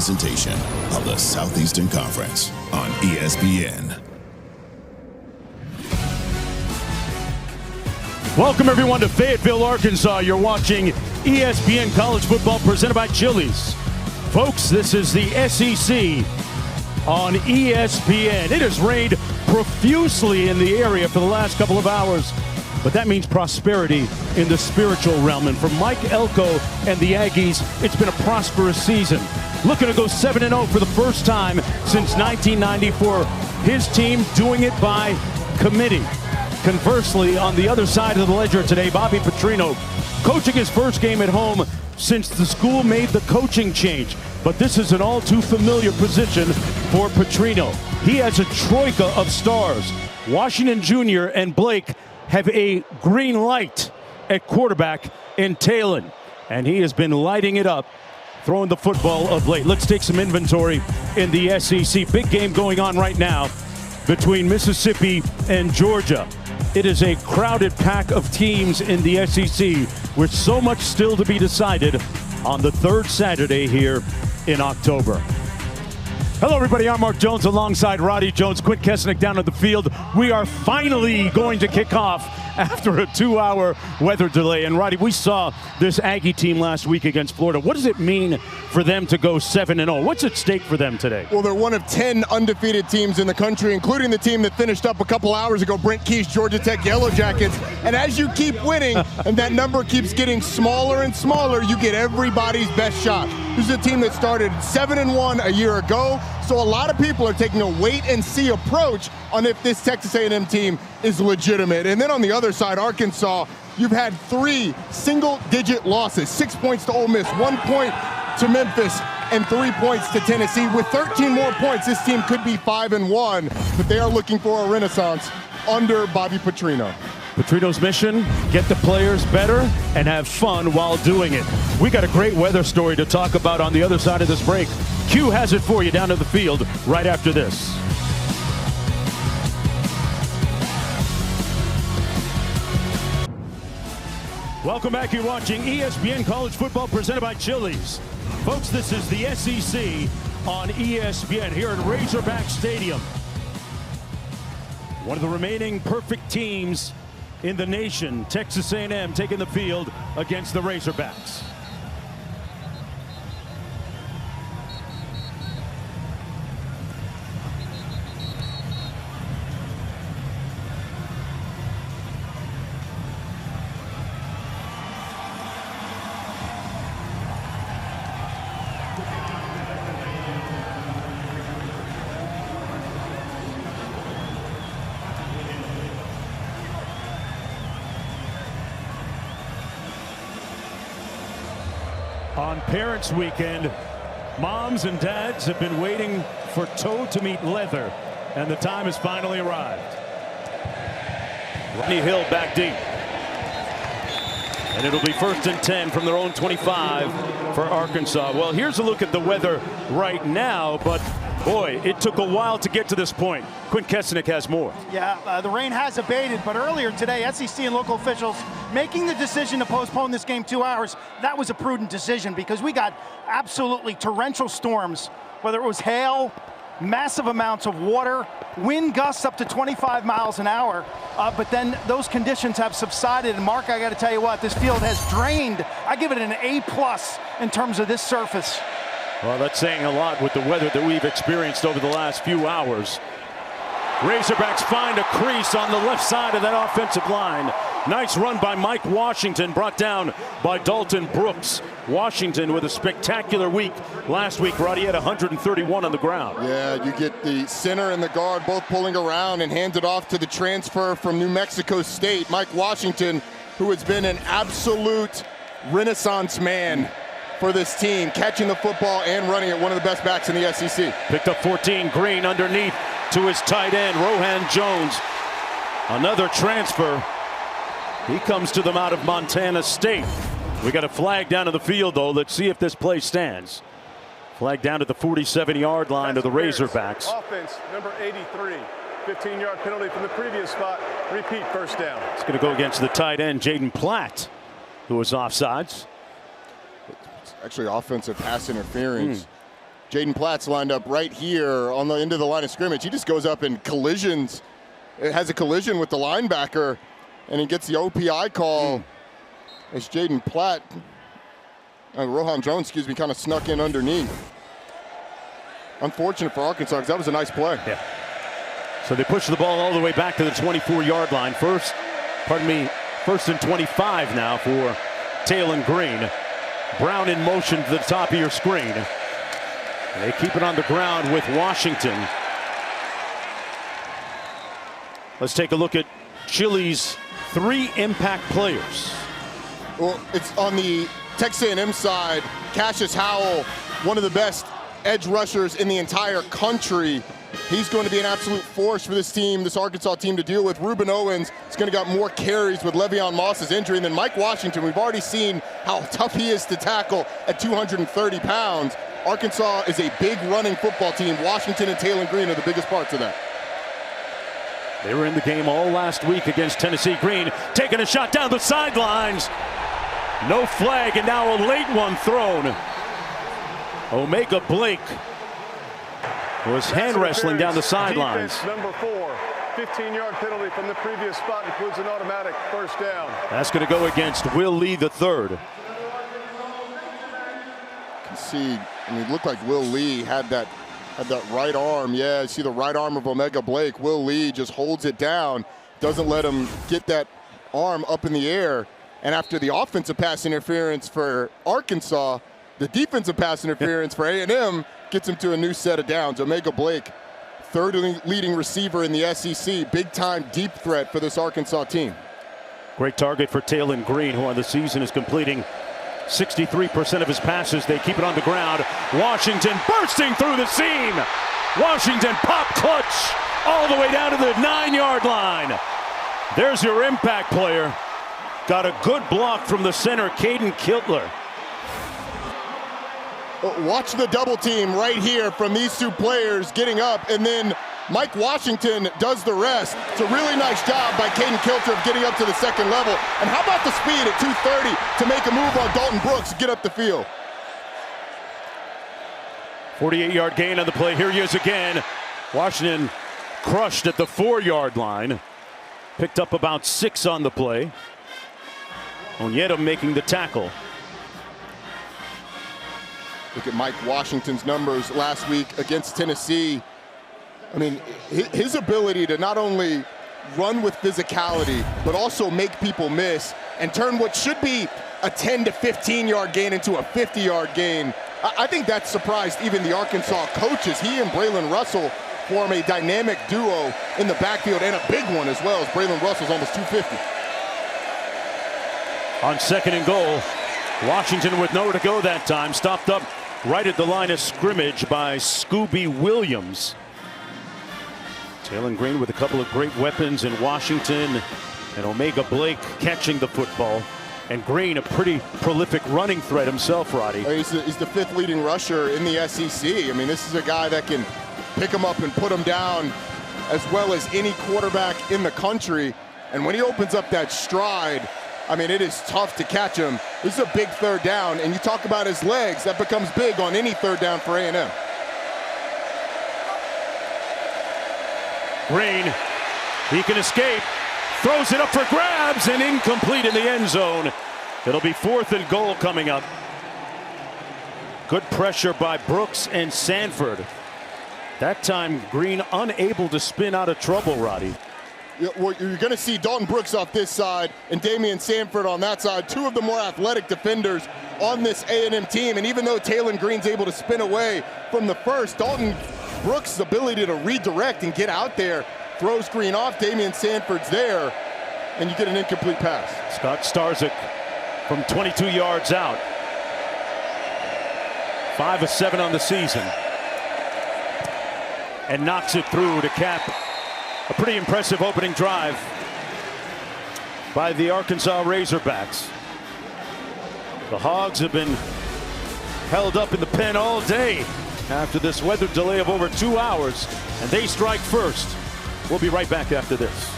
presentation of the Southeastern Conference on ESPN. Welcome everyone to Fayetteville, Arkansas. You're watching ESPN College Football presented by Chili's. Folks, this is the SEC on ESPN. It has rained profusely in the area for the last couple of hours, but that means prosperity in the spiritual realm. And for Mike Elko and the Aggies, it's been a prosperous season. Looking to go 7-0 for the first time since 1994. His team doing it by committee. Conversely, on the other side of the ledger today, Bobby Petrino coaching his first game at home since the school made the coaching change. But this is an all too familiar position for Petrino. He has a troika of stars. Washington Jr. and Blake have a green light at quarterback in Talon. And he has been lighting it up, throwing the football of late. Let's take some inventory in the SEC. Big game going on right now between Mississippi and Georgia. It is a crowded pack of teams in the SEC with so much still to be decided on the third Saturday here in October. Hello everybody, I'm Mark Jones alongside Roddy Jones, Quint Kesnick down at the field. We are finally going to kick off after a 2-hour weather delay. And Roddy, we saw this Aggie team last week against Florida. What does it mean for them to go 7-0? What's at stake for them today? Well, they're one of 10 undefeated teams in the country, including the team that finished up a couple hours ago, Brent Key's Georgia Tech Yellow Jackets. And as you keep winning and that number keeps getting smaller and smaller, you get everybody's best shot. This is a team that started 7-1 a year ago. So a lot of people are taking a wait-and-see approach on if this Texas A&M team is legitimate. And then on the other side, Arkansas, you've had 3 single-digit losses, 6 points to Ole Miss, 1 point to Memphis, and 3 points to Tennessee. With 13 more points, this team could be 5-1, but they are looking for a renaissance under Bobby Petrino. Petrino's mission, get the players better and have fun while doing it. We got a great weather story to talk about on the other side of this break. Q has it for you down to the field right after this. Welcome back. You're watching ESPN College Football presented by Chili's. Folks, this is the SEC on ESPN here at Razorback Stadium. One of the remaining perfect teams in the nation, Texas A&M taking the field against the Razorbacks. On Parents' Weekend, moms and dads have been waiting for toe to meet leather, and the time has finally arrived. Rodney Hill back deep. And it'll be 1st and 10 from their own 25 for Arkansas. Well, here's a look at the weather right now, but boy, it took a while to get to this point. Quint Kesnick has more. Yeah, the rain has abated, but earlier today, SEC and local officials making the decision to postpone this game 2 hours, that was a prudent decision because we got absolutely torrential storms, whether it was hail, massive amounts of water, wind gusts up to 25 miles an hour, but then those conditions have subsided. And Mark, I got to tell you what, this field has drained. I give it an A+ in terms of this surface. Well, that's saying a lot with the weather that we've experienced over the last few hours. Razorbacks find a crease on the left side of that offensive line. Nice run by Mike Washington, brought down by Dalton Brooks. Washington with a spectacular week. Last week, Roddy had 131 on the ground. Yeah, you get the center and the guard both pulling around and hand it off to the transfer from New Mexico State, Mike Washington, who has been an absolute renaissance man for this team, catching the football and running it, one of the best backs in the SEC. Picked up 14, Green underneath to his tight end, Rohan Jones. Another transfer. He comes to them out of Montana State. We got a flag down to the field, though. Let's see if this play stands. Flag down to the 47-yard line of the Razorbacks. Offense, number 83. 15-yard penalty from the previous spot. Repeat, first down. It's going to go against the tight end, Jaden Platt, who was offsides. Actually offensive pass interference. Jaden Platt's lined up right here on the end of the line of scrimmage. He just goes up and collisions. It has a collision with the linebacker, and he gets the OPI call as Jaden Platt, Rohan Jones, kind of snuck in underneath. Unfortunate for Arkansas, because that was a nice play. Yeah. So they push the ball all the way back to the 24-yard line. First and 25 now for Taylen Green. Brown in motion to the top of your screen. They keep it on the ground with Washington. Let's take a look at Chili's 3 impact players. Well, it's on the Texas A&M side. Cassius Howell, one of the best edge rushers in the entire country. He's going to be an absolute force for this team, this Arkansas team, to deal with. Ruben Owens is going to get more carries with Le'Veon Moss's injury. And then Mike Washington, we've already seen how tough he is to tackle at 230 pounds. Arkansas is a big running football team. Washington and Taylen Green are the biggest parts of that. They were in the game all last week against Tennessee. Green taking a shot down the sidelines. No flag, and now a late one thrown. Omega Blake was hand wrestling down the sidelines. Number 4, 15-yard penalty from the previous spot, includes an automatic first down. That's going to go against Will Lee III. You can see, it looked like Will Lee had that right arm. Yeah, you see the right arm of Omega Blake. Will Lee just holds it down, doesn't let him get that arm up in the air. And after the offensive pass interference for Arkansas, the defensive pass interference for A&M gets him to a new set of downs. Omega Blake, third leading receiver in the SEC, big-time deep threat for this Arkansas team. Great target for Taylen Green, who on the season is completing 63% of his passes. They keep it on the ground. Washington bursting through the seam. Washington pop clutch all the way down to the 9-yard line. There's your impact player. Got a good block from the center, Caden Kiltler. Watch the double team right here from these two players getting up, and then Mike Washington does the rest. It's a really nice job by Caden Kilter of getting up to the second level. And how about the speed at 230 to make a move on Dalton Brooks to get up the field? 48-yard gain on the play. Here he is again. Washington crushed at the 4-yard line. Picked up about 6 on the play. Onyeta making the tackle. Look at Mike Washington's numbers last week against Tennessee. His ability to not only run with physicality, but also make people miss and turn what should be a 10 to 15-yard gain into a 50-yard gain. I think that surprised even the Arkansas coaches. He and Braylon Russell form a dynamic duo in the backfield, and a big one as well, as Braylon Russell's almost 250. On 2nd and goal, Washington with nowhere to go that time, stopped up right at the line of scrimmage by Scooby Williams. Taylen Green with a couple of great weapons in Washington, and Omega Blake catching the football. And Green, a pretty prolific running threat himself, Roddy. He's the 5th leading rusher in the SEC. This is a guy that can pick him up and put him down as well as any quarterback in the country. And when he opens up that stride, it is tough to catch him. This is a big 3rd down, and you talk about his legs, that becomes big on any 3rd down for A&M. Green, he can escape, throws it up for grabs, and incomplete in the end zone. It'll be 4th and goal coming up. Good pressure by Brooks and Sanford. That time, Green unable to spin out of trouble, Roddy. Well, you're going to see Dalton Brooks off this side and Damian Sanford on that side, 2 of the more athletic defenders on this A&M team. And even though Taylen Green's able to spin away from the first, Dalton Brooks' ability to redirect and get out there throws Green off. Damian Sanford's there, and you get an incomplete pass. Scott Starzyk from 22 yards out. 5 of 7 on the season. And knocks it through to cap a pretty impressive opening drive by the Arkansas Razorbacks. The Hogs have been held up in the pen all day after this weather delay of over 2 hours, and they strike first. We'll be right back after this.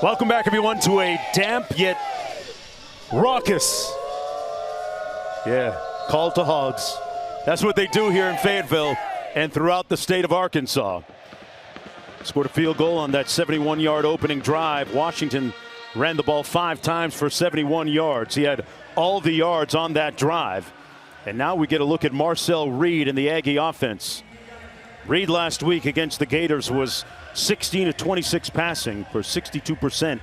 Welcome back, everyone, to a damp yet raucous, call to hogs. That's what they do here in Fayetteville and throughout the state of Arkansas. Scored a field goal on that 71-yard opening drive. Washington ran the ball 5 times for 71 yards. He had all the yards on that drive. And now we get a look at Marcel Reed and the Aggie offense. Reed last week against the Gators was 16 of 26 passing for 62%.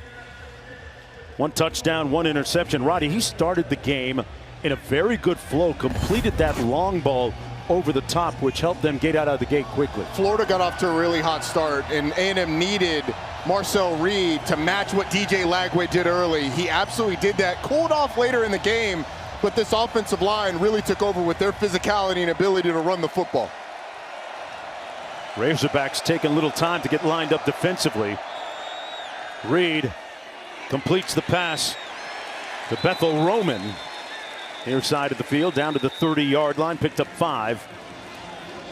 1 touchdown, 1 interception. Roddy, he started the game in a very good flow, completed that long ball over the top, which helped them get out of the gate quickly. Florida got off to a really hot start, and A&M needed Marcel Reed to match what DJ Lagway did early. He absolutely did that. Cooled off later in the game, but this offensive line really took over with their physicality and ability to run the football. Razorbacks taking a little time to get lined up defensively. Reed completes the pass to Bethel Roman. Near side of the field, down to the 30-yard line, picked up 5.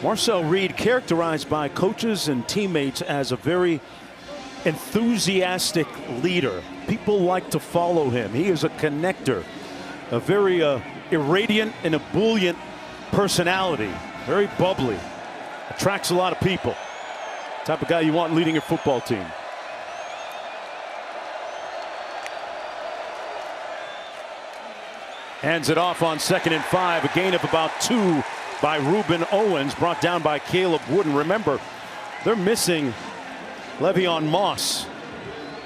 Marcel Reed, characterized by coaches and teammates as a very enthusiastic leader. People like to follow him. He is a connector, a very irradiant and ebullient personality, very bubbly, attracts a lot of people. Type of guy you want leading your football team. Hands it off on 2nd and 5. A gain of about 2 by Reuben Owens, brought down by Caleb Wooden. Remember, they're missing Le'Veon Moss,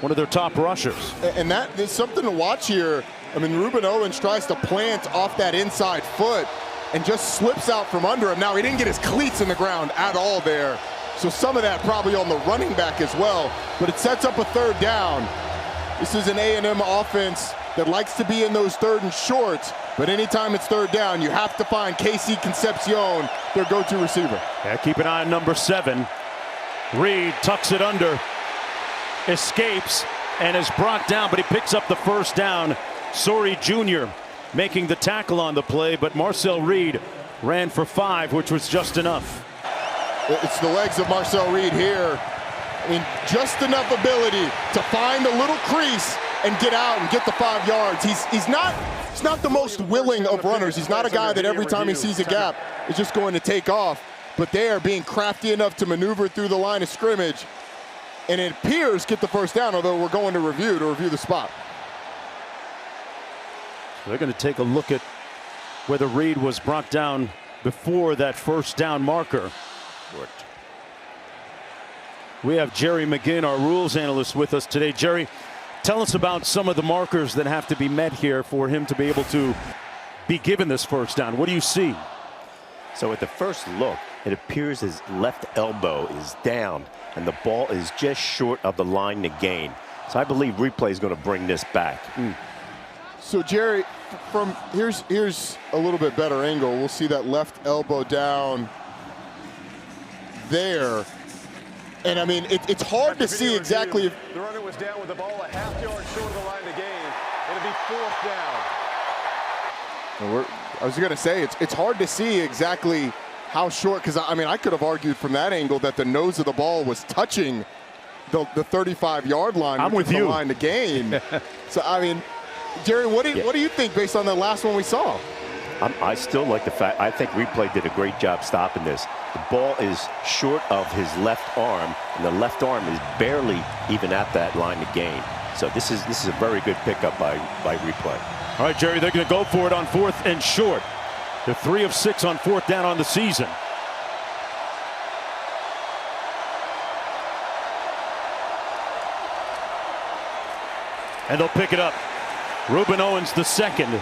one of their top rushers. And that is something to watch here. I mean, Reuben Owens tries to plant off that inside foot and just slips out from under him. Now, he didn't get his cleats in the ground at all there. So some of that probably on the running back as well. But it sets up a 3rd down. This is an A&M offense that likes to be in those 3rd and shorts, but anytime it's 3rd down, you have to find Casey Concepcion, their go-to receiver. Yeah, keep an eye on number 7. Reed tucks it under, escapes, and is brought down, but he picks up the 1st down. Sori Jr. making the tackle on the play, but Marcel Reed ran for 5, which was just enough. It's the legs of Marcel Reed here. I mean, just enough ability to find a little crease and get out and get the 5 yards. He's not the most willing of runners. He's not a guy that every time he sees a gap is just going to take off. But they are being crafty enough to maneuver through the line of scrimmage, and it appears get the 1st down, although we're going to review the spot. They're going to take a look at whether Reed was brought down before that 1st down marker. We have Jerry McGinn, our rules analyst, with us today. Jerry, tell us about some of the markers that have to be met here for him to be able to be given this 1st down. What do you see? So at the first look, it appears his left elbow is down and the ball is just short of the line to gain. So I believe replay is going to bring this back. So Jerry, from here's a little bit better angle. We'll see that left elbow down there. And I mean, it's hard to see exactly. The runner was down with the ball a half yard short of the line to gain. It'll be 4th down. I was going to say, it's hard to see exactly how short, because I mean, I could have argued from that angle that the nose of the ball was touching the 35-yard line. I'm with you. The line to gain. So I mean, Jerry, what do you think based on the last one we saw? I still like the fact, I think replay did a great job stopping this. The ball is short of his left arm, and the left arm is barely even at that line to gain. So this is a very good pickup by replay. All right, Jerry, they're going to go for it on 4th and short. They're 3 of 6 on 4th down on the season. And they'll pick it up. Reuben Owens, the 2nd,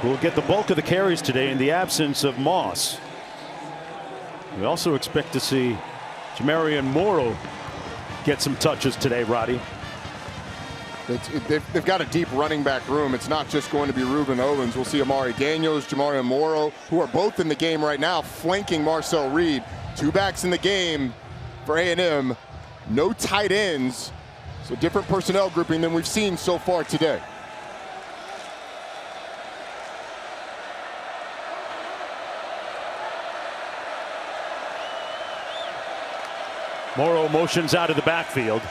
will get the bulk of the carries today in the absence of Moss. We also expect to see Jamarian Morrow get some touches today, Roddy. They've got a deep running back room. It's not just going to be Reuben Owens. We'll see Amari Daniels, Jamarian Morrow, who are both in the game right now, flanking Marcel Reed. 2 backs in the game for A&M. No tight ends. So different personnel grouping than we've seen so far today. Morrow motions out of the backfield.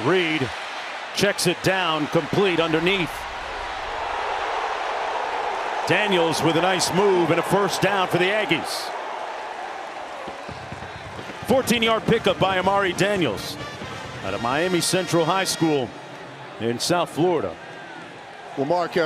Reed checks it down, complete underneath. Daniels with a nice move and a first down for the Aggies. 14-yard pickup by Amari Daniels out of Miami Central High School in South Florida. Well, Mark,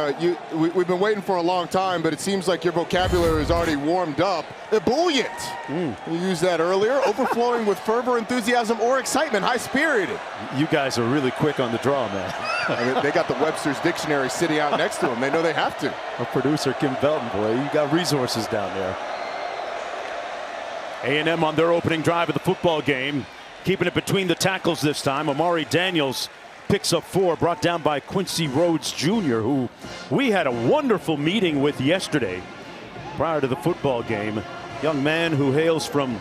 we've been waiting for a long time, but it seems like your vocabulary is already warmed up. Ebullient. You used that earlier. Overflowing with fervor, enthusiasm, or excitement. High-spirited. You guys are really quick on the draw, man. I mean, they got the Webster's Dictionary sitting out next to them. They know they have to. Our producer, Kim Belton, boy, you got resources down there. A&M on their opening drive of the football game, keeping it between the tackles this time. Amari Daniels picks up 4, brought down by Quincy Rhodes Jr., who we had a wonderful meeting with yesterday prior to the football game. Young man who hails from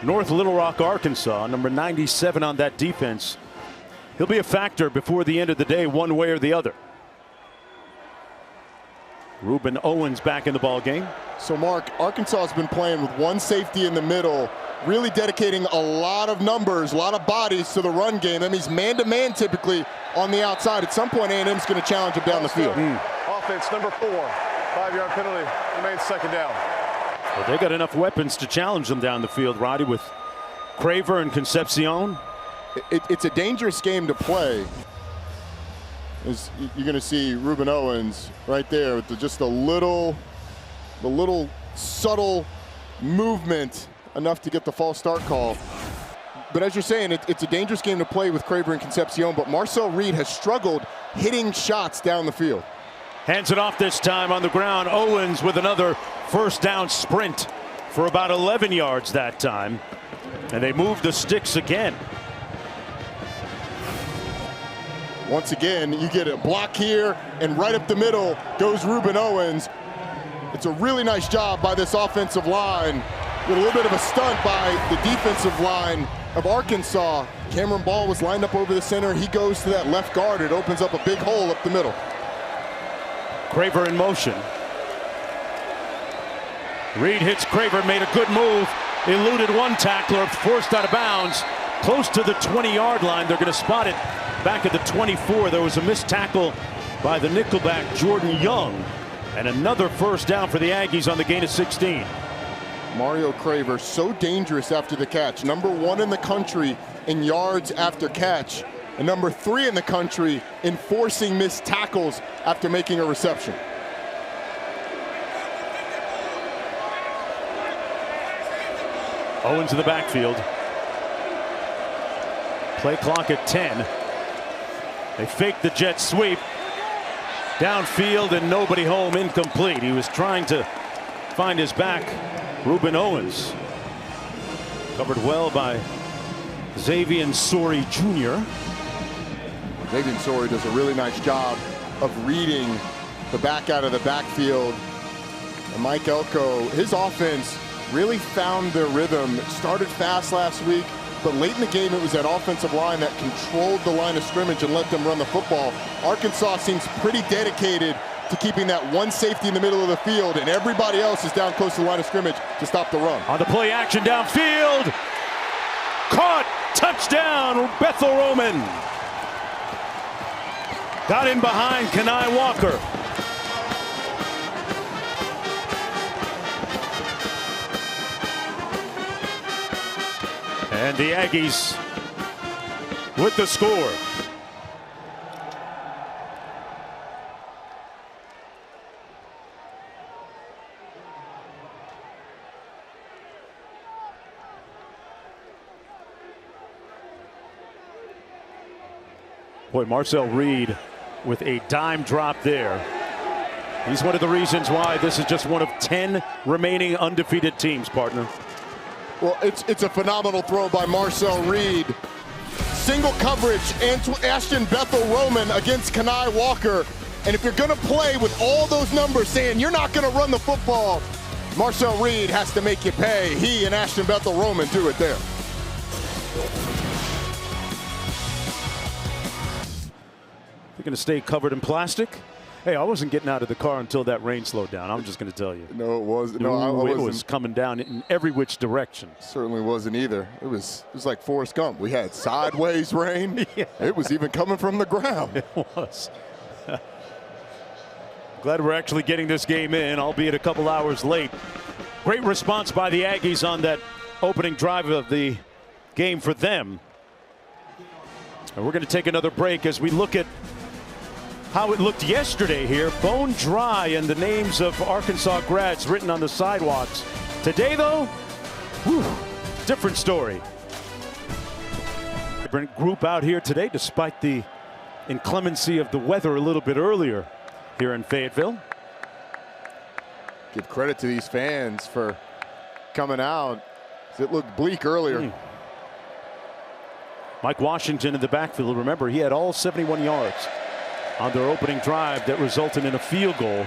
North Little Rock, Arkansas, number 97 on that defense. He'll be a factor before the end of the day, one way or the other. Ruben Owens back in the ball game. So, Mark, Arkansas has been playing with one safety in the middle, really dedicating a lot of numbers, a lot of bodies to the run game. That means man-to-man typically on the outside. At some point, A&M's going to challenge him down the field. Offense number 4, 5-yard penalty, remains second down. Well, they got enough weapons to challenge them down the field, Roddy, with Craver and Concepcion. It's a dangerous game to play. You're going to see Ruben Owens right there with just the little subtle movement enough to get the false start call. But as you're saying, it's a dangerous game to play with Craver and Concepcion, but Marcel Reed has struggled hitting shots down the field. Hands it off this time on the ground. Owens with another first down sprint for about 11 yards that time. And they move the sticks again. Once again, you get a block here, and right up the middle goes Ruben Owens. It's a really nice job by this offensive line, with a little bit of a stunt by the defensive line of Arkansas. Cameron Ball was lined up over the center. He goes to that left guard. It opens up a big hole up the middle. Craver in motion. Reed hits Craver, made a good move, eluded one tackler, forced out of bounds, close to the 20-yard line. They're going to spot it back at the 24. There was a missed tackle by the nickelback Jordan Young, and another first down for the Aggies on the gain of 16. Mario Craver, so dangerous after the catch. Number 1 in the country in yards after catch, and number 3 in the country in forcing missed tackles after making a reception. Owens in the backfield. Play clock at 10. They fake the jet sweep. Downfield and nobody home, incomplete. He was trying to find his back. Ruben Owens. Covered well by Xavier Sori Jr. Xavier Sori does a really nice job of reading the back out of the backfield. And Mike Elko, his offense really found their rhythm. It started fast last week, but late in the game it was that offensive line that controlled the line of scrimmage and let them run the football. Arkansas seems pretty dedicated to keeping that one safety in the middle of the field, and everybody else is down close to the line of scrimmage to stop the run. On the play action downfield. Caught. Touchdown, Bethel Roman. Got in behind Kenai Walker. And the Aggies with the score. Boy, Marcel Reed with a dime drop there. He's one of the reasons why this is just one of 10 remaining undefeated teams, partner. Well, it's a phenomenal throw by Marcel Reed. Single coverage, Ashton Bethel Roman against Kenai Walker. And if you're going to play with all those numbers saying you're not going to run the football, Marcel Reed has to make you pay. He and Ashton Bethel Roman do it there. They're going to stay covered in plastic. Hey, I wasn't getting out of the car until that rain slowed down. I'm just going to tell you. No, it was. No, it was coming down in every which direction. Certainly wasn't either. It was like Forrest Gump. We had sideways rain. Yeah. It was even coming from the ground. It was. Glad we're actually getting this game in, albeit a couple hours late. Great response by the Aggies on that opening drive of the game for them. And we're going to take another break as we look at how it looked yesterday here. Bone dry and the names of Arkansas grads written on the sidewalks. Today, though, whew, different story. Different group out here today, despite the inclemency of the weather a little bit earlier here in Fayetteville. Give credit to these fans for coming out. It looked bleak earlier. Mike Washington in the backfield. Remember, he had all 71 yards on their opening drive that resulted in a field goal.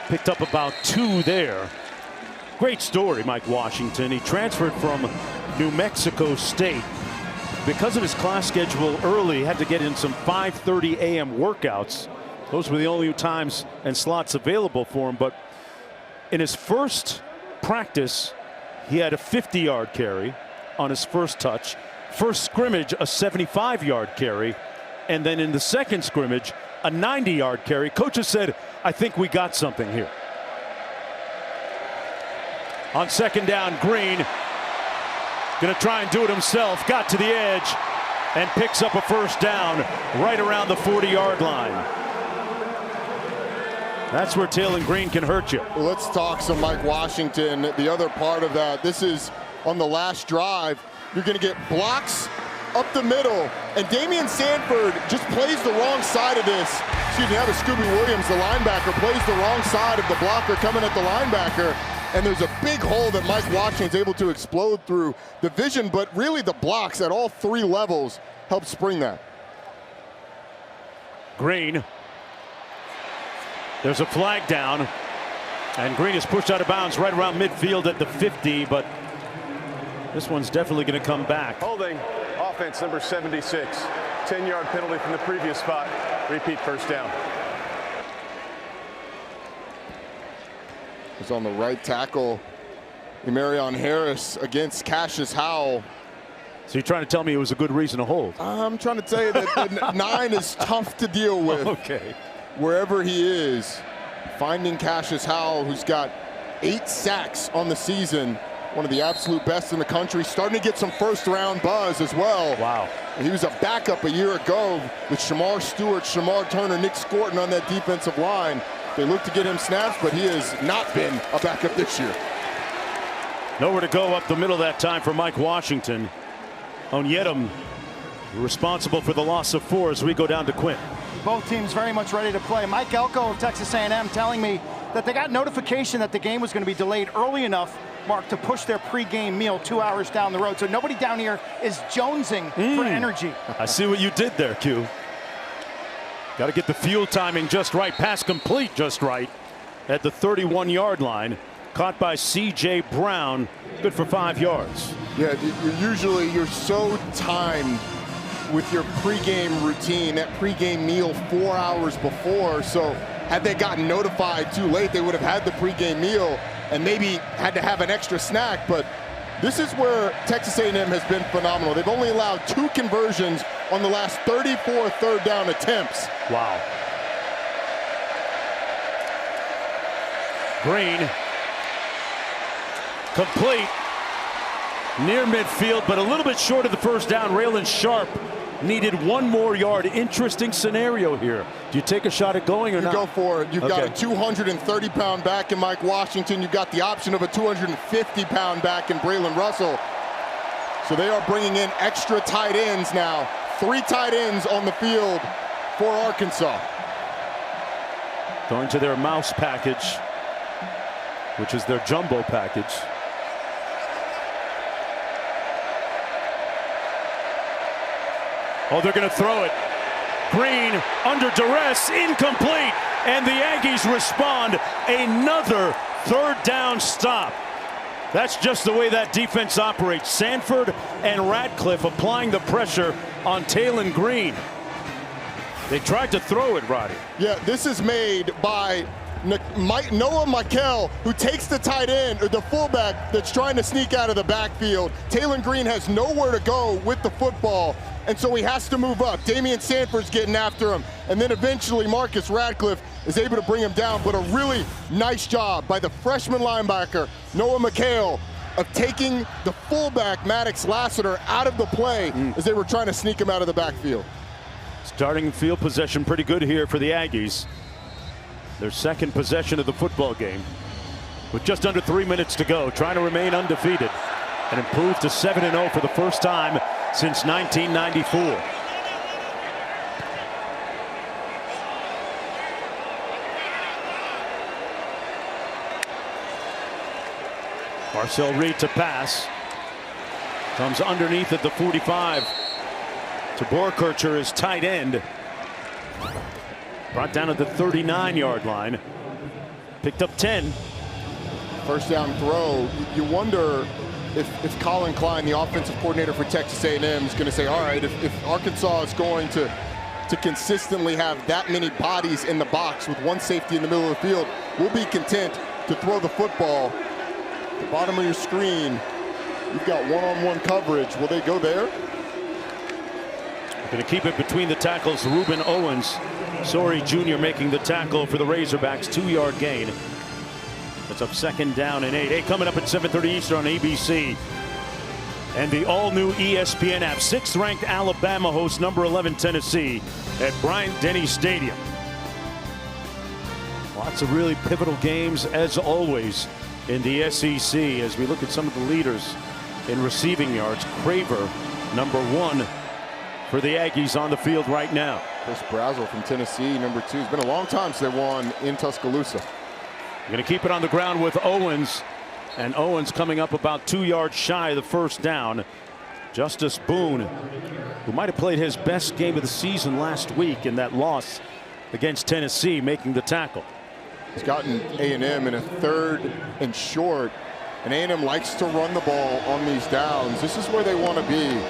Picked up about 2 there. Great story, Mike Washington. He transferred from New Mexico State. Because of his class schedule early, he had to get in some 5:30 a.m. workouts. Those were the only times and slots available for him. But in his first practice, he had a 50-yard carry on his first touch. First scrimmage, a 75-yard carry. And then in the second scrimmage, a 90-yard carry. Coaches said, I think we got something here. On second down, Green going to try and do it himself. Got to the edge and picks up a first down right around the 40-yard line. That's where Taylon Green can hurt you. Let's talk some Mike Washington. The other part of that, this is on the last drive. You're going to get blocks up the middle, and Damian Sanford just plays the wrong side of this. Excuse me, that was Scooby Williams, the linebacker, plays the wrong side of the blocker coming at the linebacker, and there's a big hole that Mike Washington's able to explode through the vision, but really the blocks at all 3 levels help spring that. Green. There's a flag down, and Green is pushed out of bounds right around midfield at the 50, but this one's definitely going to come back. Holding. Offense number 76. 10-yard penalty from the previous spot. Repeat first down. It's on the right tackle. Marion Harris against Cassius Howell. So you're trying to tell me it was a good reason to hold? I'm trying to tell you that 9 is tough to deal with. Okay. Wherever he is, finding Cassius Howell, who's got 8 sacks on the season, one of the absolute best in the country, starting to get some first-round buzz as well. Wow. He was a backup a year ago with Shamar Stewart, Shamar Turner, Nick Scorton on that defensive line. They look to get him snaps, but he has not been a backup this year. Nowhere to go up the middle that time for Mike Washington. Onyedem responsible for the loss of 4 as we go down to Quinn. Both teams very much ready to play. Mike Elko of Texas A&M telling me that they got notification that the game was going to be delayed early enough, Mark, to push their pregame meal 2 hours down the road. So nobody down here is jonesing for energy. I see what you did there, Q. Got to get the fuel timing just right. Pass complete just right at the 31-yard line. Caught by C.J. Brown. Good for 5 yards. Yeah, you're so timed with your pregame routine, that pregame meal 4 hours before. So had they gotten notified too late, they would have had the pregame meal and maybe had to have an extra snack. But this is where Texas A&M has been phenomenal. They've only allowed 2 conversions on the last 34 third down attempts. Wow. Green. Complete. Near midfield, but a little bit short of the first down. Raylan Sharp needed 1 more yard. Interesting scenario here. Do you take a shot at going or not? You go for it. You've got a 230-pound back in Mike Washington. You've got the option of a 250-pound back in Braylon Russell. So they are bringing in extra tight ends now. 3 tight ends on the field for Arkansas. Going to their mouse package, which is their jumbo package. Oh, they're going to throw it. Green under duress, incomplete, and the Aggies respond. Another third down stop. That's just the way that defense operates. Sanford and Radcliffe applying the pressure on Taylon Green. They tried to throw it, Roddy. Yeah, this is made by Noah Mikel, who takes the tight end, or the fullback that's trying to sneak out of the backfield. Taylor Green has nowhere to go with the football, and so he has to move up. Damian Sanford's getting after him, and then eventually Marcus Radcliffe is able to bring him down, but a really nice job by the freshman linebacker, Noah Mikel, of taking the fullback, Maddox Lassiter, out of the play as they were trying to sneak him out of the backfield. Starting field possession pretty good here for the Aggies. Their second possession of the football game. With just under 3 minutes to go, trying to remain undefeated and improve to 7-0 for the first time since 1994. Marcel Reed to pass. Comes underneath at the 45. To Borkercher, his tight end. Brought down at the 39-yard line. Picked up 10. First down throw. You wonder if Colin Klein, the offensive coordinator for Texas A&M, is going to say, all right, if Arkansas is going to consistently have that many bodies in the box with one safety in the middle of the field, we'll be content to throw the football. At the bottom of your screen, you've got one-on-one coverage. Will they go there? Going to keep it between the tackles. Reuben Owens. Sorey Jr. making the tackle for the Razorbacks. 2-yard gain. It's up second down and 8. Hey, coming up at 7:30 Eastern on ABC. And the all-new ESPN app. 6th-ranked Alabama hosts number 11 Tennessee at Bryant-Denny Stadium. Lots of really pivotal games, as always, in the SEC. As we look at some of the leaders in receiving yards. Craver, number 1 for the Aggies on the field right now. Chris Brazzell from Tennessee, number 2. It's been a long time since they won in Tuscaloosa. Going to keep it on the ground with Owens. And Owens coming up about 2 yards shy of the first down. Justice Boone, who might have played his best game of the season last week in that loss against Tennessee, making the tackle. He's gotten A&M in a 3rd and short. And A&M likes to run the ball on these downs. This is where they want to be.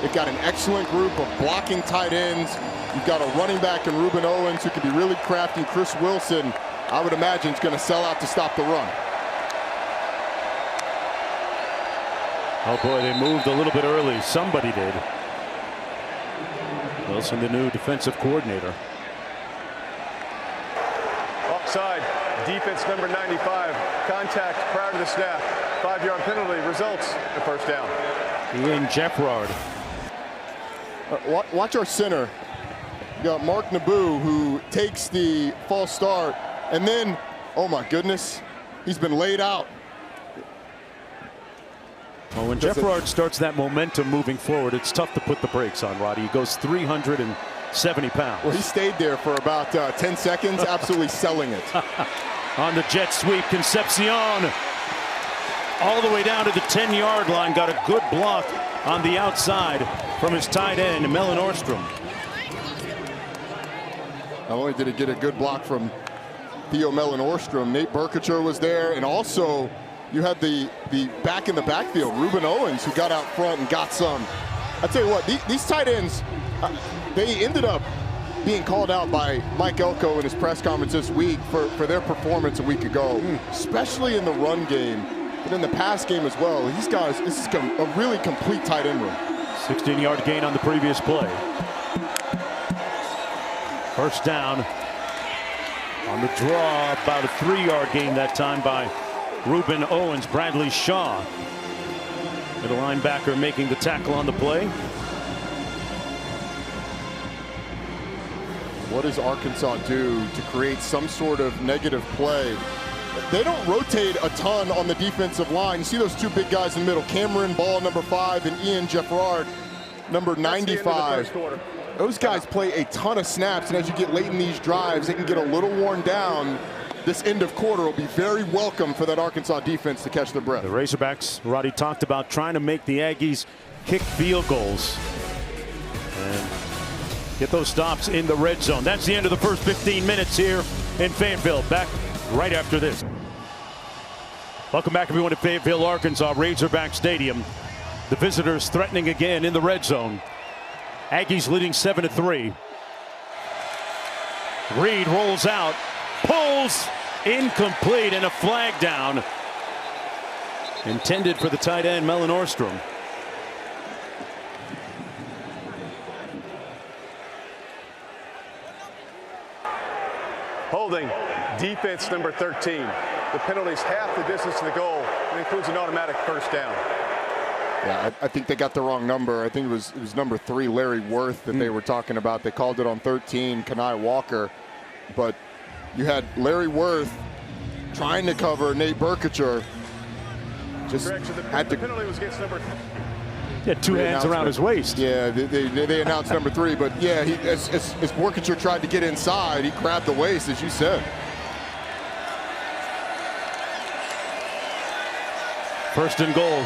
They've got an excellent group of blocking tight ends. You've got a running back in Reuben Owens who can be really crafty. Chris Wilson, I would imagine, is going to sell out to stop the run. Oh boy, they moved a little bit early. Somebody did. Wilson, the new defensive coordinator. Offside. Defense number 95. Contact prior to the snap. 5-yard penalty results in first down. Ian Jeffrard. Watch our center. You got Mark Naboo, who takes the false start, and then, oh my goodness, he's been laid out. Well, when Jeffrard starts that momentum moving forward, it's tough to put the brakes on, Roddy. He goes 370 pounds. Well, he stayed there for about 10 seconds, absolutely selling it. On the jet sweep, Concepcion all the way down to the 10-yard line. Got a good block on the outside from his tight end, Mellon Orstrom. Not only did he get a good block from Theo Mellon Orstrom, Nate Berkacher was there, and also you had the back in the backfield, Reuben Owens, who got out front and got some. I tell you what, these tight ends, they ended up being called out by Mike Elko in his press conference this week for their performance a week ago, especially in the run game, but in the pass game as well. These guys, this is a really complete tight end room. 16-yard gain on the previous play. First down on the draw, about a 3-yard gain that time by Reuben Owens. Bradley Shaw, middle linebacker, making the tackle on the play. What does Arkansas do to create some sort of negative play? They don't rotate a ton on the defensive line. You see those two big guys in the middle, Cameron Ball, number 5, and Ian Jeffrard, number 95. Those guys play a ton of snaps, and as you get late in these drives, they can get a little worn down. This end of quarter will be very welcome for that Arkansas defense to catch their breath. The Razorbacks, Roddy talked about trying to make the Aggies kick field goals and get those stops in the red zone. That's the end of the first 15 minutes here in Fayetteville. Back right after this. Welcome back, everyone, to Fayetteville, Arkansas, Razorback Stadium. The visitors threatening again in the red zone. Aggies leading 7-3. Reed rolls out, pulls, incomplete, and a flag down. Intended for the tight end, Mellon Orstrom. Holding, defense number 13. The penalty's half the distance to the goal. It includes an automatic first down. Yeah, I think they got the wrong number. I think it was number 3, Larry Worth, that they were talking about. They called it on 13, Kenai Walker. But you had Larry Worth trying to cover Nate Berkacher. Just had the to. penalty was against number. He had 2 hands around his waist. Yeah, they announced number 3, but yeah, as Berkacher tried to get inside, he grabbed the waist, as you said. First and goal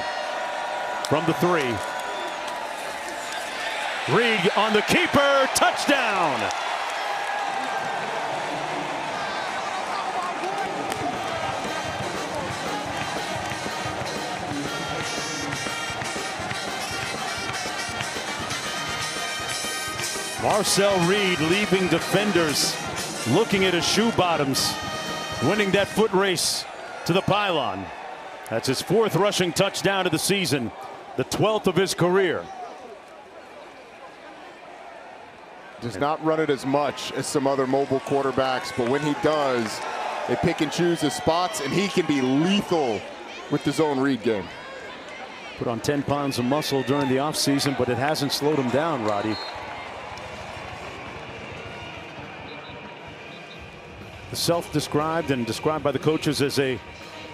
from the 3. Reed on the keeper, touchdown! Marcel Reed leaving defenders looking at his shoe bottoms, winning that foot race to the pylon. That's his 4th rushing touchdown of the season, the 12th of his career. Does not run it as much as some other mobile quarterbacks, but when he does, they pick and choose his spots, and he can be lethal with the zone read game. Put on 10 pounds of muscle during the offseason, but it hasn't slowed him down, Roddy. Self-described and described by the coaches as a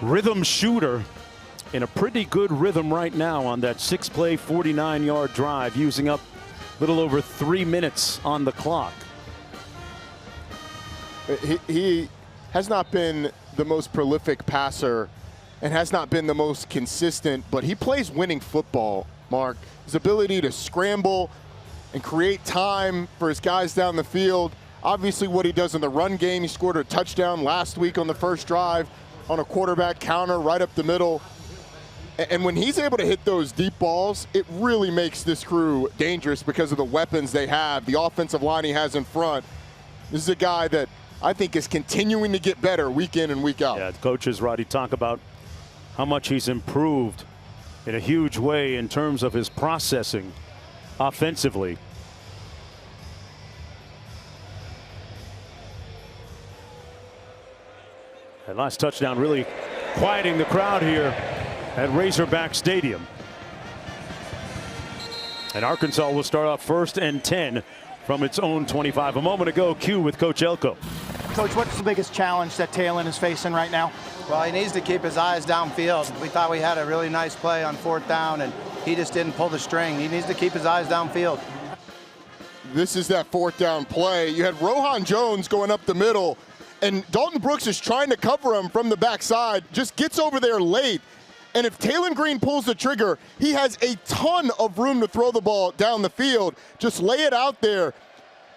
rhythm shooter, in a pretty good rhythm right now on that 6-play 49-yard drive, using up a little over 3 minutes on the clock. He has not been the most prolific passer and has not been the most consistent, but he plays winning football, Mark. His ability to scramble and create time for his guys down the field. Obviously what he does in the run game, he scored a touchdown last week on the first drive on a quarterback counter right up the middle. And when he's able to hit those deep balls, it really makes this crew dangerous because of the weapons they have, the offensive line he has in front. This is a guy that I think is continuing to get better week in and week out. Yeah, the coaches, Roddy, talk about how much he's improved in a huge way in terms of his processing offensively. That last touchdown really quieting the crowd here at Razorback Stadium. And Arkansas will start off 1st and 10 from its own 25. A moment ago, Q with Coach Elko. Coach, what's the biggest challenge that Talon is facing right now? Well, he needs to keep his eyes downfield. We thought we had a really nice play on 4th down, and he just didn't pull the string. He needs to keep his eyes downfield. This is that 4th down play. You had Rohan Jones going up the middle, and Dalton Brooks is trying to cover him from the backside, just gets over there late. And if Talon Green pulls the trigger, he has a ton of room to throw the ball down the field. Just lay it out there.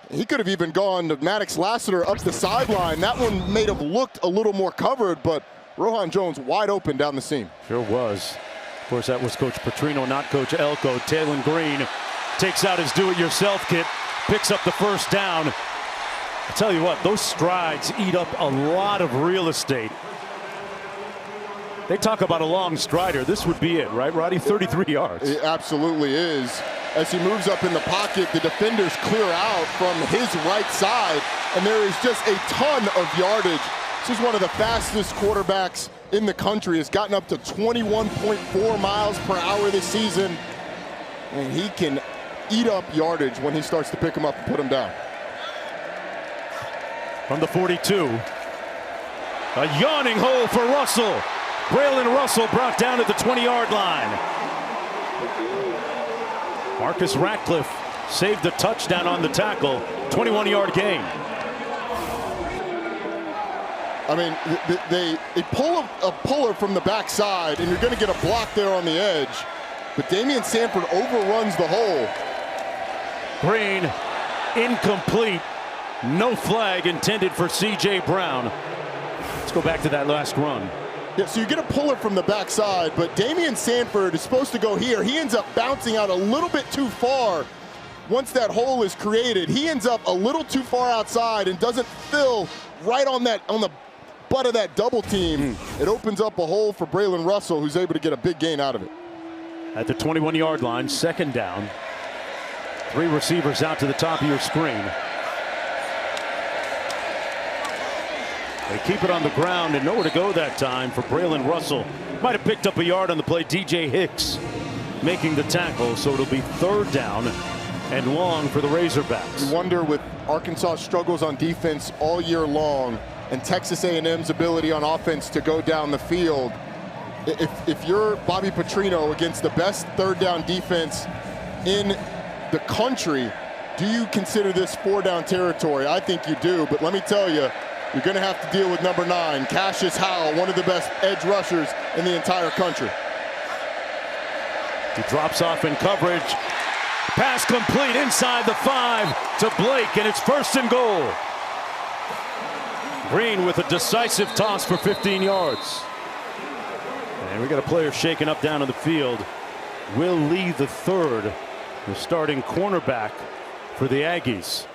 He could have even gone to Maddox Lassiter up the sideline. That one may have looked a little more covered, but Rohan Jones wide open down the seam. Sure was. Of course, that was Coach Petrino, not Coach Elko. Talon Green takes out his do-it-yourself kit, picks up the 1st down. I tell you what, those strides eat up a lot of real estate. They talk about a long strider. This would be it, right, Roddy? 33 yards. It absolutely is. As he moves up in the pocket, the defenders clear out from his right side, and there is just a ton of yardage. This is one of the fastest quarterbacks in the country. Has gotten up to 21.4 miles per hour this season, and he can eat up yardage when he starts to pick him up and put him down. From the 42, a yawning hole for Russell. Braylon Russell brought down at the 20-yard line. Marcus Ratcliffe saved the touchdown on the tackle. 21-yard gain. I mean, they pull a puller from the backside, and you're going to get a block there on the edge. But Damian Sanford overruns the hole. Green, incomplete. No flag intended for C.J. Brown. Let's go back to that last run. Yeah, so you get a puller from the backside, but Damian Sanford is supposed to go here. He ends up bouncing out a little bit too far, once that hole is created, he ends up a little too far outside and doesn't fill right on the butt of that double team. It opens up a hole for Braylon Russell, who's able to get a big gain out of it. At the 21-yard line, second down. 3 receivers out to the top of your screen. They keep it on the ground and nowhere to go that time for Braylon Russell. Might have picked up a yard on the play. DJ Hicks making the tackle, so it'll be third down and long for the Razorbacks. You wonder, with Arkansas struggles on defense all year long and Texas A&M's ability on offense to go down the field, if you're Bobby Petrino against the best third down defense in the country, do you consider this 4-down territory? I think you do, but let me tell you, you're going to have to deal with number 9, Cassius Howell, one of the best edge rushers in the entire country. He drops off in coverage. Pass complete inside the 5 to Blake, and it's 1st and goal. Green with a decisive toss for 15 yards. And we got a player shaken up down on the field. Will Lee III, the starting cornerback for the Aggies.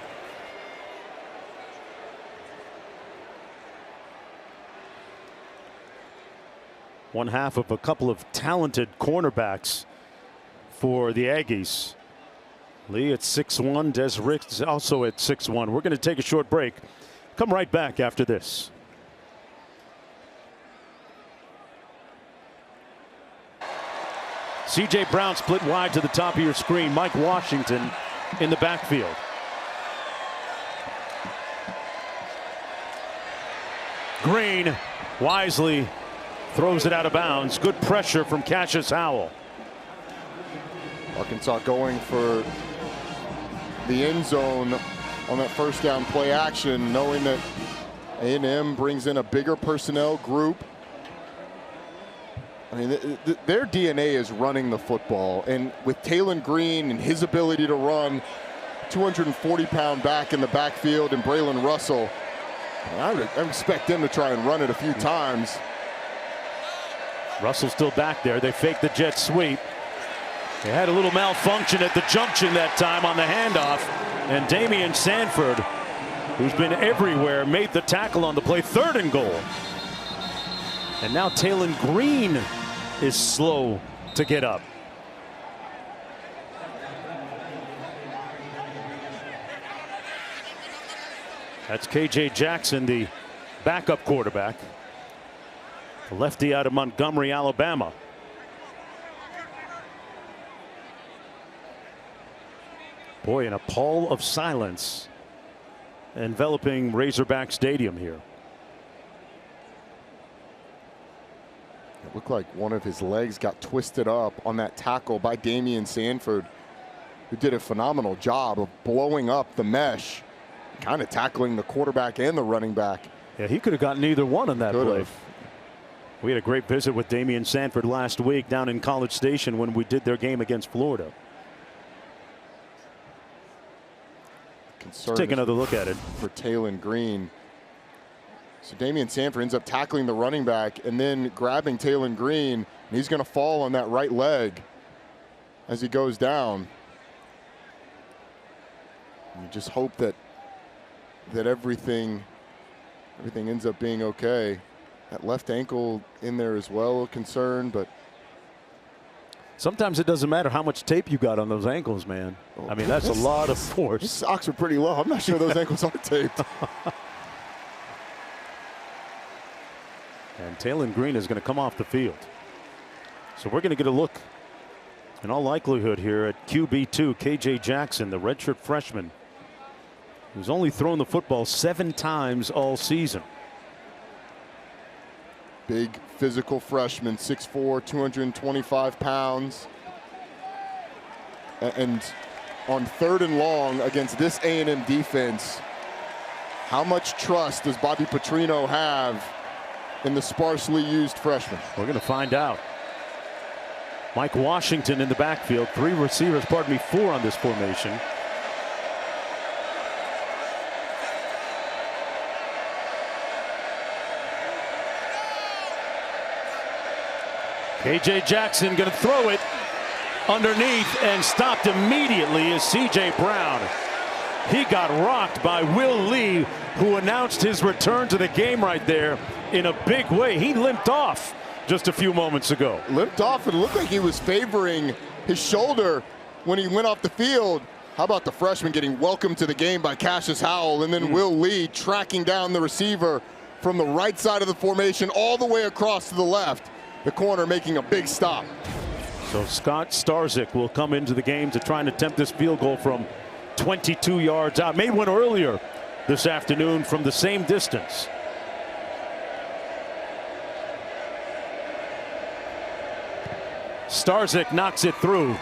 One half of a couple of talented cornerbacks for the Aggies. Lee at 6'1", Des Ricks also at 6'1". We're going to take a short break. Come right back after this. C.J. Brown split wide to the top of your screen. Mike Washington in the backfield. Green wisely throws it out of bounds. Good pressure from Cassius Howell. Arkansas going for the end zone on that first down play action, knowing that A&M brings in a bigger personnel group. I mean, their DNA is running the football, and with Talon Green and his ability to run, 240-pound back in the backfield, and Braylon Russell, I expect them to try and run it a few times. Russell still back there. They fake the jet sweep. They had a little malfunction at the junction that time on the handoff, and Damian Sanford, who's been everywhere, made the tackle on the play. 3rd and goal. And now Talon Green is slow to get up. That's KJ Jackson, the backup quarterback. The lefty out of Montgomery, Alabama. Boy, and a pall of silence enveloping Razorback Stadium here. It looked like one of his legs got twisted up on that tackle by Damian Sanford, who did a phenomenal job of blowing up the mesh, kind of tackling the quarterback and the running back. Yeah, he could have gotten either one on that play. We had a great visit with Damian Sanford last week down in College Station when we did their game against Florida. Let's take another look at it. For Talon Green. So Damian Sanford ends up tackling the running back and then grabbing Talon Green, and he's going to fall on that right leg as he goes down. And you just hope that everything ends up being okay. That left ankle in there as well, a concern, but sometimes it doesn't matter how much tape you got on those ankles, man. I mean, that's a lot of force. His socks are pretty low. I'm not sure those ankles are taped. And Talon Green is going to come off the field. So we're going to get a look, in all likelihood, here at QB2, KJ Jackson, the redshirt freshman, who's only thrown the football 7 times all season. Big physical freshman, 6'4", 225 pounds. And on 3rd and long against this A&M defense, how much trust does Bobby Petrino have in the sparsely used freshman? We're going to find out. Mike Washington in the backfield. 3 receivers, 4 on this formation. KJ Jackson going to throw it underneath and stopped immediately is C.J. Brown. He got rocked by Will Lee, who announced his return to the game right there in a big way. He limped off just a few moments ago. Limped off, and it looked like he was favoring his shoulder when he went off the field. How about the freshman getting welcomed to the game by Cassius Howell, and then Will Lee tracking down the receiver from the right side of the formation all the way across to the left. The corner making a big stop. So Scott Starzyk will come into the game to try and attempt this field goal from 22 yards out. Made one earlier this afternoon from the same distance. Starzyk knocks it through.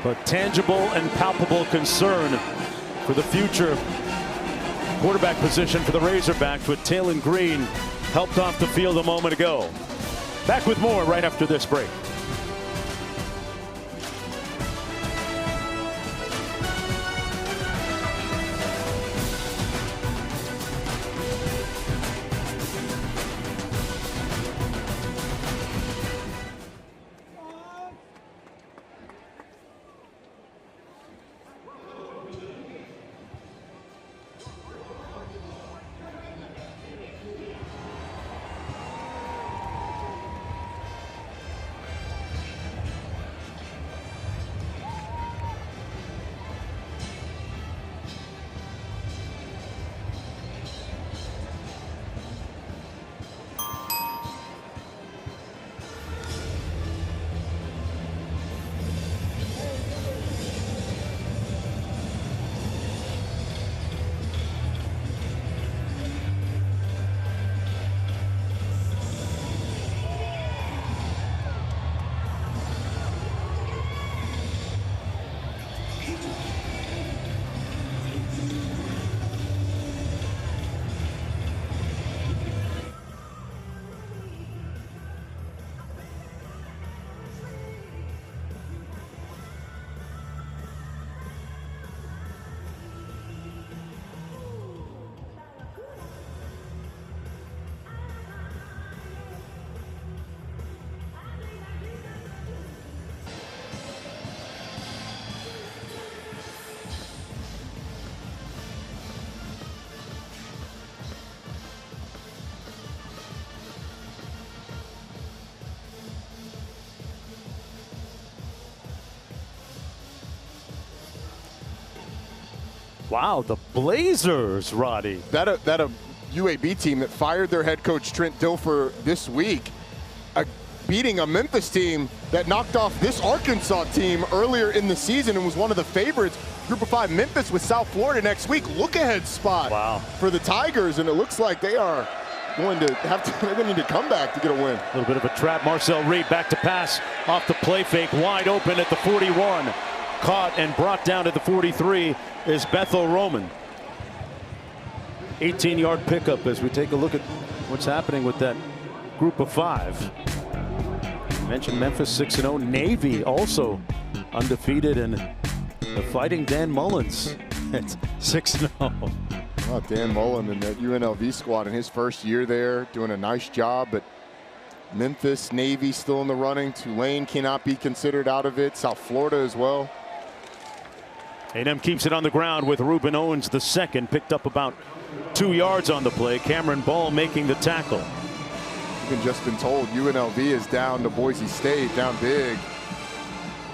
But tangible and palpable concern for the future quarterback position for the Razorbacks, with Taylon Green helped off the field a moment ago. Back with more right after this break. Wow, the Blazers, Roddy. That a UAB team that fired their head coach Trent Dilfer this week, beating a Memphis team that knocked off this Arkansas team earlier in the season and was one of the favorites. Group of 5 Memphis with South Florida next week. Look ahead spot for the Tigers, and it looks like they are going to have to, they're going to need to come back to get a win. A little bit of a trap. Marcel Reed back to pass off the play fake, wide open at the 41. Caught and brought down to the 43 is Bethel Roman. 18-yard pickup as we take a look at what's happening with that group of 5. I mentioned Memphis 6-0. Navy also undefeated, and the Fighting Dan Mullins at 6-0. Well, Dan Mullen and that UNLV squad in his first year there doing a nice job, but Memphis, Navy still in the running. Tulane cannot be considered out of it. South Florida as well. A&M keeps it on the ground with Reuben Owens the second, picked up about 2 yards on the play. Cameron Ball making the tackle. Even just been told UNLV is down to Boise State, down big.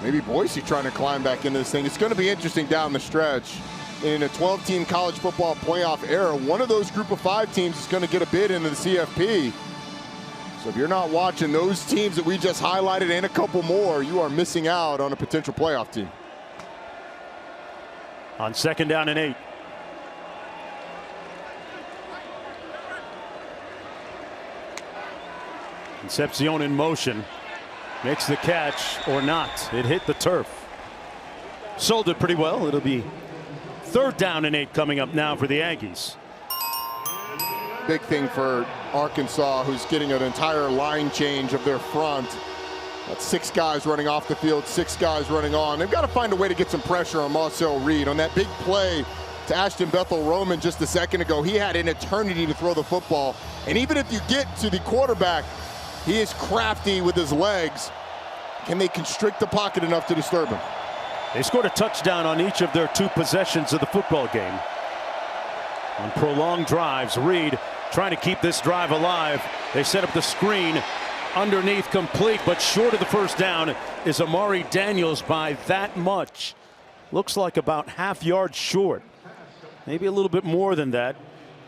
Maybe Boise trying to climb back into this thing. It's going to be interesting down the stretch. In a 12-team college football playoff era, one of those group of 5 teams is going to get a bid into the CFP. So if you're not watching those teams that we just highlighted and a couple more, you are missing out on a potential playoff team. On 2nd down and 8. Concepcion in motion. Makes the catch or not. It hit the turf. Sold it pretty well. It'll be 3rd down and 8 coming up now for the Aggies. Big thing for Arkansas, who's getting an entire line change of their front. That's 6 guys running off the field, 6 guys running on. They've got to find a way to get some pressure on Marcel Reed. On that big play to Ashton Bethel-Roman just a second ago, he had an eternity to throw the football. And even if you get to the quarterback, he is crafty with his legs. Can they constrict the pocket enough to disturb him? They scored a touchdown on each of their 2 possessions of the football game. On prolonged drives, Reed trying to keep this drive alive. They set up the screen underneath, complete, but short of the first down is Amari Daniels by that much. Looks like about half-yard short. Maybe a little bit more than that.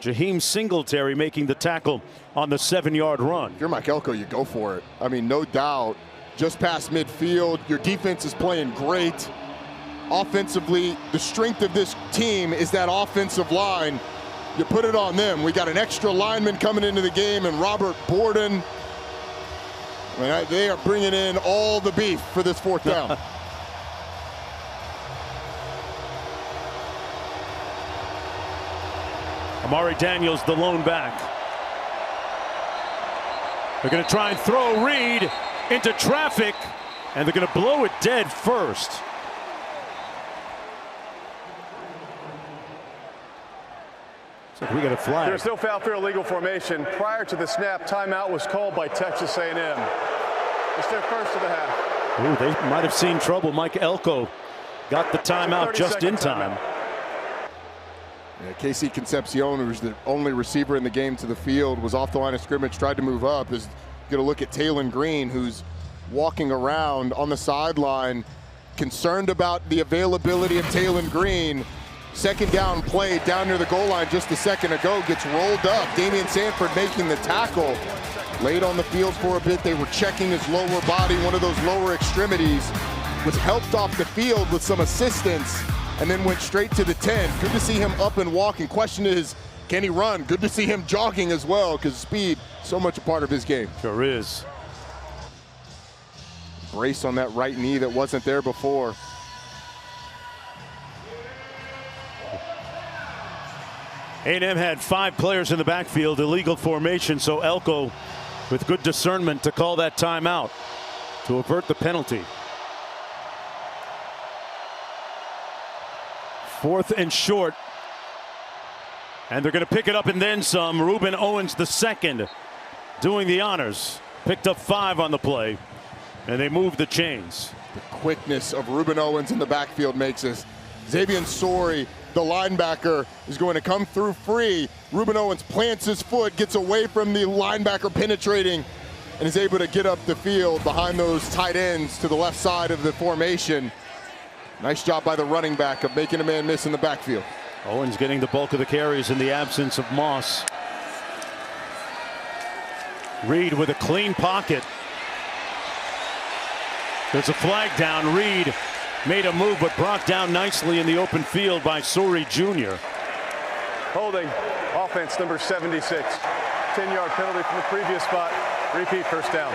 Jaheim Singletary making the tackle on the 7-yard run. If you're Mike Elko, you go for it. I mean, no doubt. Just past midfield. Your defense is playing great. Offensively, the strength of this team is that offensive line. You put it on them. We got an extra lineman coming into the game, and Robert Borden. I mean, they are bringing in all the beef for this 4th down. Amari Daniels, the lone back. They're going to try and throw Reed into traffic, and they're going to blow it dead first. So we got a flag. There's no foul for illegal formation. Prior to the snap, timeout was called by Texas A&M. It's their first of the half. Ooh, they might have seen trouble. Mike Elko got the timeout just in time. Yeah, KC Concepcion, who's the only receiver in the game to the field, was off the line of scrimmage, tried to move up. Is going to look at Taylon Green, who's walking around on the sideline, concerned about the availability of Taylon Green. 2nd down play down near the goal line just a second ago, gets rolled up. Damian Sanford making the tackle. Laid on the field for a bit. They were checking his lower body, one of those lower extremities. Was helped off the field with some assistance and then went straight to the 10. Good to see him up and walking. Question is, can he run? Good to see him jogging as well, because speed, so much a part of his game. Sure is. Brace on that right knee that wasn't there before. A&M had 5 players in the backfield, illegal formation, so Elko with good discernment to call that timeout to avert the penalty. 4th and short, and they're going to pick it up and then some. Reuben Owens II doing the honors. Picked up 5 on the play, and they move the chains. The quickness of Reuben Owens in the backfield makes us. Xavier Sori, the linebacker, is going to come through free. Reuben Owens plants his foot, gets away from the linebacker penetrating, and is able to get up the field behind those tight ends to the left side of the formation. Nice job by the running back of making a man miss in the backfield. Owens getting the bulk of the carries in the absence of Moss. Reed with a clean pocket. There's a flag down. Reed made a move, but brought down nicely in the open field by Sori Jr. Holding, offense number 76. 10-yard penalty from the previous spot. Repeat first down.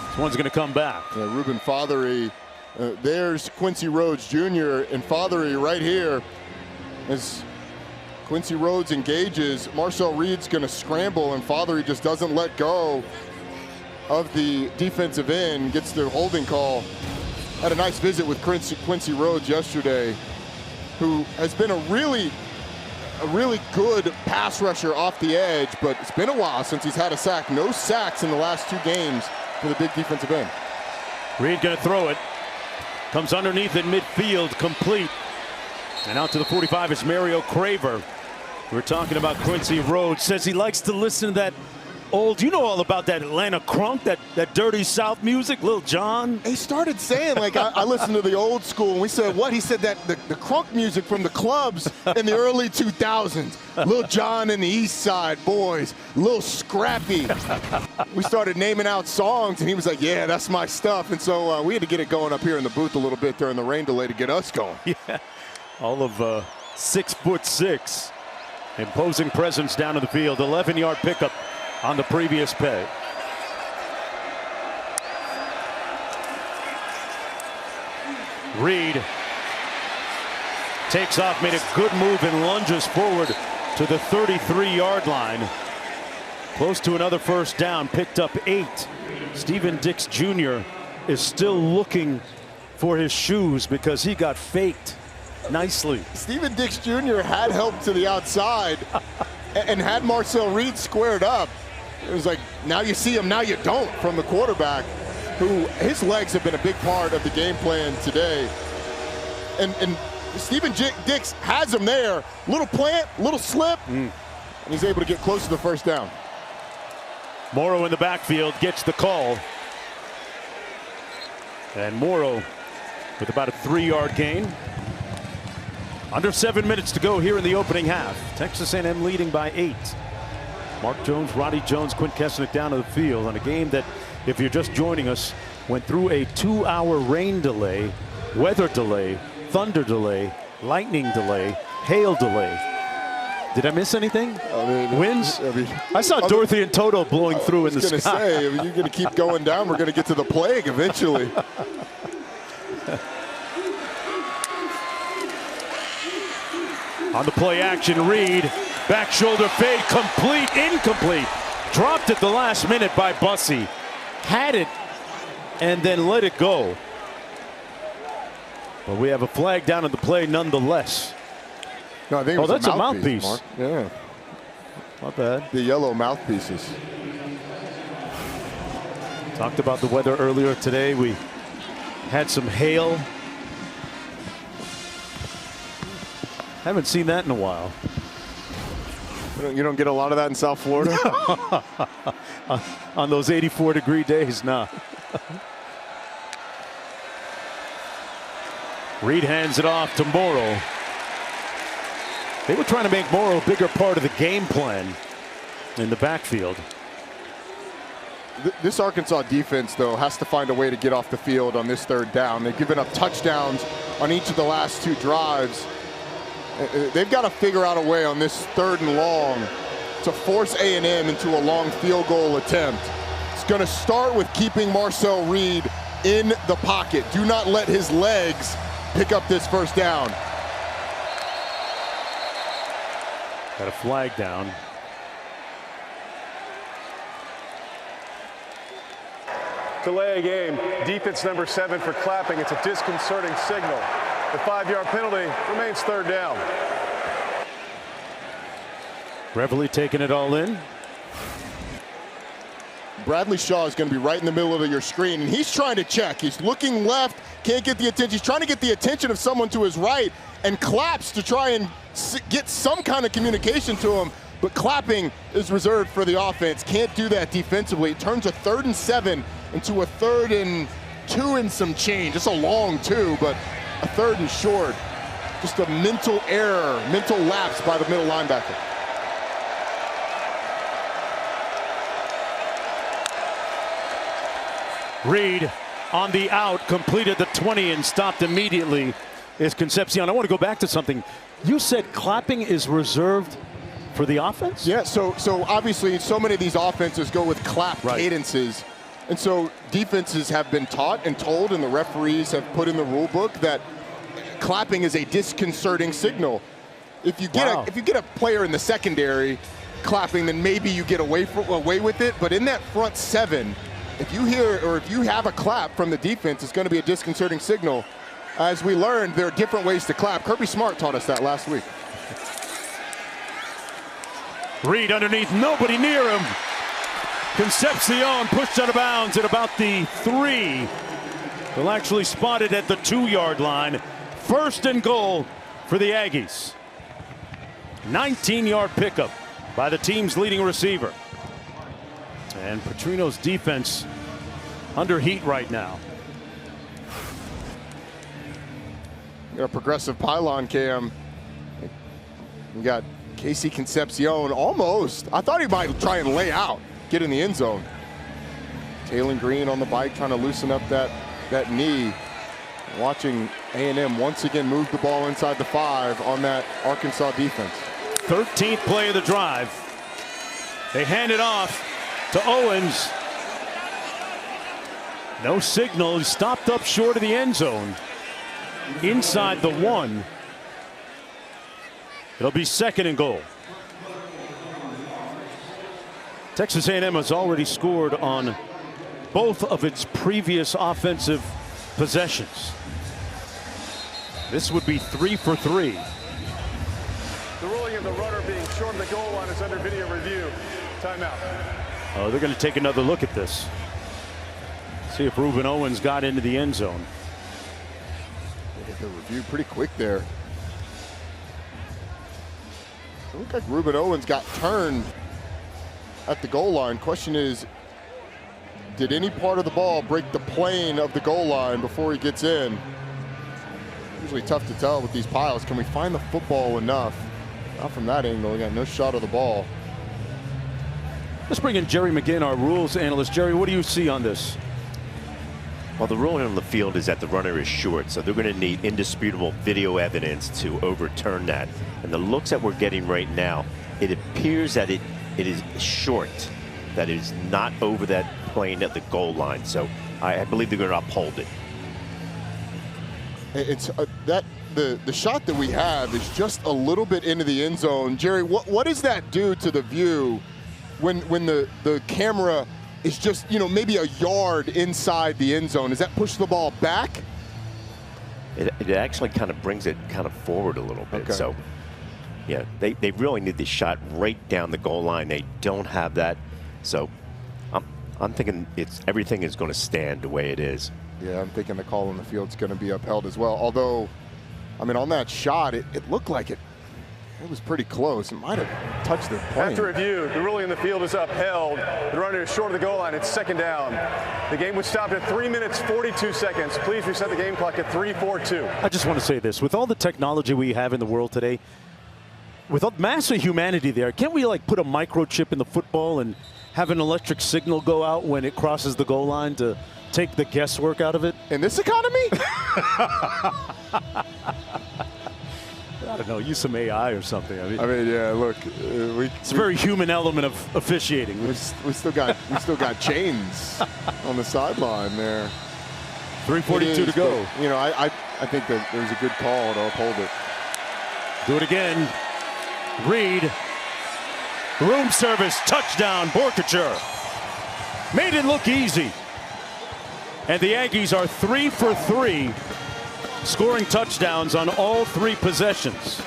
This one's going to come back. Ruben Fothery. There's Quincy Rhodes Jr. and Fothery right here. As Quincy Rhodes engages, Marcel Reed's going to scramble, and Fothery just doesn't let go of the defensive end, gets the holding call. Had a nice visit with Quincy Rhodes yesterday, who has been a really good pass rusher off the edge, but it's been a while since he's had a sack. No sacks in the last 2 games for the big defensive end. Reed going to throw it. Comes underneath in midfield, complete. And out to the 45 is Mario Craver. We're talking about Quincy Rhodes. Says he likes to listen to that old, you know all about that Atlanta crunk, that dirty South music, Lil Jon. He started saying, like, I listened to the old school, and we said, what? He said that the crunk music from the clubs in the early 2000s. Lil Jon and the East Side Boys, Lil Scrappy. We started naming out songs, and he was like, yeah, that's my stuff. And so we had to get it going up here in the booth a little bit during the rain delay to get us going. Yeah, all of 6'6", imposing presence down in the field. 11-yard pickup on the previous play. Reed takes off, made a good move and lunges forward to the 33-yard line. Close to another first down, picked up 8. Steven Dix Jr. is still looking for his shoes because he got faked nicely. Steven Dix Jr. had help to the outside and had Marcel Reed squared up. It was like, now you see him, now you don't, from the quarterback, who his legs have been a big part of the game plan today. And Steven Dix has him there. Little plant, little slip, and he's able to get close to the first down. Morrow in the backfield gets the call. And Morrow with about a 3-yard gain. Under 7 minutes to go here in the opening half. Texas A&M leading by 8. Mark Jones, Roddy Jones, Quint Kesnick down to the field on a game that, if you're just joining us, went through a 2-hour rain delay, weather delay, thunder delay, lightning delay, hail delay. Did I miss anything? Winds? I saw Dorothy and Toto blowing through in the sky. Say, you're going to keep going down. We're going to get to the plague eventually. On the play action, Reed, back shoulder fade, complete, incomplete. Dropped at the last minute by Bussey. Had it and then let it go. But we have a flag down in the play nonetheless. No, I think it was that's a mouthpiece. Mark. Yeah. Not bad. The yellow mouthpieces. Talked about the weather earlier today. We had some hail. Haven't seen that in a while. You don't get a lot of that in South Florida? On those 84-degree days, nah. Reed hands it off to Morrow. They were trying to make Morrow a bigger part of the game plan in the backfield. This Arkansas defense, though, has to find a way to get off the field on this 3rd down. They've given up touchdowns on each of the last 2 drives. They've got to figure out a way on this 3rd and long to force A&M into a long field goal attempt. It's going to start with keeping Marcel Reed in the pocket. Do not let his legs pick up this 1st down. Got a flag down. Delay a game. Defense number 7 for clapping. It's a disconcerting signal. The 5-yard penalty remains 3rd down. Reveille taking it all in. Bradley Shaw is going to be right in the middle of your screen, and he's trying to check. He's looking left, can't get the attention. He's trying to get the attention of someone to his right and claps to try and get some kind of communication to him. But clapping is reserved for the offense. Can't do that defensively. It turns a 3rd and 7 into a 3rd and 2 and some change. It's a long 2, but a 3rd and short. Just a mental error, mental lapse by the middle linebacker. Reed on the out, completed the 20 and stopped immediately is Concepcion. I want to go back to something. You said clapping is reserved for the offense? Yeah, so obviously so many of these offenses go with clap cadences. And so defenses have been taught and told, and the referees have put in the rule book that clapping is a disconcerting signal. If you get a player in the secondary clapping, then maybe you get away with it. But in that front 7, if you hear or if you have a clap from the defense, it's going to be a disconcerting signal. As we learned, there are different ways to clap. Kirby Smart taught us that last week. Reed underneath, nobody near him. Concepcion pushed out of bounds at about the 3. They'll actually spot it at the 2-yard line. 1st and goal for the Aggies. 19-yard pickup by the team's leading receiver. And Petrino's defense under heat right now. A progressive pylon cam. You got Casey Concepcion almost. I thought he might try and lay out, get in the end zone. Taylon Green on the bike trying to loosen up that knee. Watching A&M once again move the ball inside the 5 on that Arkansas defense. 13th play of the drive. They hand it off to Owens. No signal. He stopped up short of the end zone. Inside the 1. It'll be 2nd and goal. Texas A&M has already scored on both of its previous offensive possessions. This would be 3 for 3. The ruling of the runner being short of the goal line is under video review. Timeout. Oh, they're going to take another look at this. See if Reuben Owens got into the end zone. They did the review pretty quick there. It looked like Reuben Owens got turned at the goal line. Question is, did any part of the ball break the plane of the goal line before he gets in? Usually tough to tell with these piles. Can we find the football enough? Not from that angle. We got no shot of the ball. Let's bring in Jerry McGinn, our rules analyst. Jerry, what do you see on this? Well, the ruling on the field is that the runner is short, so they're going to need indisputable video evidence to overturn that. And the looks that we're getting right now, it appears that it is short, that it is not over that plane at the goal line. So I believe they're going to uphold it. It's the shot that we have is just a little bit into the end zone. Jerry, what does that do to the view when the camera is just, you know, maybe a yard inside the end zone? Does that push the ball back? It actually kind of brings it kind of forward a little bit. Okay. So, yeah, they really need the shot right down the goal line. They don't have that. So I'm thinking everything is going to stand the way it is. Yeah, I'm thinking the call on the field is going to be upheld as well. Although, I mean, on that shot, it looked like it was pretty close. It might have touched the plane. After review, the ruling in the field is upheld. The runner is short of the goal line. It's second down. The game was stopped at 3 minutes, 42 seconds. Please reset the game clock at 3:42. I just want to say this. With all the technology we have in the world today, with all massive humanity there, can't we like put a microchip in the football and have an electric signal go out when it crosses the goal line to take the guesswork out of it? In this economy? I don't know, use some AI or something. I mean, Yeah. Look, it's a very human element of officiating. we still got chains on the sideline there. 3:42 to go. But, you know, I think that there's a good call to uphold it. Do it again. Reed. Room service, touchdown, Borkature. Made it look easy. And the Aggies are 3 for 3, scoring touchdowns on all 3 possessions.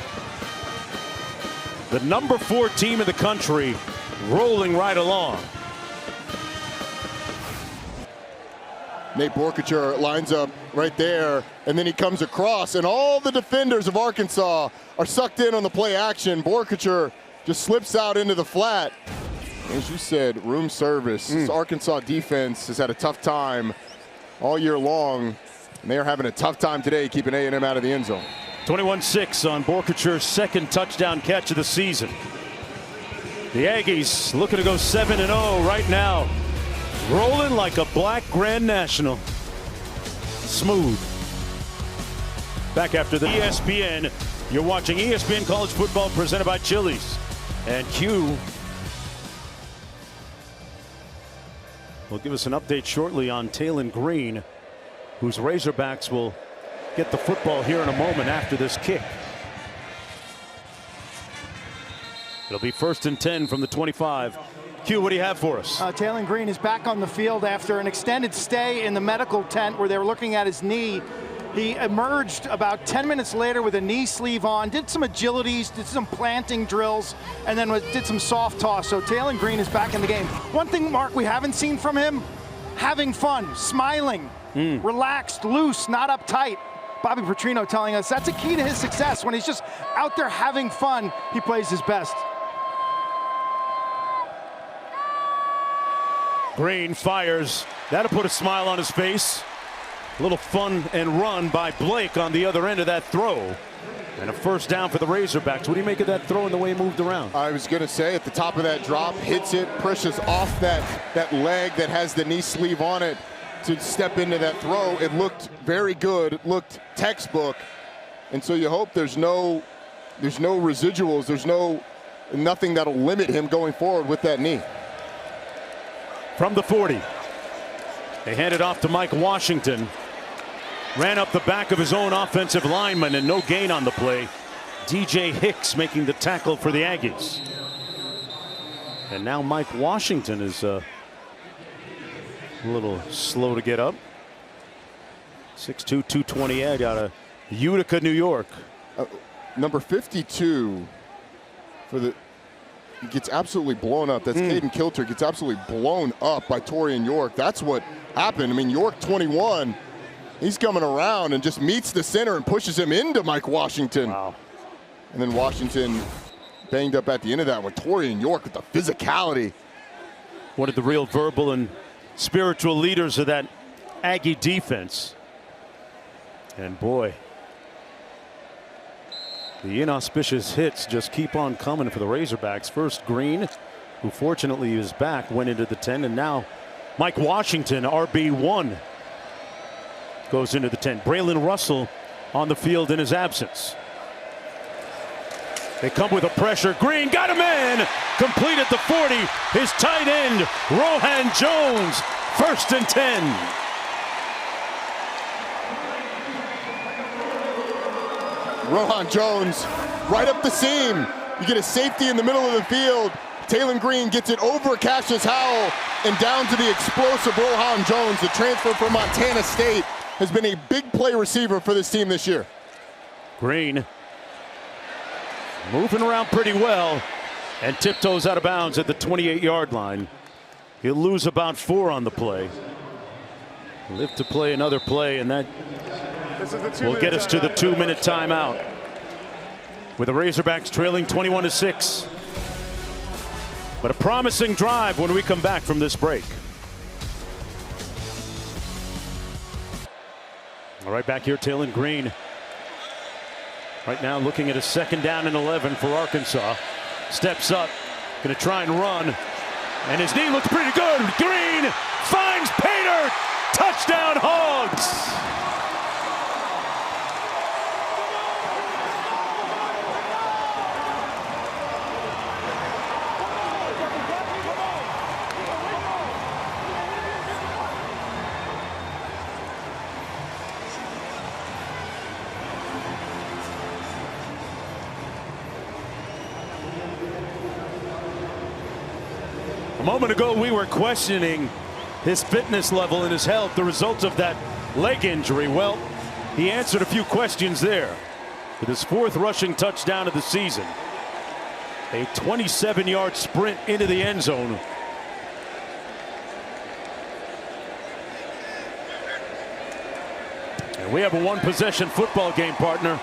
The number 4 team in the country rolling right along. Nate Borkature lines up right there, and then he comes across, and all the defenders of Arkansas are sucked in on the play action. Borkature just slips out into the flat. As you said, room service. This Arkansas defense has had a tough time all year long, and they are having a tough time today keeping A&M out of the end zone. 21-6 on Borkachure's second touchdown catch of the season. The Aggies looking to go 7-0 right now. Rolling like a black Grand National. Smooth. Back after the ESPN. You're watching ESPN College Football presented by Chili's. And Q will give us an update shortly on Talon Green, whose Razorbacks will get the football here in a moment after this kick. It'll be 1st and 10 from the 25. Q, what do you have for us? Talon Green is back on the field after an extended stay in the medical tent where they were looking at his knee. He emerged about 10 minutes later with a knee sleeve on, did some agilities, did some planting drills, and then did some soft toss. So Talon Green is back in the game. One thing, Mark, we haven't seen from him, having fun, smiling, relaxed, loose, not uptight. Bobby Petrino telling us that's a key to his success. When he's just out there having fun, he plays his best. Green fires. That'll put a smile on his face. A little fun and run by Blake on the other end of that throw. And a 1st down for the Razorbacks. What do you make of that throw and the way he moved around? I was going to say, at the top of that drop, hits it, pushes off that leg that has the knee sleeve on it to step into that throw. It looked very good. It looked textbook. And so you hope there's no residuals. There's nothing that'll limit him going forward with that knee. From the 40. They hand it off to Mike Washington. Ran up the back of his own offensive lineman and no gain on the play. DJ Hicks making the tackle for the Aggies. And now Mike Washington is a little slow to get up. 6'2", 228 out of Utica, New York. Number 52 for the gets absolutely blown up. That's Caden Kilter, gets absolutely blown up by Torian York. That's what happened. I mean, York 21, he's coming around and just meets the center and pushes him into Mike Washington. Wow. And then Washington banged up at the end of that with Torian York with the physicality. One of the real verbal and spiritual leaders of that Aggie defense. And boy, the inauspicious hits just keep on coming for the Razorbacks. First Green, who fortunately is back, went into the 10, and now Mike Washington, RB1, goes into the 10. Braylon Russell on the field in his absence. They come with a pressure. Green got him in. Complete at the 40. His tight end, Rohan Jones. 1st and 10. Rohan Jones right up the seam. You get a safety in the middle of the field. Taylon Green gets it over Cassius Howell and down to the explosive Rohan Jones. The transfer from Montana State has been a big play receiver for this team this year. Green moving around pretty well and tiptoes out of bounds at the 28-yard line. He'll lose about 4 on the play. Live to play another play, and that will get us to the 2-minute timeout. With the Razorbacks trailing 21-6. But a promising drive when we come back from this break. All right, back here, Taylon Green. Right now looking at a 2nd down and 11 for Arkansas. Steps up, gonna try and run. And his knee looks pretty good. Green finds Pater. Touchdown Hogs. A moment ago, we were questioning his fitness level and his health, the result of that leg injury. Well, he answered a few questions there with his 4th rushing touchdown of the season. A 27-yard sprint into the end zone. And we have a 1-possession football game, partner.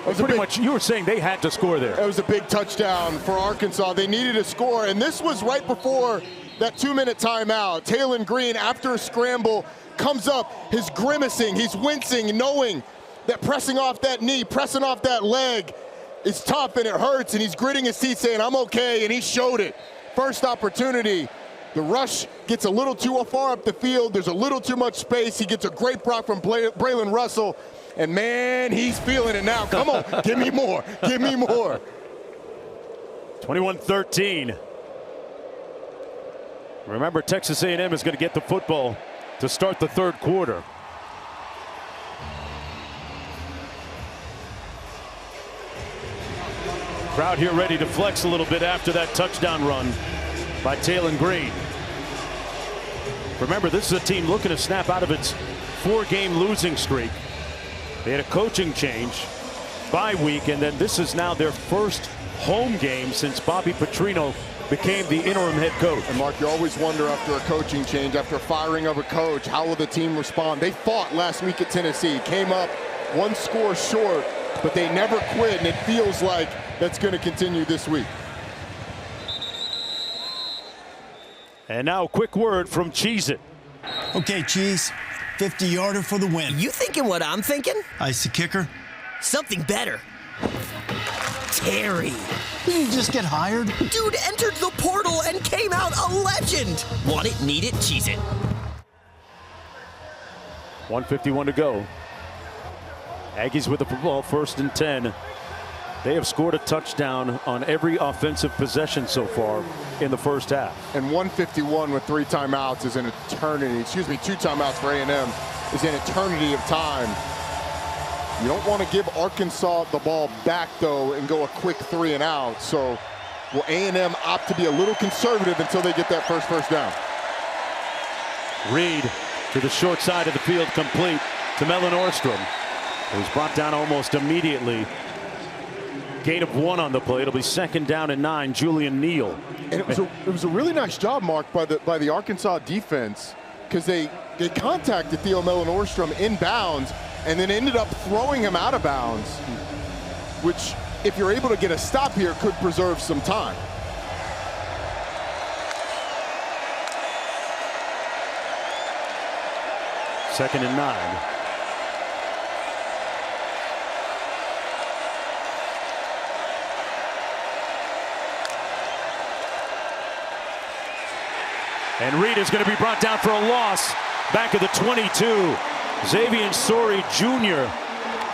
Pretty much, you were saying they had to score there. It was a big touchdown for Arkansas. They needed a score, and this was right before that 2-minute timeout. Taylon Green, after a scramble, comes up. He's grimacing, he's wincing, knowing that pressing off that knee, pressing off that leg is tough and it hurts, and he's gritting his teeth saying, I'm okay, and he showed it. First opportunity. The rush gets a little too far up the field. There's a little too much space. He gets a great block from Braylon Russell. And man, he's feeling it now. Come on, give me more, give me more. 21-13. Remember, Texas A&M is going to get the football to start the 3rd quarter. Crowd here ready to flex a little bit after that touchdown run by Taylon Green. Remember, this is a team looking to snap out of its 4-game losing streak. They had a coaching change, bye week, and then this is now their 1st home game since Bobby Petrino became the interim head coach. And Mark, you always wonder after a coaching change, after firing of a coach, how will the team respond? They fought last week at Tennessee, came up 1 score short, but they never quit, and it feels like that's going to continue this week. And now a quick word from Cheez-It. Okay, Cheese. 50-yarder for the win. You thinking what I'm thinking? Ice the kicker. Something better. Terry. Did you just get hired? Dude entered the portal and came out a legend. Want it, need it, cheese it. 1:51 to go. Aggies with the football, 1st and 10. They have scored a touchdown on every offensive possession so far in the 1st half. And 1:51 with 3 timeouts is an eternity. Excuse me, 2 timeouts for A&M is an eternity of time. You don't want to give Arkansas the ball back, though, and go a quick 3 and out. So will A&M opt to be a little conservative until they get that first down? Reed to the short side of the field, complete to Mellon Orstrom, who's brought down almost immediately Gain of 1 on the play. It'll be 2nd down and 9. Julian Neal. And it was a really nice job, Mark, by the Arkansas defense, because they contacted Theo Mellon-Orstrom inbounds and then ended up throwing him out of bounds, which, if you're able to get a stop here, could preserve some time. Second and 9. And Reed is going to be brought down for a loss back at the 22. Xavier Sori Jr.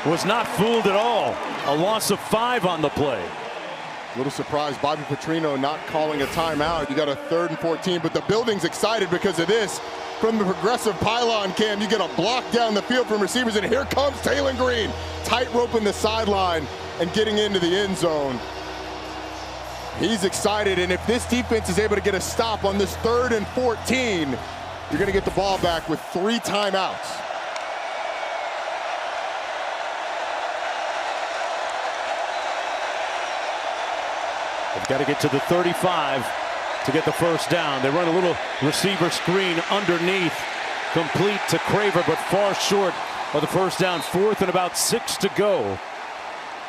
was not fooled at all. A loss of 5 on the play. A little surprised, Bobby Petrino not calling a timeout. You got a 3rd and 14, but the building's excited because of this. From the progressive pylon cam, you get a block down the field from receivers, and here comes Taylon Green, tight roping the sideline and getting into the end zone. He's excited, and if this defense is able to get a stop on this 3rd and 14, you're going to get the ball back with 3 timeouts. They've got to get to the 35 to get the 1st down. They run a little receiver screen underneath, complete to Craver, but far short of the 1st down. 4th and about 6 to go.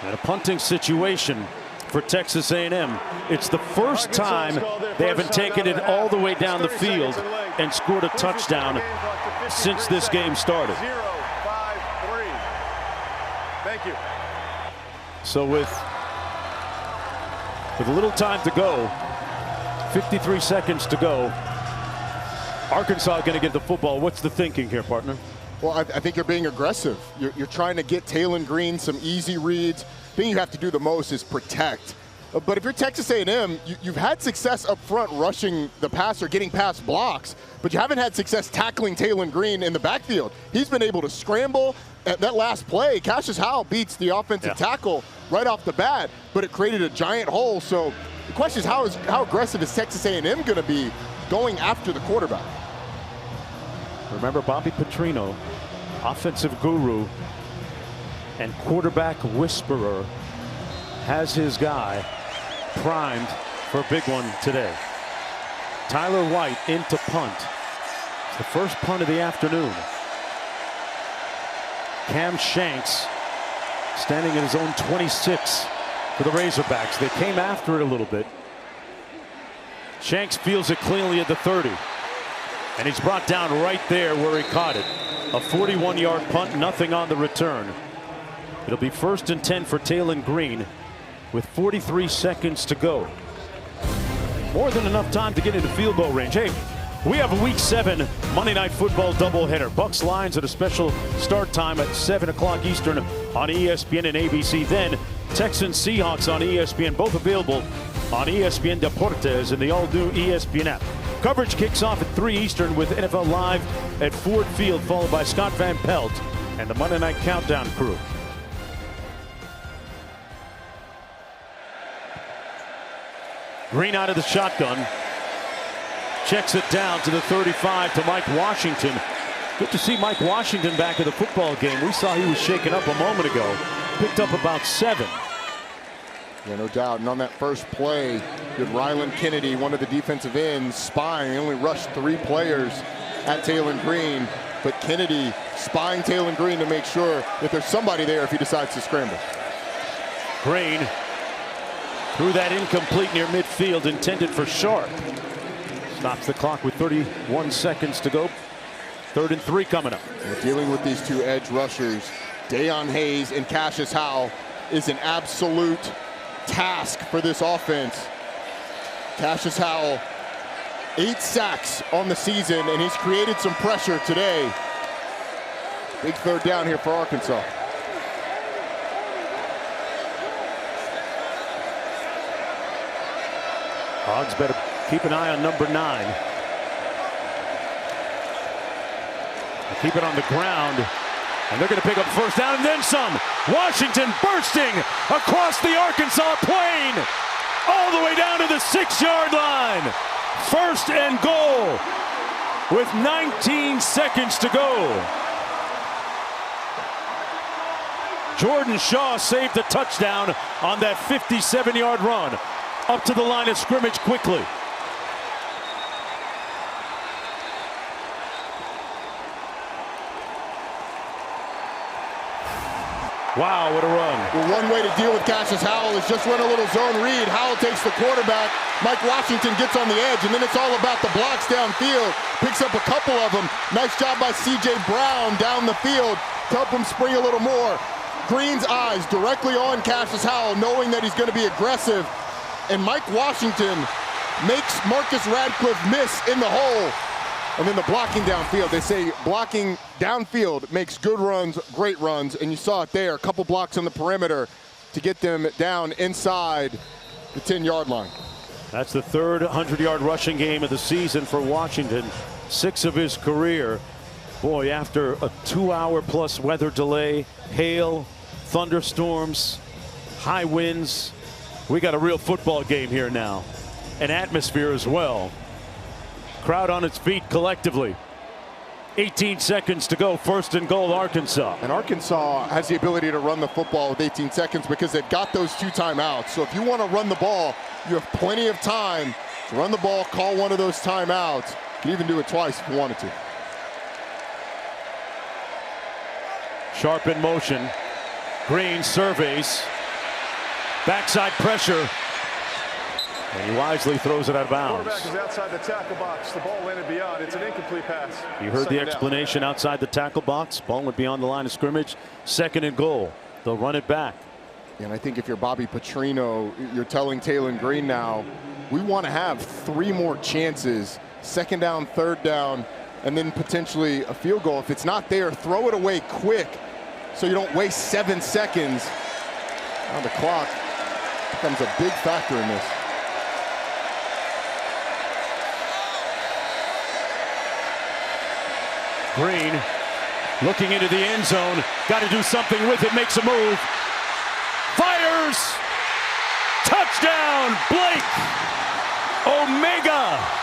And a punting situation for Texas A&M. It's the first time they haven't taken it all the way down the field and scored a touchdown since this game started. 0-5-3. Thank you. So with a little time to go, 53 seconds to go, Arkansas going to get the football. What's the thinking here, partner? Well, I think you're being aggressive. You're trying to get Taylon Green some easy reads. The thing you have to do the most is protect. But if you're Texas A&M, you've had success up front rushing the passer, getting past blocks, but you haven't had success tackling Taylon Green in the backfield. He's been able to scramble. At that last play, Cassius Howell beats the offensive tackle right off the bat, but it created a giant hole. So the question is how aggressive is Texas A&M going to be going after the quarterback? Remember, Bobby Petrino, offensive guru and quarterback whisperer, has his guy primed for a big one today. Tyler White into punt. It's the first punt of the afternoon. Cam Shanks standing at his own 26 for the Razorbacks. They came after it a little bit. Shanks fields it cleanly at the 30. And he's brought down right there where he caught it. A 41-yard punt, nothing on the return. It'll be 1st and 10 for Taylon Green with 43 seconds to go. More than enough time to get into field goal range. Hey, we have a Week 7 Monday Night Football doubleheader. Bucks Lions at a special start time at 7 o'clock Eastern on ESPN and ABC. Then Texans Seahawks on ESPN, both available on ESPN Deportes and the all-new ESPN app. Coverage kicks off at 3 Eastern with NFL Live at Ford Field, followed by Scott Van Pelt and the Monday Night Countdown crew. Green out of the shotgun. Checks it down to the 35 to Mike Washington. Good to see Mike Washington back in the football game. We saw he was shaken up a moment ago. Picked up about 7. Yeah, no doubt. And on that first play, you had Ryland Kennedy, one of the defensive ends, spying. He only rushed 3 players at Taylon Green, but Kennedy spying Taylon Green to make sure that there's somebody there if he decides to scramble. Green threw that incomplete near midfield, intended for Sharp. Stops the clock with 31 seconds to go. 3rd and 3 coming up. We're dealing with these 2 edge rushers, Deion Hayes and Cassius Howell, is an absolute task for this offense. Cassius Howell, 8 sacks on the season, and he's created some pressure today. Big 3rd down here for Arkansas. Hogs better keep an eye on number 9. Keep it on the ground, and they're going to pick up 1st down and then some. Washington bursting across the Arkansas plain, all the way down to the 6-yard line. 1st and goal with 19 seconds to go. Jordan Shaw saved a touchdown on that 57-yard run up to the line of scrimmage quickly. Wow, what a run. Well, one way to deal with Cassius Howell is just run a little zone read. Howell takes the quarterback. Mike Washington gets on the edge, and then it's all about the blocks downfield. Picks up a couple of them. Nice job by C.J. Brown down the field to help him spring a little more. Green's eyes directly on Cassius Howell, knowing that he's going to be aggressive. And Mike Washington makes Marcus Radcliffe miss in the hole. And then the blocking downfield. They say blocking downfield makes good runs, great runs, and you saw it there. A couple blocks on the perimeter to get them down inside the 10-yard line. That's the third 100-yard rushing game of the season for Washington, 6 of his career. Boy, after a 2-hour-plus weather delay, hail, thunderstorms, high winds, we got a real football game here now. An atmosphere as well. Crowd on its feet collectively. 18 seconds to go, 1st and goal, Arkansas. And Arkansas has the ability to run the football with 18 seconds because they've got those 2 timeouts. So if you want to run the ball, you have plenty of time to run the ball, call one of those timeouts. You can even do it twice if you wanted to. Sharp in motion. Green surveys. Backside pressure. And he wisely throws it out of bounds. Quarterback is outside the tackle box. The ball landed beyond. It's an incomplete pass. You heard the explanation outside the tackle box. Ball went beyond the line of scrimmage. 2nd and goal. They'll run it back. And I think if you're Bobby Petrino, you're telling Taylon Green now, we want to have 3 more chances. 2nd down, 3rd down, and then potentially a field goal. If it's not there, throw it away quick so you don't waste 7 seconds. Now the clock becomes a big factor in this. Green looking into the end zone. Got to do something with it. Makes a move. Fires. Touchdown, Blake Omega.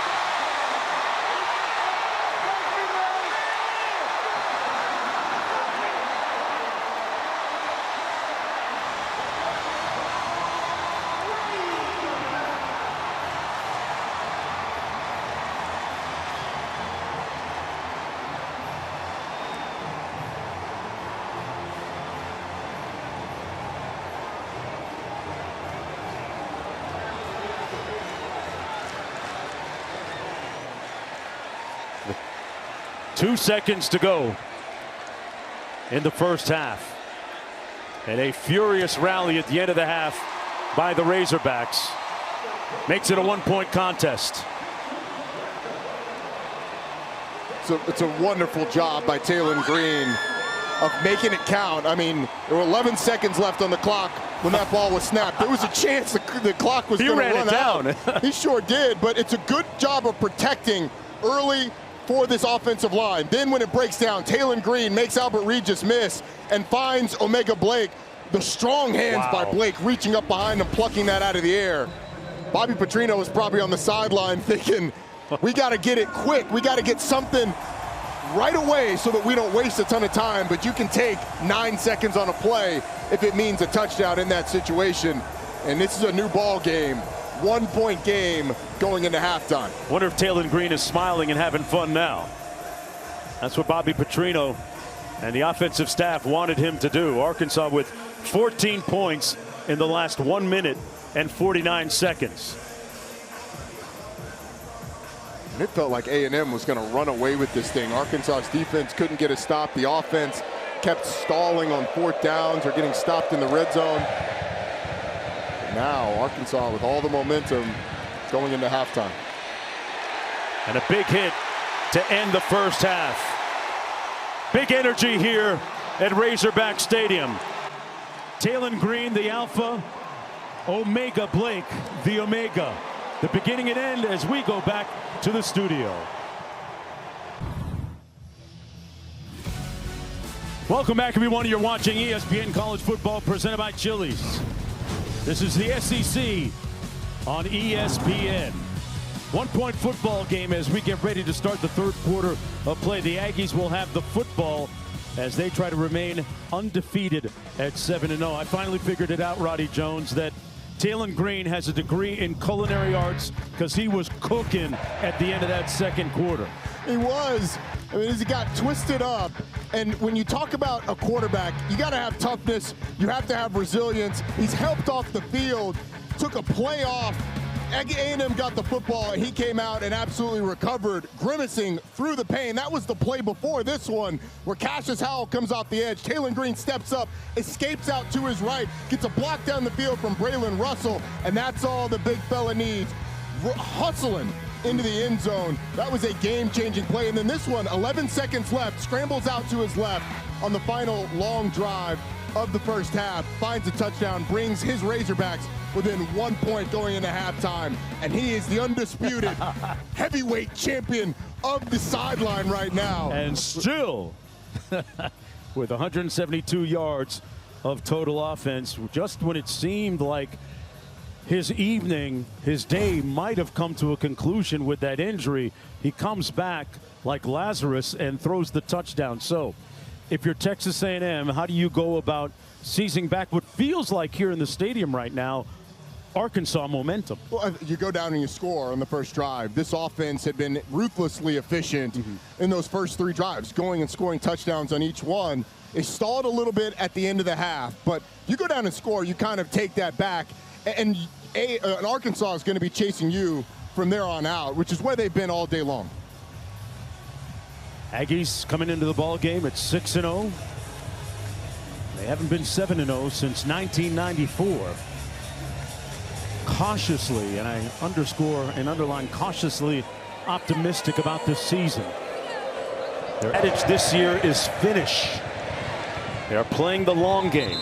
Two seconds to go in the first half. And a furious rally at the end of the half by the Razorbacks. Makes it a 1-point contest. So it's a wonderful job by Taylon Green of making it count. I mean, there were 11 seconds left on the clock when that ball was snapped. There was a chance the clock was going to run out. He sure did, but it's a good job of protecting early for this offensive line. Then when it breaks down, Taylon Green makes Albert Regis miss and finds Omega Blake. The strong hands by Blake reaching up behind him, plucking that out of the air. Bobby Petrino was probably on the sideline thinking, we got to get it quick. We got to get something right away so that we don't waste a ton of time. But you can take 9 seconds on a play if it means a touchdown in that situation. And this is a new ball game. 1-point game going into halftime. Wonder if Taylon Green is smiling and having fun now. That's what Bobby Petrino and the offensive staff wanted him to do. Arkansas with 14 points in the last 1 minute and 49 seconds. And it felt like A&M was going to run away with this thing. Arkansas's defense couldn't get a stop. The offense kept stalling on 4th downs or getting stopped in the red zone. Now Arkansas with all the momentum going into halftime. And a big hit to end the first half. Big energy here at Razorback Stadium. Taylon Green, the alpha. Omega Blake, the omega. The beginning and end as we go back to the studio. Welcome back, everyone. You're watching ESPN College Football presented by Chili's. This is the SEC on ESPN. 1-point football game as we get ready to start the 3rd quarter of play. The Aggies will have the football as they try to remain undefeated at 7-0. I finally figured it out, Roddy Jones, that Talon Green has a degree in culinary arts because he was cooking at the end of that second quarter. He was. I mean, he got twisted up. And when you talk about a quarterback, you got to have toughness. You have to have resilience. He's helped off the field, took a play off. A&M got the football, and he came out and absolutely recovered, grimacing through the pain. That was the play before this one, where Cassius Howell comes off the edge. Talon Green steps up, escapes out to his right, gets a block down the field from Braylon Russell, and that's all the big fella needs. Hustling into the end zone. That was a game-changing play. And then this one, 11 seconds left, scrambles out to his left on the final long drive of the first half, finds a touchdown, brings his Razorbacks within 1 point going into halftime, and he is the undisputed heavyweight champion of the sideline right now. And still, with 172 yards of total offense, just when it seemed like his evening, his day might have come to a conclusion with that injury, he comes back like Lazarus and throws the touchdown. So, if you're Texas A&M, how do you go about seizing back what feels like here in the stadium right now, Arkansas momentum? Well, you go down and you score on the first drive. This offense had been ruthlessly efficient in those first three drives, going and scoring touchdowns on each one. They stalled a little bit at the end of the half, but you go down and score, you kind of take that back, and Arkansas is going to be chasing you from there on out, which is where they've been all day long. Aggies coming into the ball game at 6-0. They haven't been 7-0 since 1994. Cautiously, and I underscore and underline cautiously optimistic about this season. Their adage this year is finish. They are playing the long game.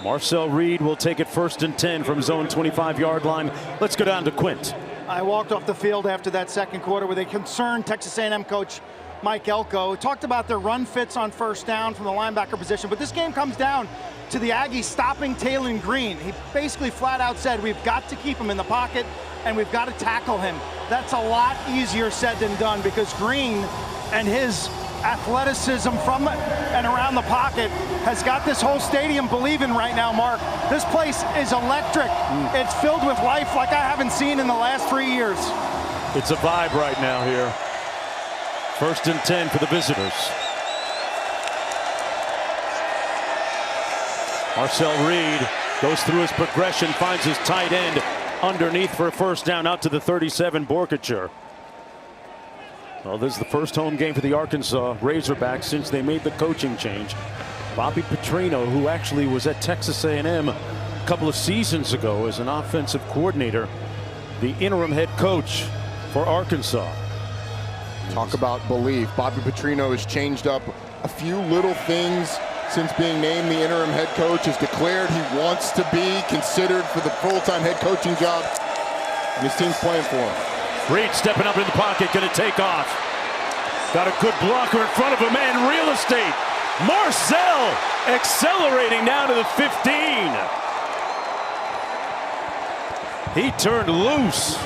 Marcel Reed will take it 1st and 10 from his own 25-yard line. Let's go down to Quint. I walked off the field after that second quarter with a concerned Texas A&M coach Mike Elko. Talked about their run fits on first down from the linebacker position, but this game comes down to the Aggies stopping Talon Green. He basically flat out said, we've got to keep him in the pocket and we've got to tackle him. That's a lot easier said than done, because Green and his athleticism from and around the pocket has got this whole stadium believing right now, Mark. This place is electric. It's filled with life like I haven't seen in the last 3 years. It's a vibe right now here. 1st and 10 for the visitors. Marcel Reed goes through his progression, finds his tight end underneath for a first down out to the 37, Borkacher. Well, this is the first home game for the Arkansas Razorbacks since they made the coaching change. Bobby Petrino, who actually was at Texas A&M a couple of seasons ago as an offensive coordinator, the interim head coach for Arkansas. Talk about belief. Bobby Petrino has changed up a few little things since being named the interim head coach, has declared he wants to be considered for the full-time head coaching job, and his team's playing for him. Reed stepping up in the pocket, going to take off. Got a good blocker in front of him, and real estate. Marcel accelerating down to the 15. He turned loose.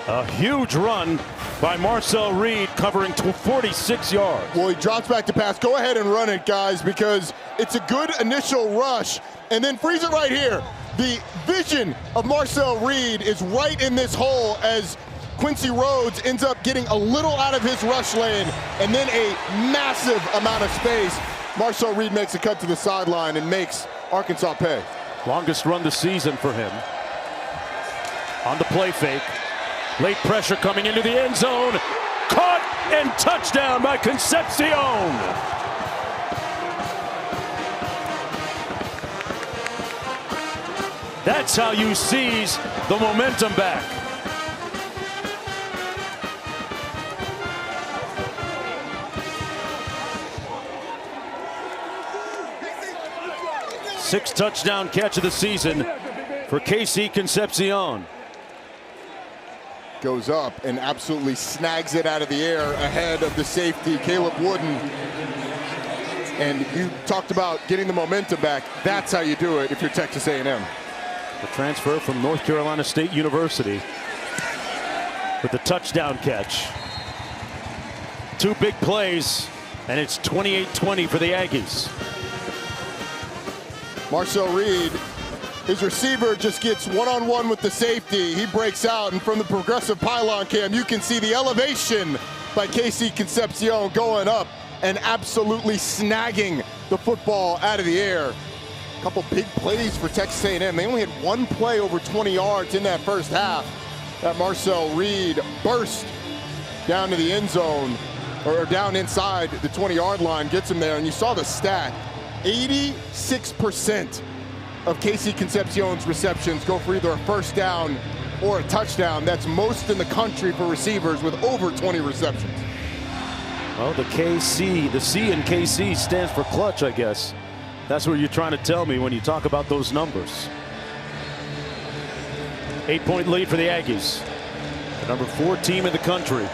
A huge run by Marcel Reed, covering 46 yards. Well, he drops back to pass. Go ahead and run it, guys, because it's a good initial rush. And then freeze it right here. The vision of Marcel Reed is right in this hole as Quincy Rhodes ends up getting a little out of his rush lane, and then a massive amount of space. Marcel Reed makes a cut to the sideline and makes Arkansas pay. Longest run this season for him. On the play fake. Late pressure coming into the end zone. Caught and touchdown by Concepcion. That's how you seize the momentum back. Sixth touchdown catch of the season for KC Concepcion. Goes up and absolutely snags it out of the air ahead of the safety, Caleb Wooden. And you talked about getting the momentum back. That's how you do it if you're Texas A&M. The transfer from North Carolina State University with the touchdown catch. 2 big plays, and it's 28-20 for the Aggies. Marcel Reed, his receiver just gets one-on-one with the safety. He breaks out, and from the progressive pylon cam, you can see the elevation by KC Concepcion going up and absolutely snagging the football out of the air. A couple big plays for Texas A&M. They only had 1 play over 20 yards in that first half. That Marcel Reed burst down to the end zone, or down inside the 20-yard line, gets him there, and you saw the stat. 86% of KC Concepcion's receptions go for either a first down or a touchdown. That's most in the country for receivers with over 20 receptions. Well, the C in KC stands for clutch, I guess. That's what you're trying to tell me when you talk about those numbers. 8-point lead for the Aggies. The number 4 team in the country.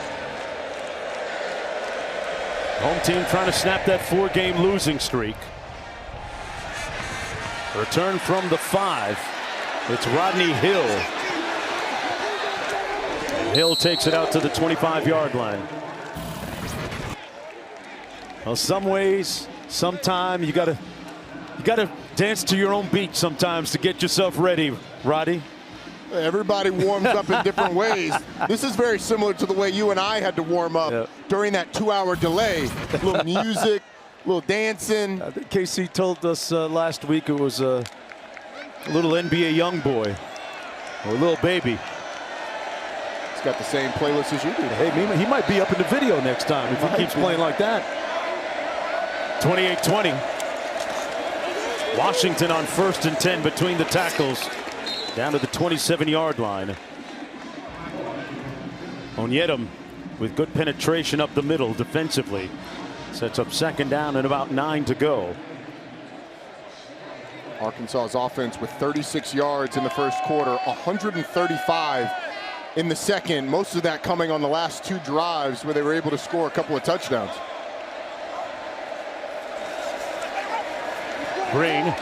Home team trying to snap that 4-game losing streak. Return from the 5. It's Rodney Hill. Hill takes it out to the 25-yard line. Well, some ways, sometime you gotta dance to your own beat sometimes to get yourself ready, Roddy. Everybody warms up in different ways. This is very similar to the way you and I had to warm up during that 2-hour delay. A little music, a little dancing. I think KC told us last week it was a little NBA young boy, or a little baby. He's got the same playlist as you do. Hey, he might be up in the video next time if he keeps playing like that. 28-20. Washington on 1st and 10 between the tackles, down to the 27-yard line. Onyedem with good penetration up the middle defensively. Sets up 2nd down and about 9 to go. Arkansas's offense with 36 yards in the first quarter, 135 in the second. Most of that coming on the last 2 drives where they were able to score a couple of touchdowns. Green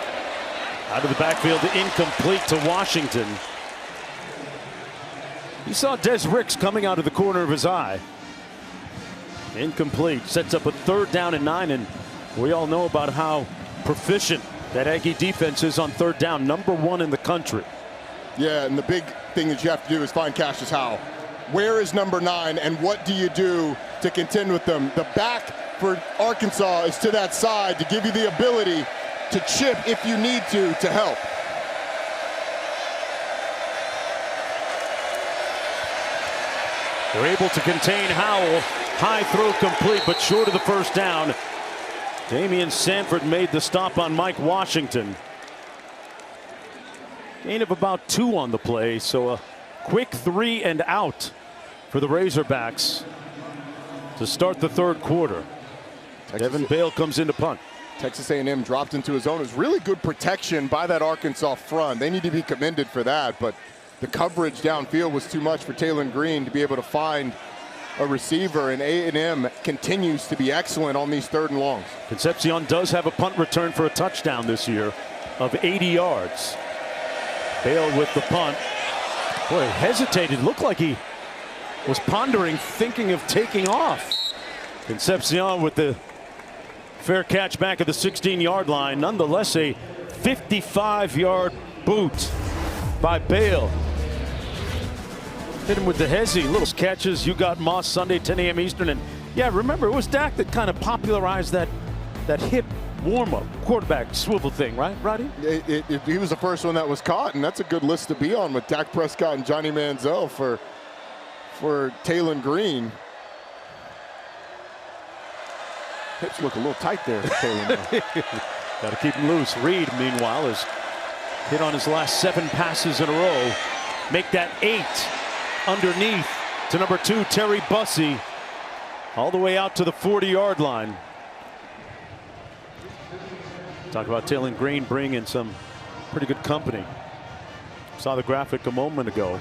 out of the backfield, incomplete to Washington. You saw Des Ricks coming out of the corner of his eye. Incomplete. Sets up a 3rd down and 9, and we all know about how proficient that Aggie defense is on 3rd down. Number 1 in the country. Yeah, and the big thing that you have to do is find Cassius Howell. Where is number 9, and what do you do to contend with them? The back for Arkansas is to that side to give you the ability to chip if you need to help. They're able to contain Howell. High throw complete, but short of the first down. Damian Sanford made the stop on Mike Washington. Gain of about 2 on the play, so a quick 3 and out for the Razorbacks to start the 3rd quarter. Devin Bale comes in to punt. Texas A&M dropped into his zone. It was really good protection by that Arkansas front. They need to be commended for that, but the coverage downfield was too much for Taylon Green to be able to find a receiver, and A&M continues to be excellent on these 3rd and longs. Concepcion does have a punt return for a touchdown this year of 80 yards. Bale with the punt. Boy, hesitated. Looked like he was pondering, thinking of taking off. Concepcion with the fair catch back at the 16-yard line. Nonetheless, a 55-yard boot by Bale. Hit him with the hezzy. Little catches. You got Moss Sunday, 10 a.m. Eastern. And yeah, remember, it was Dak that kind of popularized that hip warm-up quarterback swivel thing, right, Roddy? He was the first one that was caught, and that's a good list to be on with Dak Prescott and Johnny Manziel for Taylon Green. Hips look a little tight there for Taylon. Got to keep him loose. Reed, meanwhile, is hit on his last 7 passes in a row. Make that 8 underneath to number 2, Terry Bussey, all the way out to the 40-yard line. Talk about Taylon Green bringing some pretty good company. Saw the graphic a moment ago.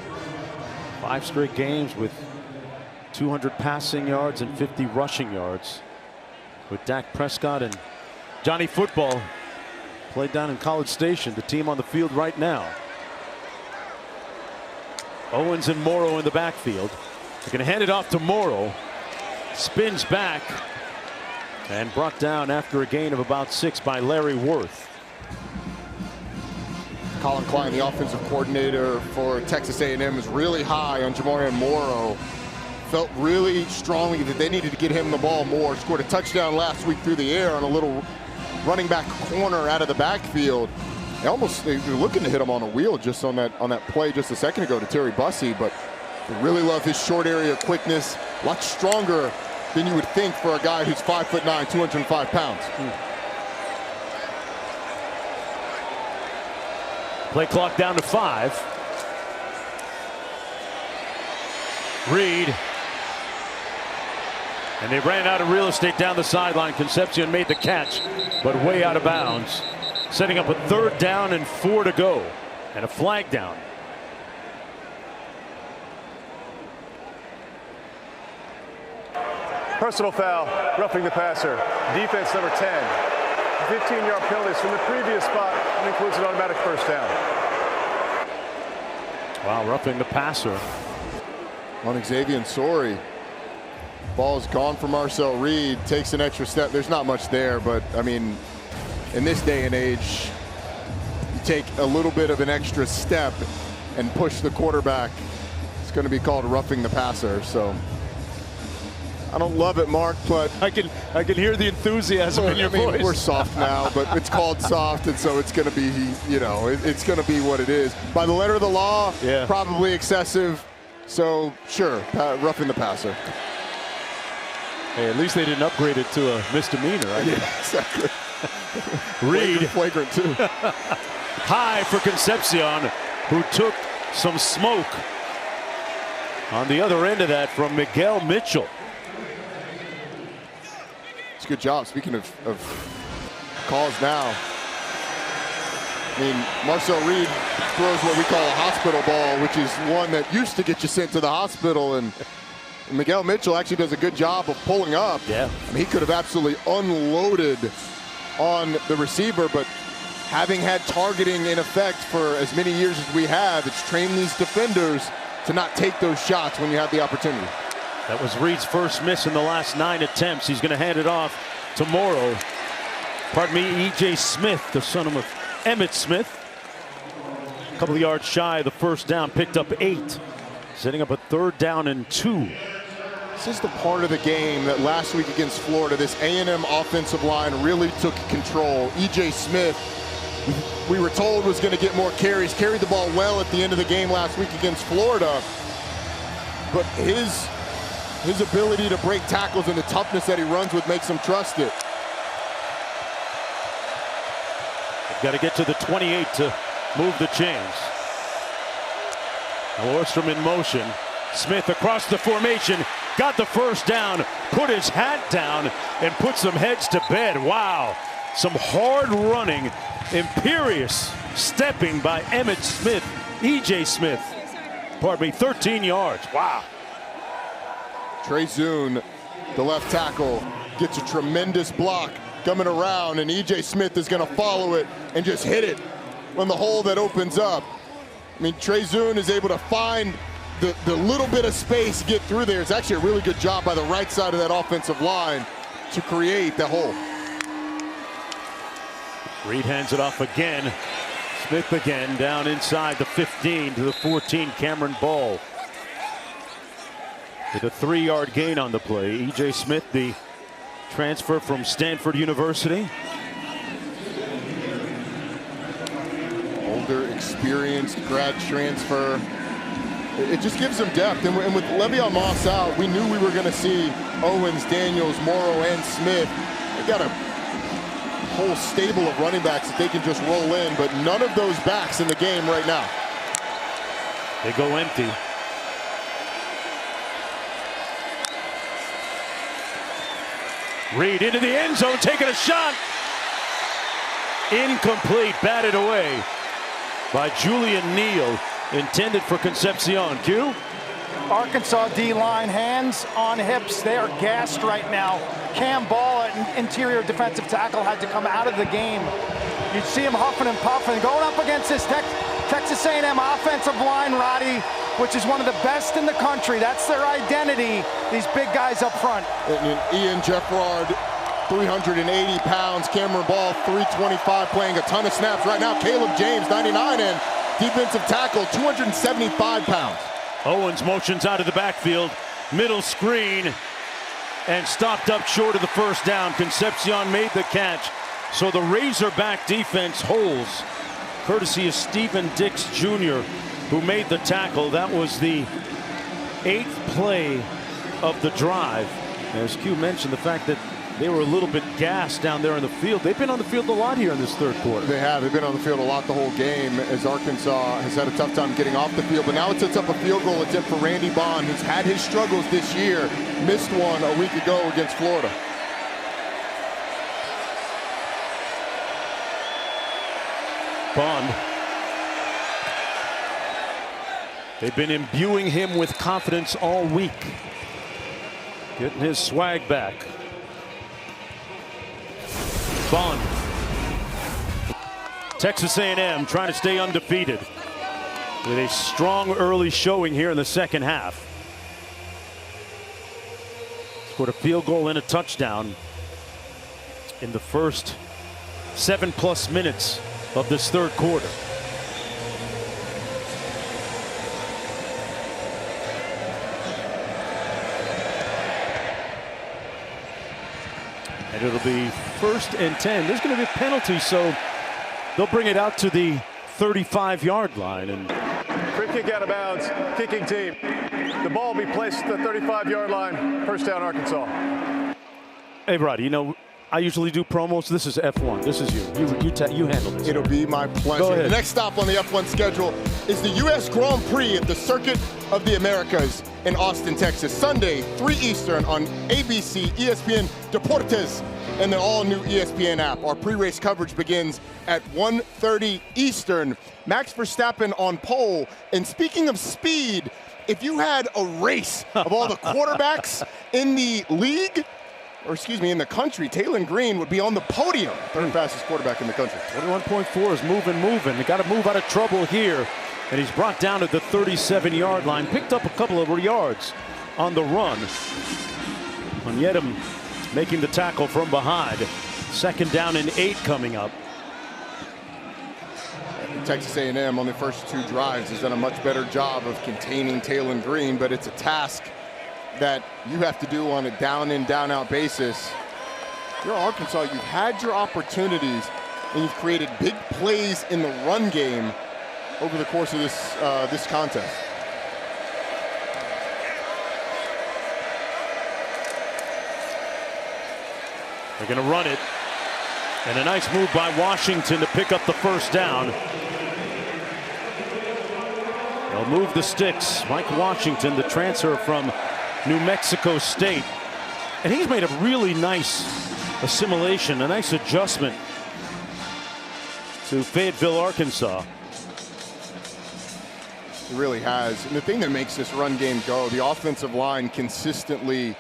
5 straight games with 200 passing yards and 50 rushing yards. With Dak Prescott and Johnny Football played down in College Station, the team on the field right now. Owens and Morrow in the backfield. They're going to hand it off to Morrow. spins back and brought down after a gain of about 6 by Larry Worth. Colin Klein, the offensive coordinator for Texas A&M, is really high on Jamarian Morrow. Felt really strongly that they needed to get him the ball more. Scored a touchdown last week through the air on a little running back corner out of the backfield. They were looking to hit him on a wheel just on that play just a second ago to Terry Bussey, but they really love his short area quickness. A lot stronger than you would think for a guy who's 5'9", 205 pounds. Play clock down to 5. Reed. And they ran out of real estate down the sideline. Concepcion made the catch, but way out of bounds. Setting up a 3rd down and 4 to go. And a flag down. Personal foul, roughing the passer. Defense number 10. 15-yard penalties from the previous spot and includes an automatic 1st down. Wow, roughing the passer. On Xavier Sorey. Ball's gone for Marcel Reed. Takes an extra step. There's not much there, but I mean, in this day and age, you take a little bit of an extra step and push the quarterback. It's going to be called roughing the passer. So I don't love it, Mark, but I can hear the enthusiasm in your voice. We're soft now, but it's called soft, and so it's going to be, you know, it's going to be what it is. By the letter of the law, probably excessive. So sure, roughing the passer. Hey, at least they didn't upgrade it to a misdemeanor. Right? Yeah, exactly. Reed flagrant too. High for Concepcion, who took some smoke on the other end of that from Miguel Mitchell. It's a good job. Speaking of calls now, I mean, Marcel Reed throws what we call a hospital ball, which is one that used to get you sent to the hospital, and Miguel Mitchell actually does a good job of pulling up. Yeah. I mean, he could have absolutely unloaded on the receiver, but having had targeting in effect for as many years as we have, it's trained these defenders to not take those shots when you have the opportunity. That was Reed's first miss in the last 9 attempts. He's going to hand it off to Morrow. Pardon me, E.J. Smith, the son of Emmitt Smith. A couple of yards shy of the 1st down, picked up 8. Setting up a 3rd down and 2. This is the part of the game that last week against Florida, this A&M offensive line really took control. E.J. Smith, we were told, was going to get more carries, carried the ball well at the end of the game last week against Florida. But his ability to break tackles and the toughness that he runs with makes him trusted. Got to get to the 28 to move the chains. Now Orstrom in motion. Smith across the formation, got the 1st down, put his hat down, and put some heads to bed. Wow, some hard running, imperious stepping by Emmitt Smith, E.J. Smith. Pardon me, 13 yards. Wow. Trey Zune, the left tackle, gets a tremendous block coming around, and E.J. Smith is going to follow it and just hit it on the hole that opens up. I mean, Trey Zune is able to find the little bit of space, get through there. It's actually a really good job by the right side of that offensive line to create the hole. Reed hands it off again. Smith again down inside the 15 to the 14. Cameron Ball with a 3-yard gain on the play. E.J. Smith, the transfer from Stanford University. Older, experienced grad transfer. It just gives them depth. And with Le'Veon Moss out, we knew we were going to see Owens, Daniels, Morrow, and Smith. They got a whole stable of running backs that they can just roll in, but none of those backs in the game right now. They go empty. Reed into the end zone, taking a shot. Incomplete, batted away by Julian Neal, intended for Concepcion. Q? Arkansas D-line, hands on hips. They are gassed right now. Cam Ball, an interior defensive tackle, had to come out of the game. You see him huffing and puffing, going up against this Texas A&M offensive line, Roddy. which is one of the best in the country. That's their identity, these big guys up front. And Ian Jeffrard, 380 pounds. Cameron Ball, 325, playing a ton of snaps right now. Caleb James, 99, and defensive tackle, 275 pounds. Owens motions out of the backfield. Middle screen. And stopped up short of the first down. Concepcion made the catch. So the Razorback defense holds, courtesy of Stephen Dix Jr., who made the tackle. That was the 8th play of the drive. As Q mentioned, the fact that they were a little bit gassed down there in the field. They've been on the field a lot here in this third quarter. They have. They've been on the field a lot the whole game, as Arkansas has had a tough time getting off the field. But now it sets up a field goal attempt for Randy Bond, who's had his struggles this year. Missed one a week ago against Florida. Bond. They've been imbuing him with confidence all week. Getting his swag back. Bond. Texas A&M trying to stay undefeated with a strong early showing here in the second half. Scored a field goal and a touchdown in the first 7+ minutes of this third quarter. And it'll be 1st and 10. There's going to be a penalty, so they'll bring it out to the 35-yard line. And free kick out of bounds, kicking team. The ball will be placed at the 35-yard line. First down, Arkansas. Hey, Roddy, you know, I usually do promos. This is F1. This is you. You handle this. It'll be my pleasure. Go ahead. The next stop on the F1 schedule is the U.S. Grand Prix at the Circuit of the Americas in Austin, Texas. Sunday, 3 Eastern on ABC, ESPN Deportes, and the all-new ESPN app. Our pre-race coverage begins at 1:30 Eastern. Max Verstappen on pole. And speaking of speed, if you had a race of all the quarterbacks in the league, or excuse me, in the country, Taylor Green would be on the podium. 3rd fastest quarterback in the country. 21.4 is moving. They got to move out of trouble here. And he's brought down at the 37-yard line. Picked up a couple of yards on the run. Onyedem making the tackle from behind. 2nd down and 8 coming up. Texas A&M on the first 2 drives has done a much better job of containing Taylor Green, but it's a task that you have to do on a down-in, down-out basis. You're Arkansas. You've had your opportunities, and you've created big plays in the run game over the course of this contest. They're going to run it. And a nice move by Washington to pick up the first down. They'll move the sticks. Mike Washington, the transfer from New Mexico State. And he's made a really nice assimilation, a nice adjustment to Fayetteville, Arkansas. It really has. And the thing that makes this run game go, the offensive line consistently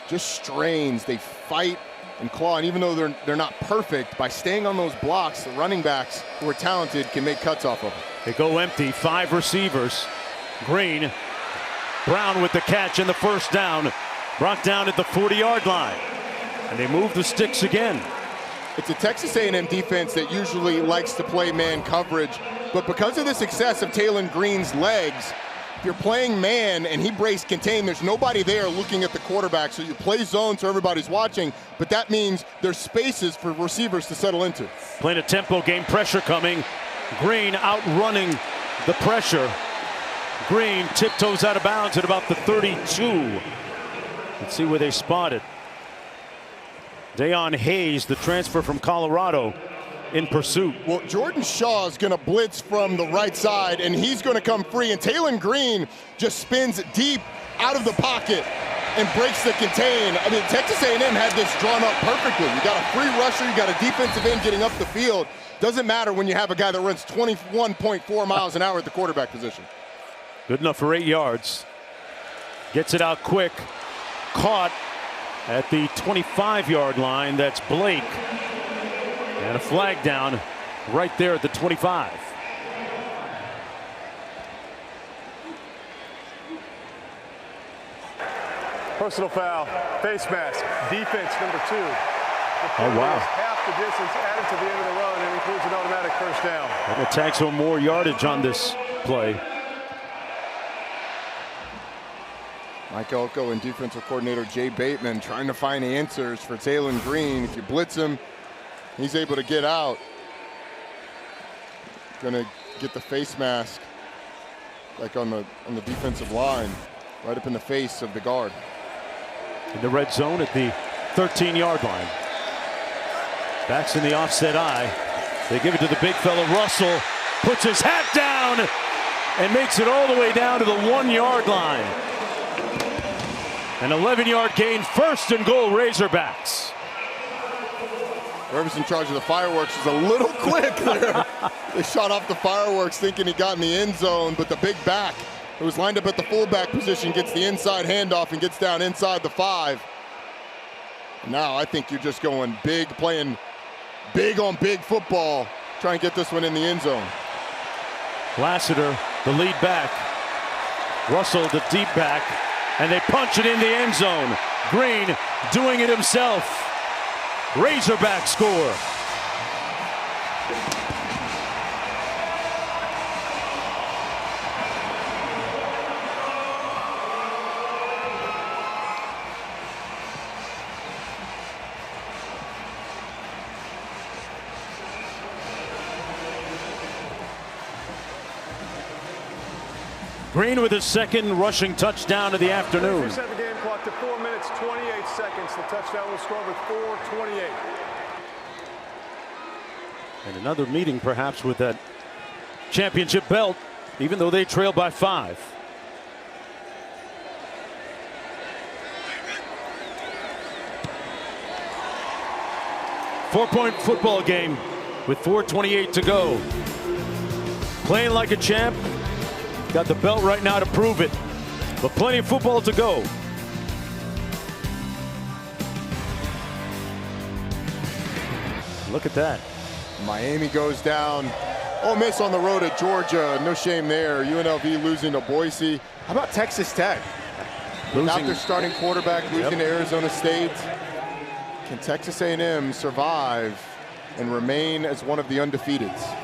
just strains. They fight and claw, and even though they're not perfect, by staying on those blocks, the running backs who are talented can make cuts off of them. They go empty, 5 receivers. Green, Brown with the catch and the first down, brought down at the 40-yard line. And they move the sticks again. It's a Texas A&M defense that usually likes to play man coverage, but because of the success of Taylor Green's legs, if you're playing man and he brace contain, there's nobody there looking at the quarterback, so you play zone so everybody's watching, but that means there's spaces for receivers to settle into. Playing a tempo game, pressure coming. Green outrunning the pressure. Green tiptoes out of bounds at about the 32. Let's see where they spot it. Deion Hayes, the transfer from Colorado, in pursuit. Well, Jordan Shaw is going to blitz from the right side, and he's going to come free. And Taylor Green just spins deep out of the pocket and breaks the contain. I mean, Texas A&M had this drawn up perfectly. You got a free rusher, you got a defensive end getting up the field. Doesn't matter when you have a guy that runs 21.4 miles an hour at the quarterback position. Good enough for 8 yards. Gets it out quick. Caught at the 25-yard line. That's Blake. And a flag down right there at the 25. Personal foul, face mask, defense number 2. Oh, wow. Half the distance added to the end of the run and includes an automatic first down. And it tags home more yardage on this play. Mike Elko and defensive coordinator Jay Bateman trying to find answers for Taylor Green. If you blitz him, he's able to get out. Gonna get the face mask like on the defensive line, right up in the face of the guard. In the red zone at the 13-yard line. Backs in the offset eye. They give it to the big fellow Russell. Puts his hat down and makes it all the way down to the 1-yard line. An 11-yard gain, 1st and goal, Razorbacks. Whoever's in charge of the fireworks is a little quick there. They shot off the fireworks thinking he got in the end zone, but the big back who was lined up at the fullback position gets the inside handoff and gets down inside the 5. Now I think you're just going big, playing big on big football, try and get this one in the end zone. Lassiter, the lead back. Russell, the deep back, and they punch it in the end zone. Green doing it himself. Razorback score. Green with his 2nd rushing touchdown of the afternoon. Set the game clock to 4 minutes, 28 seconds. The touchdown will score with 4:28. And another meeting perhaps with that championship belt, even though they trail by 5. Four-point football game with 4:28 to go. Playing like a champ. Got the belt right now to prove it, but plenty of football to go. Look at that. Miami goes down. Ole Miss on the road at Georgia. No shame there. UNLV losing to Boise. How about Texas Tech? Without their starting quarterback, losing to Arizona State. Can Texas A&M survive and remain as one of the undefeateds?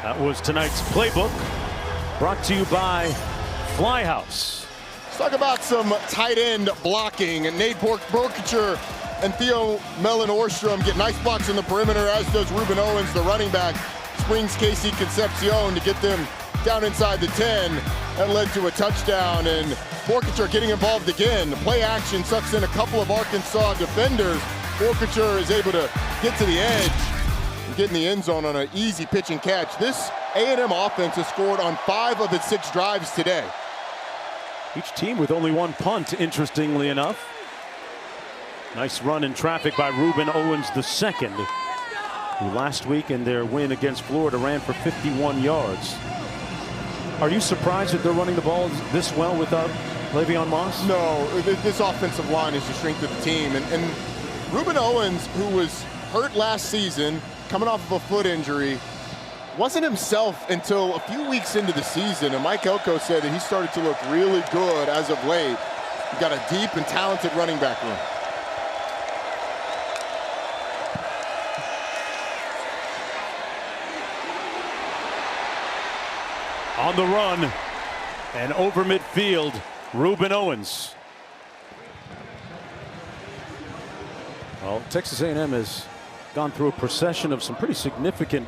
That was tonight's playbook, brought to you by Flyhouse. Let's talk about some tight end blocking. And Nate Borkacher and Theo Mellon-Orstrom get nice blocks in the perimeter, as does Ruben Owens, the running back. Springs Casey Concepcion to get them down inside the 10. That led to a touchdown, and Borkacher getting involved again. Play action sucks in a couple of Arkansas defenders. Borkacher is able to get to the edge. Get in the end zone on an easy pitch and catch. This A&M offense has scored on 5 of its 6 drives today. Each team with only 1 punt, interestingly enough. Nice run in traffic by Ruben Owens II, who last week in their win against Florida ran for 51 yards. Are you surprised that they're running the ball this well without Le'Veon Moss? No, this offensive line is the strength of the team. And Ruben Owens, who was hurt last season, coming off of a foot injury, wasn't himself until a few weeks into the season, and Mike Elko said that he started to look really good as of late. He's got a deep and talented running back room. On the run and over midfield, Ruben Owens. Well, Texas A&M has gone through a procession of some pretty significant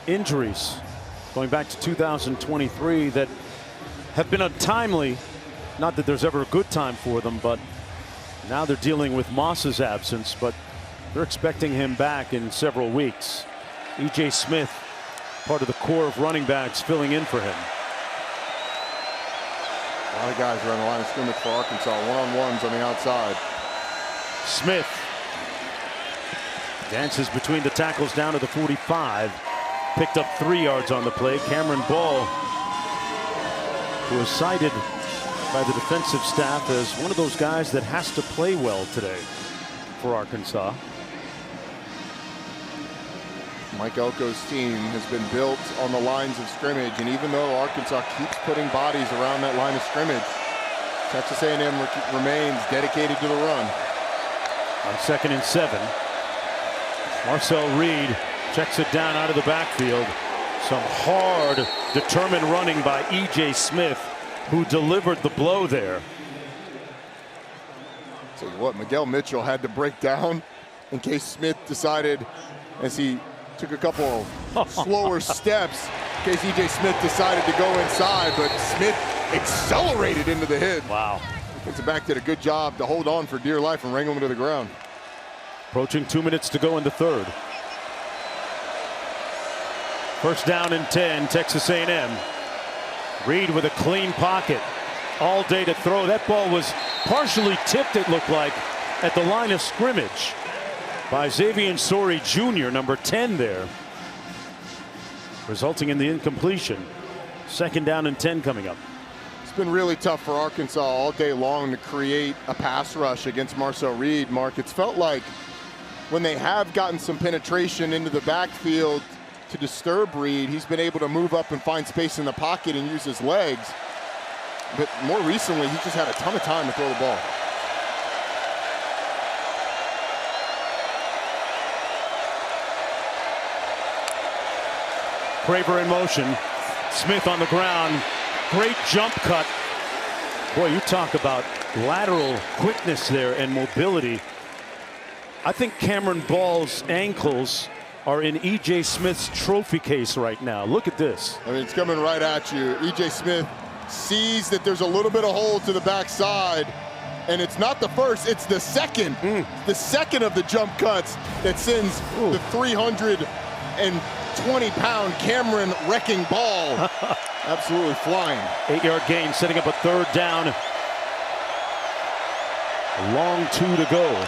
injuries going back to 2023 that have been untimely. Not that there's ever a good time for them, but now they're dealing with Moss's absence, but they're expecting him back in several weeks. E.J. Smith, part of the core of running backs, filling in for him. A lot of guys are on the line of scrimmage for Arkansas. One-on-ones on the outside. Smith dances between the tackles down to the 45. Picked up 3 yards on the play. Cameron Ball, who was cited by the defensive staff as one of those guys that has to play well today for Arkansas. Mike Elko's team has been built on the lines of scrimmage, and even though Arkansas keeps putting bodies around that line of scrimmage, Texas A&M remains dedicated to the run. On 2nd and 7, Marcel Reed checks it down out of the backfield. Some hard, determined running by E.J. Smith, who delivered the blow there. Tell you what, Miguel Mitchell had to break down in case Smith decided, as he took a couple of slower steps, in case E.J. Smith decided to go inside, but Smith accelerated into the hit. Wow. Defensive back did a good job to hold on for dear life and wrangle him to the ground. Approaching 2 minutes to go in the third. First down and 10, Texas A&M. Reed with a clean pocket. All day to throw. That ball was partially tipped, it looked like, at the line of scrimmage by Xavier Sori Jr., number 10 there, resulting in the incompletion. 2nd down and 10 coming up. It's been really tough for Arkansas all day long to create a pass rush against Marcel Reed, Mark. It's felt like when they have gotten some penetration into the backfield to disturb Reed, he's been able to move up and find space in the pocket and use his legs. But more recently, he just had a ton of time to throw the ball. Craver in motion. Smith on the ground. Great jump cut. Boy, you talk about lateral quickness there and mobility. I think Cameron Ball's ankles are in E.J. Smith's trophy case right now. Look at this. I mean, it's coming right at you. E.J. Smith sees that there's a little bit of hole to the backside, and it's not the first, it's the second. The second of the jump cuts that sends the 320-pound Cameron wrecking Ball absolutely flying. 8-yard gain, setting up a 3rd down. A long 2 to go.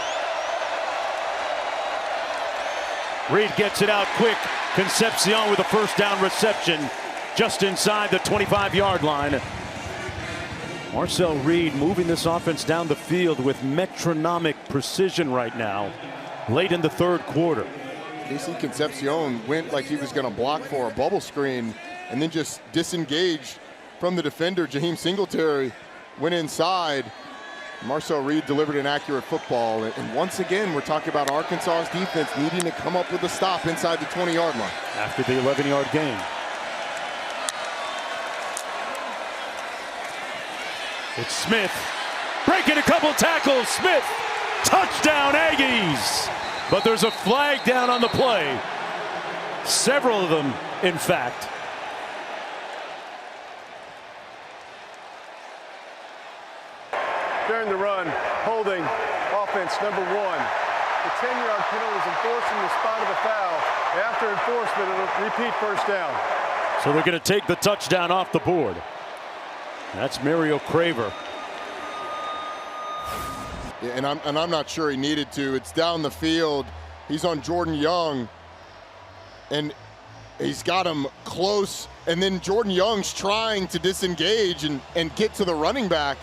Reed gets it out quick. Concepcion with a 1st down reception just inside the 25-yard line. Marcel Reed moving this offense down the field with metronomic precision right now, late in the 3rd quarter. Casey Concepcion went like he was going to block for a bubble screen and then just disengaged from the defender. Jaheim Singletary went inside. Marcel Reed delivered an accurate football. And once again, we're talking about Arkansas's defense needing to come up with a stop inside the 20-yard line. After the 11-yard gain. It's Smith breaking a couple tackles. Smith, touchdown Aggies. But there's a flag down on the play. Several of them, in fact. During the run, holding, offense number 1. The 10-yard penalty is enforced from the spot of the foul. After enforcement, it'll repeat 1st down. So they're going to take the touchdown off the board. That's Mario Craver. Yeah, and I'm not sure he needed to. It's down the field. He's on Jordan Young, and he's got him close. And then Jordan Young's trying to disengage and get to the running back,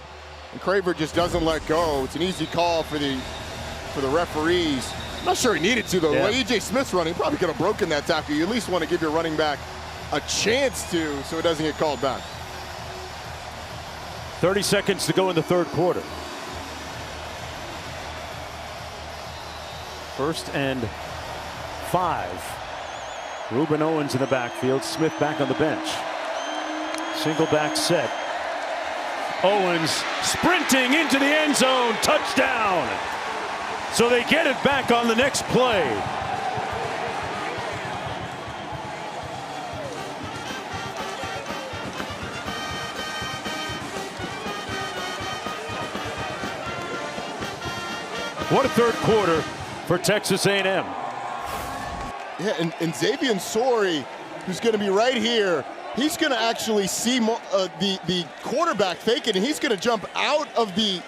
and Craver just doesn't let go. It's an easy call for the referees. I'm not sure he needed to, though. Yeah. The way E.J. Smith's running, probably could have broken that tackle. You at least want to give your running back a chance to, so it doesn't get called back. 30 seconds to go in the 3rd quarter. 1st and 5. Ruben Owens in the backfield. Smith back on the bench. Single back set. Owens sprinting into the end zone. Touchdown. So they get it back on the next play. What a 3rd quarter for Texas A&M. Yeah, and Xavier Sori, who's going to be right here, he's going to actually see the quarterback fake it, and he's going to jump out of the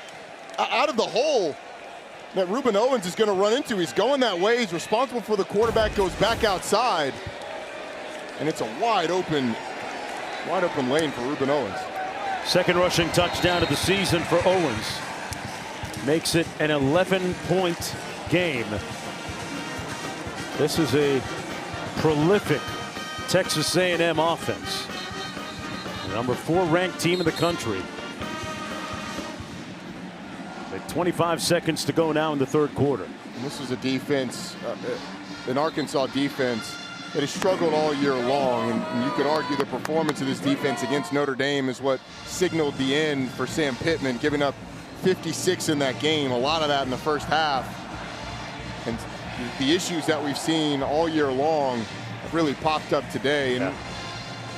hole that Ruben Owens is going to run into. He's going that way. He's responsible for the quarterback, goes back outside, and it's a wide open lane for Ruben Owens. 2nd rushing touchdown of the season for Owens. Makes it an 11-point game. This is a prolific Texas A&M offense. The number 4 ranked team in the country. With 25 seconds to go now in the third quarter. And this is a defense, an Arkansas defense that has struggled all year long, and you could argue the performance of this defense against Notre Dame is what signaled the end for Sam Pittman, giving up 56 in that game, a lot of that in the first half. And the issues that we've seen all year long have really popped up today. And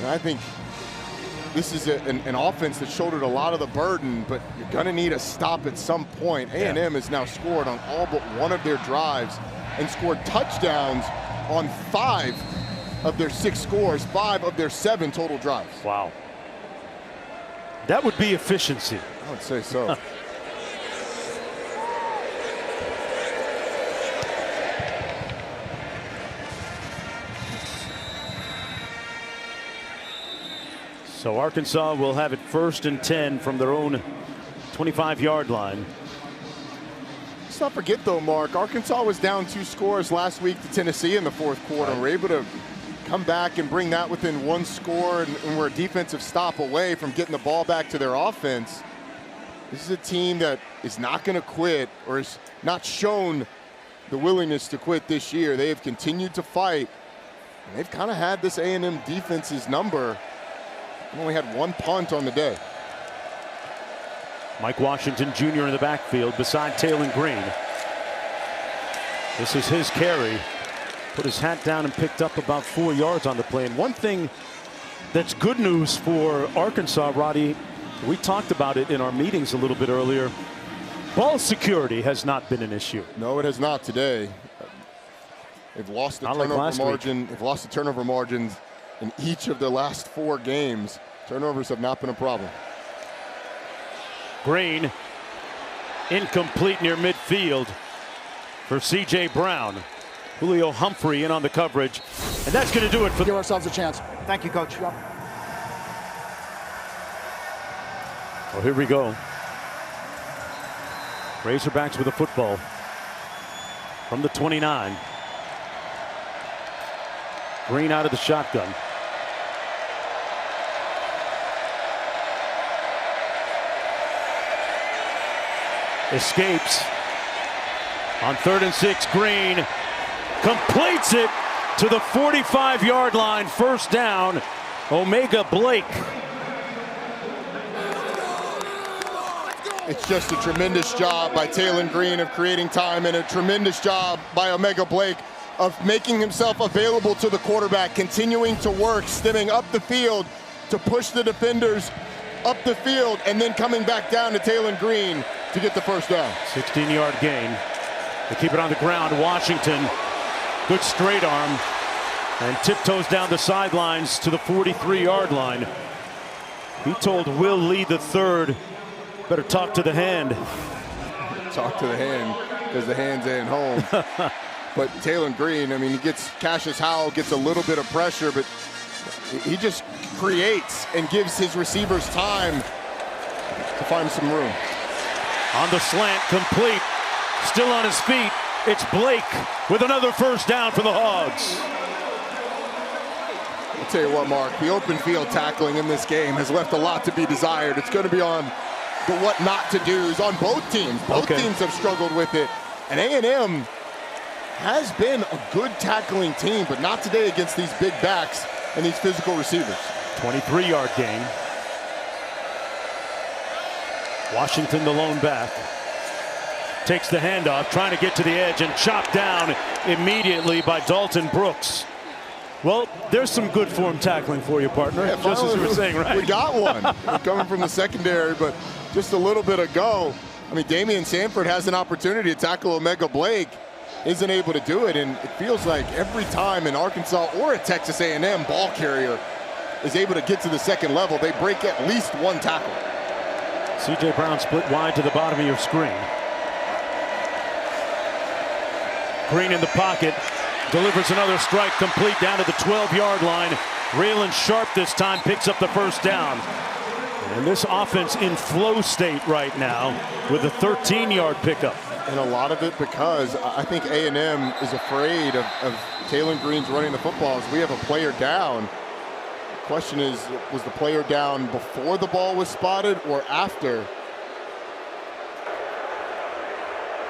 I think this is an offense that shouldered a lot of the burden, but you're going to need a stop at some point. A&M has now scored on all but one of their drives and scored touchdowns on 5 of their 6 scores, 5 of their 7 total drives. Wow. That would be efficiency. I would say so. So Arkansas will have it 1st and 10 from their own 25-yard line. Let's not forget, though, Mark, Arkansas was down 2 scores last week to Tennessee in the 4th quarter. We're able to come back and bring that within 1 score, and we're a defensive stop away from getting the ball back to their offense. This is a team that is not going to quit, or has not shown the willingness to quit this year. They have continued to fight, and they've kind of had this A&M defense's number. They only had 1 punt on the day. Mike Washington Jr. in the backfield beside Taylor Green. This is his carry. Put his hat down and picked up about 4 yards on the play. And one thing that's good news for Arkansas, Roddy, we talked about it in our meetings a little bit earlier. Ball security has not been an issue. No, it has not today. They've lost the turnover margin. They've lost the turnover margins in each of their last 4 games. Turnovers have not been a problem. Green, incomplete near midfield for C.J. Brown. Julio Humphrey in on the coverage, and that's going to do it for. Give ourselves a chance. Thank you, Coach. Yep. Well, here we go. Razorbacks with a football from the 29. Green out of the shotgun. Escapes on 3rd and 6. Green completes it to the 45-yard line. 1st down. Omega Blake. It's just a tremendous job by Taylor Green of creating time, and a tremendous job by Omega Blake of making himself available to the quarterback, continuing to work, stemming up the field to push the defenders up the field, and then coming back down to Taylor Green to get the 1st down. 16-yard gain. They keep it on the ground. Washington, good straight arm, and tiptoes down the sidelines to the 43-yard line. He told Will Lee III, better talk to the hand. Talk to the hand, because the hands ain't home. But Taylor Green, I mean, he gets, Cassius Howell gets a little bit of pressure, but he just creates and gives his receivers time to find some room. On the slant, complete, still on his feet. It's Blake with another 1st down for the Hogs. I'll tell you what, Mark, the open field tackling in this game has left a lot to be desired. It's going to be on the what not to do's on both teams. Both teams have struggled with it. And A&M has been a good tackling team, but not today against these big backs and these physical receivers. 23-yard gain. Washington, the lone back, takes the handoff, trying to get to the edge, and chopped down immediately by Dalton Brooks. Well, there's some good form tackling for you, partner, just as you were saying, right? We got one. We're coming from the secondary, but just a little bit ago, I mean, Damian Sanford has an opportunity to tackle Omega Blake, isn't able to do it, and it feels like every time an Arkansas or a Texas A&M ball carrier is able to get to the 2nd level, they break at least 1 tackle. C.J. Brown split wide to the bottom of your screen. Green in the pocket, delivers another strike, complete down to the 12-yard line. Raylan Sharp this time picks up the 1st down. And this offense in flow state right now with a 13-yard pickup. And a lot of it because I think A&M is afraid of Taylor Green's running the football. As we have a player down. The question is, was the player down before the ball was spotted or after?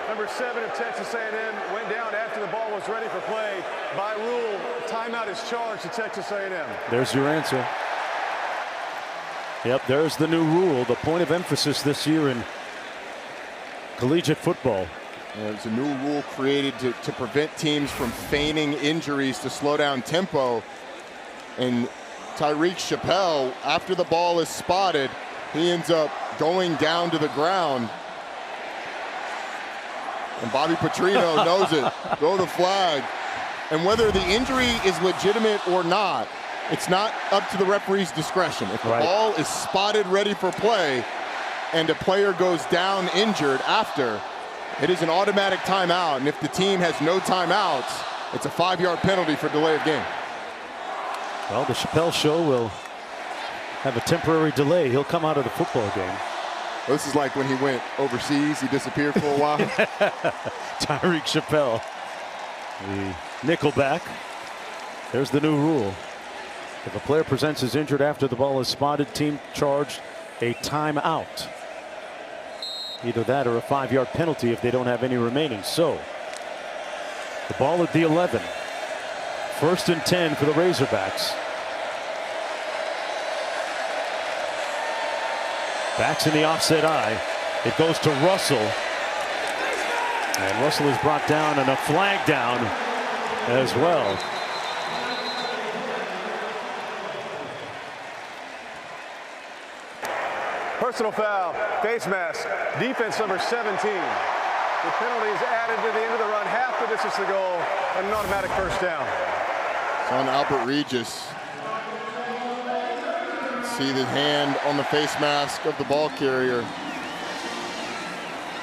Number 7 of Texas A&M went down after the ball was ready for play. By rule, timeout is charged to Texas A&M. There's your answer. Yep, there's the new rule, the point of emphasis this year in collegiate football. There's a new rule created to prevent teams from feigning injuries to slow down tempo. And Tyreek Chappelle, after the ball is spotted, he ends up going down to the ground. And Bobby Petrino knows it. Throw the flag. And whether the injury is legitimate or not, it's not up to the referee's discretion. If the ball is spotted ready for play and a player goes down injured after, it is an automatic timeout. And if the team has no timeouts, it's a 5-yard penalty for delay of game. Well, the Chappelle Show will have a temporary delay. He'll come out of the football game. This is like when he went overseas. He disappeared for a while. Tyreek Chappelle, the nickelback. There's the new rule. If a player presents as injured after the ball is spotted, team charged a timeout. Either that or a 5-yard penalty if they don't have any remaining. So the ball at the 11. 1st and 10 for the Razorbacks. Backs in the offset eye. It goes to Russell. And Russell is brought down and a flag down as well. Personal foul, face mask, defense number 17. The penalty is added to the end of the run, half the distance to goal, and an automatic first down. It's on Albert Regis. See the hand on the face mask of the ball carrier.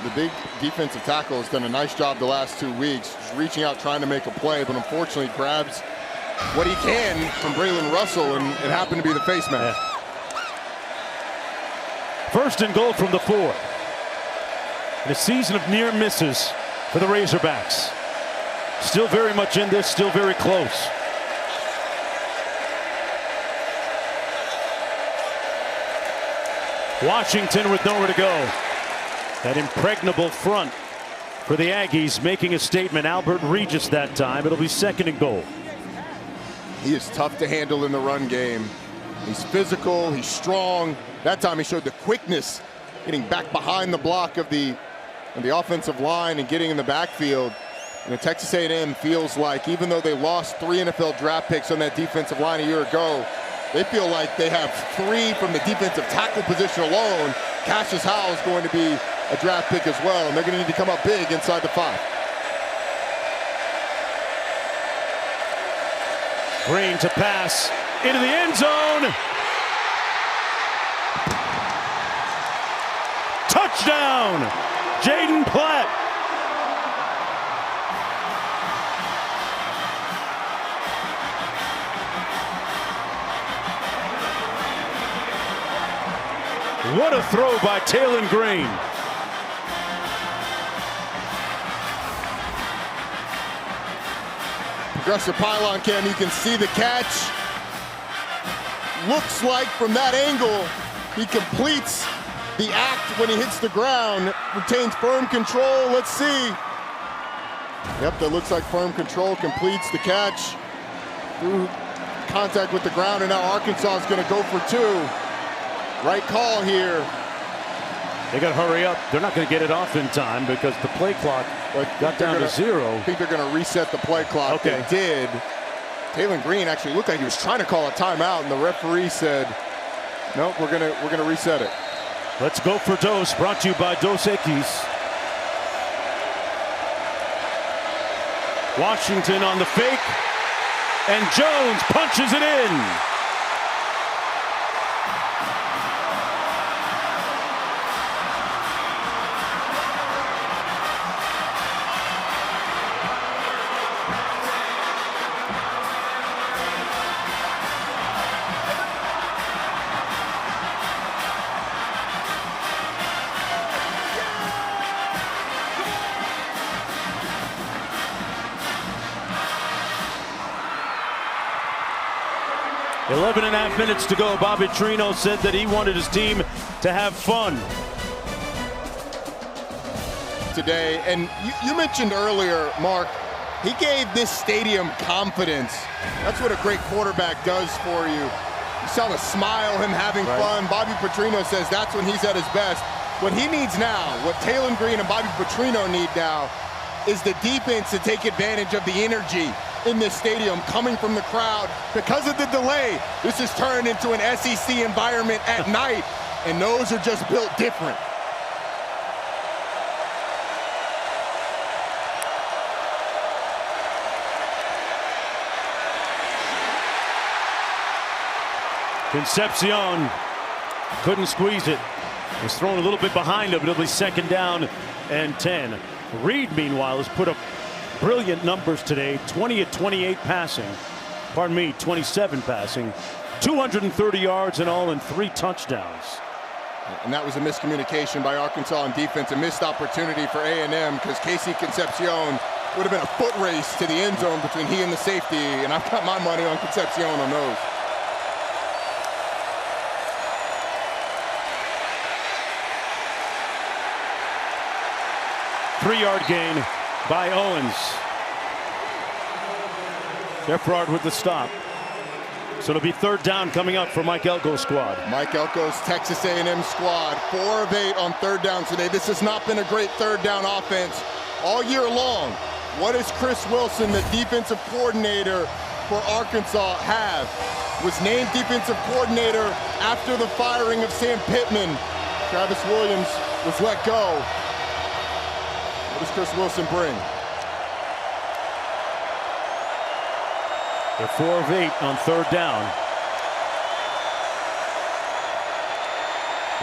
The big defensive tackle has done a nice job the last 2 weeks, just reaching out, trying to make a play, but unfortunately grabs what he can from Braylon Russell, and it happened to be the face mask. Yeah. 1st and goal from the 4. In a season of near misses for the Razorbacks. Still very much in this, still very close. Washington with nowhere to go. That impregnable front for the Aggies making a statement. Albert Regis that time. It'll be 2nd and goal. He is tough to handle in the run game. He's physical, he's strong. That time he showed the quickness, getting back behind the block of the offensive line and getting in the backfield. And the Texas A&M feels like, even though they lost 3 NFL draft picks on that defensive line a year ago, they feel like they have 3 from the defensive tackle position alone. Cassius Howell is going to be a draft pick as well, and they're going to need to come up big inside the 5. Green to pass into the end zone. Touchdown, Jaden Platt. What a throw by Taylon Green. Progressive pylon cam, you can see the catch. Looks like from that angle, he completes the act when he hits the ground, retains firm control. Let's see. Yep, that looks like firm control, completes the catch through contact with the ground, and now Arkansas is going to go for 2. Right call here. They got to hurry up. They're not going to get it off in time because the play clock got down to 0. I think they're going to reset the play clock. Okay. They did. Taylon Green actually looked like he was trying to call a timeout, and the referee said, "Nope, we're gonna reset it." Let's go for Dos. Brought to you by Dos Equis. Washington on the fake, and Jones punches it in. Eleven and a half minutes to go. Bobby Petrino said that he wanted his team to have fun. today. And you mentioned earlier, Mark, he gave this stadium confidence. That's what a great quarterback does for you. You saw the smile, him having fun. Bobby Petrino says that's when he's at his best. What he needs now, what Taylon Green and Bobby Petrino need now, is the defense to take advantage of the energy in this stadium coming from the crowd. Because of the delay, this has turned into an SEC environment at night, and those are just built different. Concepcion couldn't squeeze it. Was thrown a little bit behind him, but it'll be 2nd down and 10. Reed, meanwhile, has put up brilliant numbers today. 20 of 28 passing. Pardon me, 27 passing. 230 yards in all and 3 touchdowns. And that was a miscommunication by Arkansas on defense, a missed opportunity for A&M, because Casey Concepcion would have been a foot race to the end zone between he and the safety, and I've got my money on Concepcion on those. Three-yard gain by Owens. Geffrard with the stop. So it'll be 3rd down coming up for Mike Elko's squad. Mike Elko's Texas A&M squad, 4 of 8 on 3rd down today. This has not been a great 3rd down offense all year long. What does Chris Wilson, the defensive coordinator for Arkansas, have? Was named defensive coordinator after the firing of Sam Pittman. Travis Williams was let go. What does Chris Wilson bring? They're 4 of 8 on 3rd down.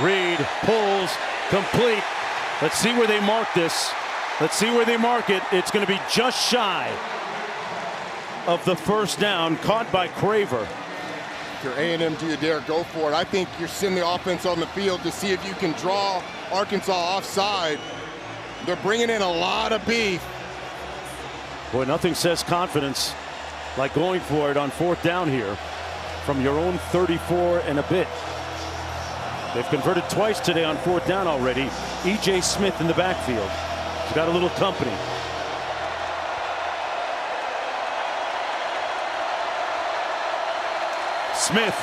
Reed pulls, complete. Let's see where they mark this. Let's see where they mark it. It's going to be just shy of the 1st down, caught by Craver. If you're A&M, do you dare go for it? I think you're sending the offense on the field to see if you can draw Arkansas offside. They're bringing in a lot of beef. Boy, nothing says confidence like going for it on 4th down here from your own 34 and a bit. They've converted twice today on 4th down already. E.J. Smith in the backfield. He's got a little company. Smith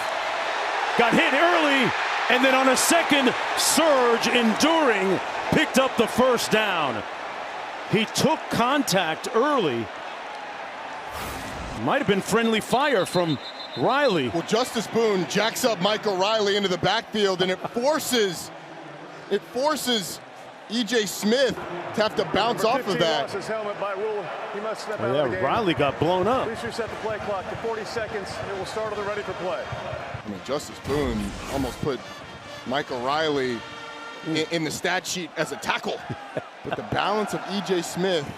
got hit early, and then on a second surge, enduring, picked up the 1st down. He took contact early. Might have been friendly fire from Riley. Well, Justice Boone jacks up Michael Riley into the backfield, and it forces E.J. Smith to have to bounce off of that. Lost his helmet by rule. He must step out Yeah, of the game. Riley got blown up. Please reset the play clock to 40 seconds. It will start on the ready for play. I mean, Justice Boone almost put Michael Riley in the stat sheet as a tackle. But the balance of E.J. Smith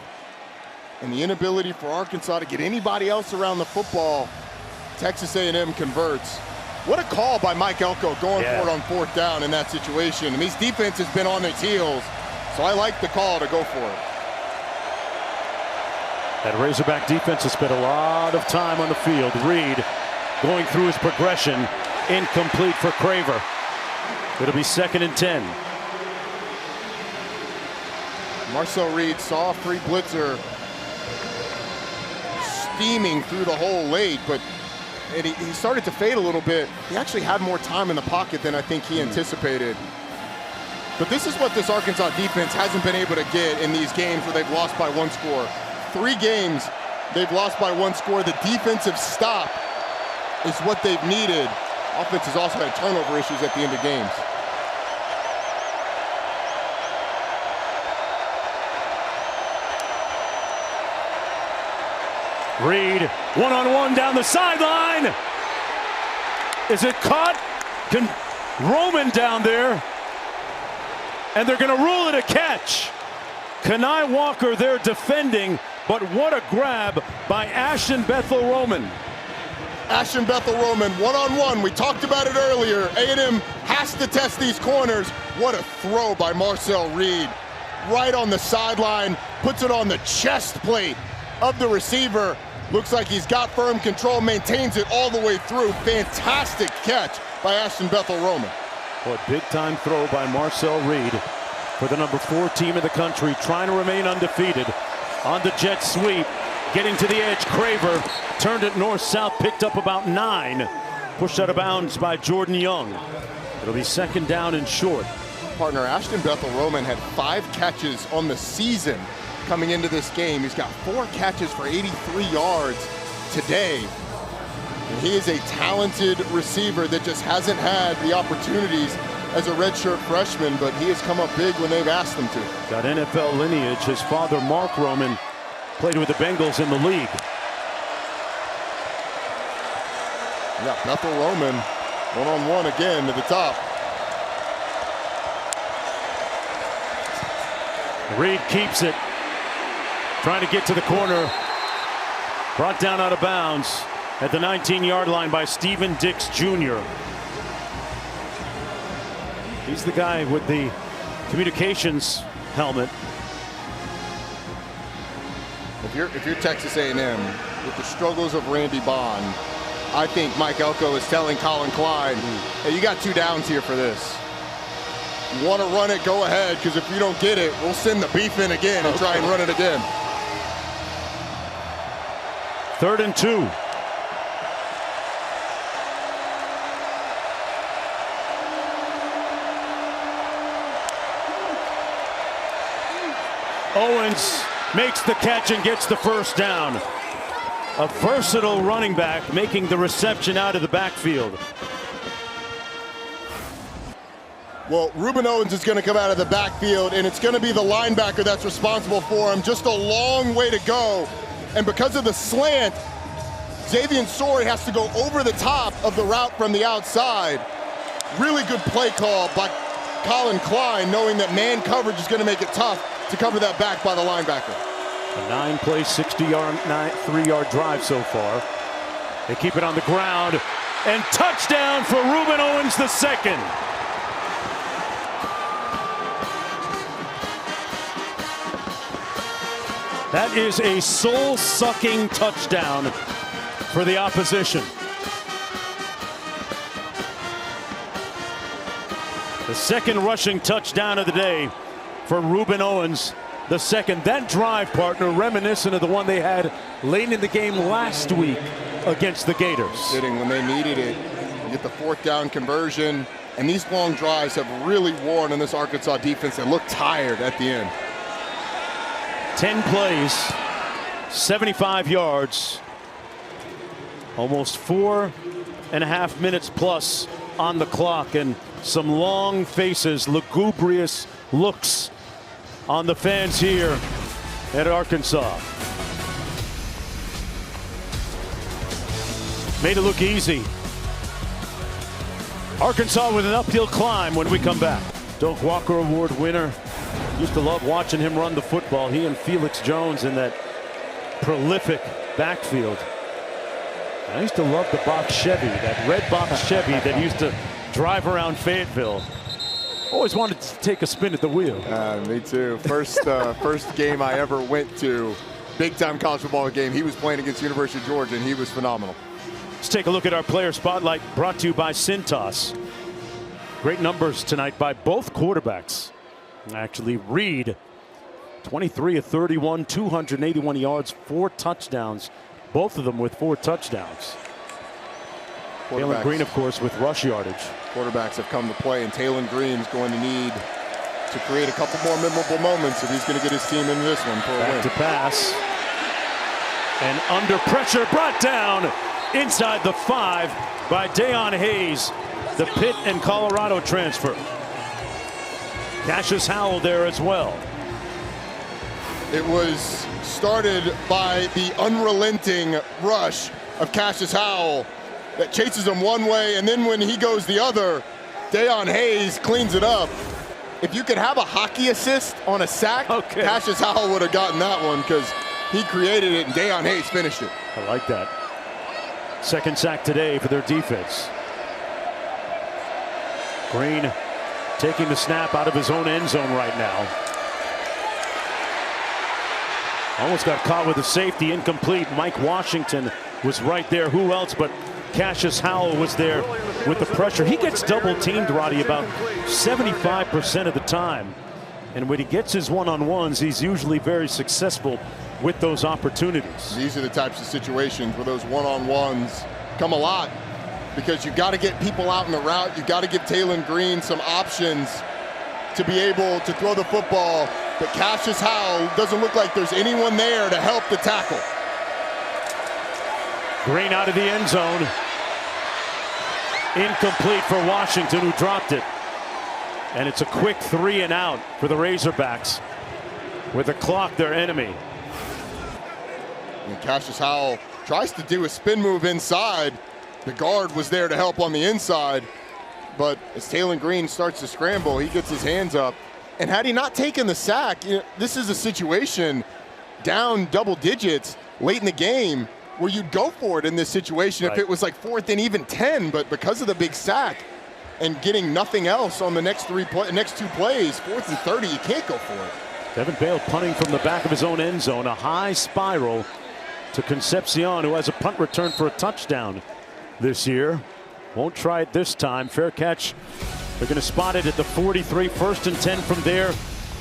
and the inability for Arkansas to get anybody else around the football, Texas A&M converts. What a call by Mike Elko going for it on 4th down in that situation. And these defense has been on its heels, so I like the call to go for it. That Razorback defense has spent a lot of time on the field. Reed going through his progression, incomplete for Craver. It'll be 2nd and 10. Marcel Reed saw a free blitzer steaming through the hole late, but he started to fade a little bit. He actually had more time in the pocket than I think he anticipated. But this is what this Arkansas defense hasn't been able to get in these games where they've lost by 1 score. 3 games they've lost by 1 score. The defensive stop is what they've needed. Offense has also had turnover issues at the end of games. Reed, one-on-one down the sideline. Is it caught? Roman down there. And they're going to rule it a catch. Kanai Walker there defending, but what a grab by Ashton Bethel-Roman. Ashton Bethel-Roman, one-on-one. We talked about it earlier. A&M has to test these corners. What a throw by Marcel Reed. Right on the sideline, puts it on the chest plate of the receiver. Looks like he's got firm control, maintains it all the way through. Fantastic catch by Ashton Bethel-Roman. What big-time throw by Marcel Reed. for the number 4 team in the country, trying to remain undefeated. On the jet sweep, getting to the edge, Craver turned it north-south, picked up about 9. Pushed out of bounds by Jordan Young. It'll be second down and short. Partner Ashton Bethel-Roman had 5 catches on the season coming into this game. He's got 4 catches for 83 yards today. And he is a talented receiver that just hasn't had the opportunities as a redshirt freshman, but he has come up big when they've asked him to. Got NFL lineage. His father, Mark Roman, played with the Bengals in the league. Yeah, Bethel-Roman, one-on-one again to the top. Reed keeps it. Trying to get to the corner. Brought down out of bounds at the 19-yard line by Steven Dix Jr. He's the guy with the communications helmet. If you're Texas A&M, with the struggles of Randy Bond, I think Mike Elko is telling Colin Klein, hey, you got 2 downs here for this. You want to run it, go ahead, because if you don't get it, we'll send the beef in again and try and run it again. 3rd and 2. Owens makes the catch and gets the first down. A versatile running back making the reception out of the backfield. Well, Reuben Owens is going to come out of the backfield, and it's going to be the linebacker that's responsible for him. Just a long way to go. And because of the slant, Xavier Sorey has to go over the top of the route from the outside. Really good play call by Colin Klein, knowing that man coverage is going to make it tough to cover that back by the linebacker. A 9-play, 60-yard, 3-yard drive so far. They keep it on the ground, and touchdown for Reuben Owens II. That is a soul-sucking touchdown for the opposition. The second rushing touchdown of the day for Reuben Owens II. That drive, partner, reminiscent of the one they had late in the game last week against the Gators. Sitting when they needed it. You get the 4th down conversion, and these long drives have really worn on this Arkansas defense. They look tired at the end. 10 plays, 75 yards, almost 4.5 minutes plus on the clock, and some long faces, lugubrious looks on the fans here at Arkansas. Made it look easy. Arkansas with an uphill climb when we come back. Doak Walker Award winner. Used to love watching him run the football. He and Felix Jones in that prolific backfield. I used to love the box Chevy, that red box Chevy that used to drive around Fayetteville. Always wanted to take a spin at the wheel. Me too. First game I ever went to, big time college football game. He was playing against University of Georgia, and he was phenomenal. Let's take a look at our player spotlight, brought to you by Cintas. Great numbers tonight by both quarterbacks. Actually, Reed, 23 of 31, 281 yards, 4 touchdowns. Both of them with 4 touchdowns. Taylon Green, of course, with rush yardage. Quarterbacks have come to play, and Taylon Green's going to need to create a couple more memorable moments if he's going to get his team into this one for a win. Back to pass. And under pressure, brought down inside the 5 by Deion Hayes, the Pitt and Colorado transfer. Cassius Howell there as well. It was started by the unrelenting rush of Cassius Howell that chases him one way, and then when he goes the other, Deion Hayes cleans it up. If you could have a hockey assist on a sack, Cassius Howell would have gotten that one because he created it and Deion Hayes finished it. I like that. Second sack today for their defense. Green taking the snap out of his own end zone right now. Almost got caught with a safety, incomplete. Mike Washington was right there. Who else but Cassius Howell was there with the pressure. He gets double teamed, Roddy, about 75% of the time. And when he gets his one-on-ones, he's usually very successful with those opportunities. These are the types of situations where those one-on-ones come a lot, because you've got to get people out in the route. You've got to give Taylon Green some options to be able to throw the football. But Cassius Howell doesn't look like there's anyone there to help the tackle. Green out of the end zone. Incomplete for Washington, who dropped it. And it's a quick 3 and out for the Razorbacks, with the clock their enemy. And Cassius Howell tries to do a spin move inside. The guard was there to help on the inside, but as Taylon Green starts to scramble, he gets his hands up. And had he not taken the sack, this is a situation down double digits late in the game where you'd go for it in this situation if it was like 4th and even 10, but because of the big sack and getting nothing else on the next 2 plays, 4th and 30, you can't go for it. Devin Bale punting from the back of his own end zone, a high spiral to Concepcion, who has a punt return for a touchdown this year. Won't try it this time. Fair catch. They're going to spot it at the 43. 1st and 10 from there.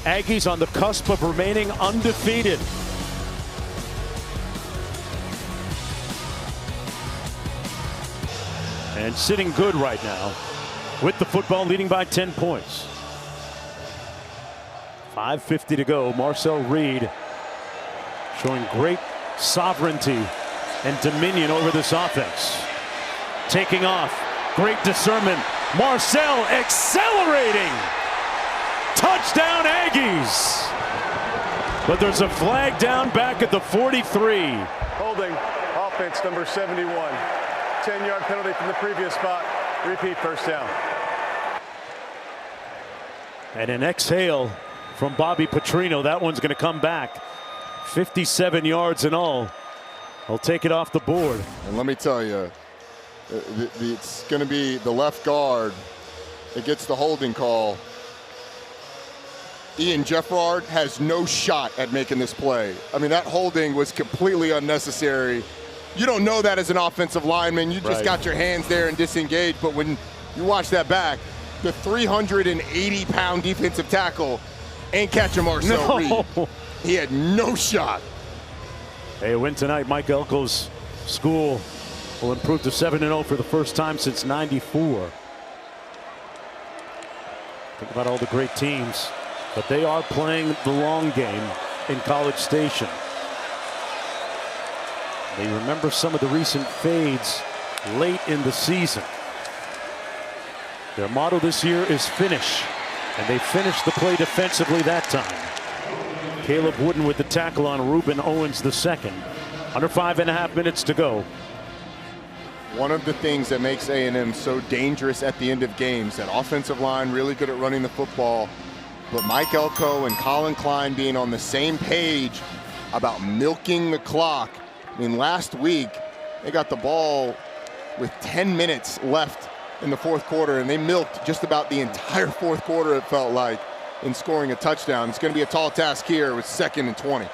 Aggies on the cusp of remaining undefeated. And sitting good right now with the football, leading by 10 points. 5:50 to go. Marcel Reed showing great sovereignty and dominion over this offense. Taking off. Great discernment. Marcel accelerating. Touchdown Aggies. But there's a flag down back at the 43. Holding offense number 71. 10-yard penalty from the previous spot. Repeat first down. And an exhale from Bobby Petrino. That one's going to come back. 57 yards in all. He'll take it off the board. And let me tell you, it's going to be the left guard that gets the holding call. Ian Jeffrard has no shot at making this play. I mean, that holding was completely unnecessary. You don't know that as an offensive lineman. You just got your hands there and disengaged. But when you watch that back, the 380-pound defensive tackle ain't catching Marcel Reed. He had no shot. Hey, a win tonight. Mike Elko's school will improve to 7-0 for the first time since '94. Think about all the great teams, but they are playing the long game in College Station. They remember some of the recent fades late in the season. Their motto this year is finish, and they finished the play defensively that time. Caleb Wooden with the tackle on Reuben Owens II. Under 5.5 minutes to go. One of the things that makes A&M so dangerous at the end of games, that offensive line really good at running the football, but Mike Elko and Colin Klein being on the same page about milking the clock. I mean, last week they got the ball with 10 minutes left in the 4th quarter, and they milked just about the entire 4th quarter, it felt like, in scoring a touchdown. It's going to be a tall task here with 2nd and 20.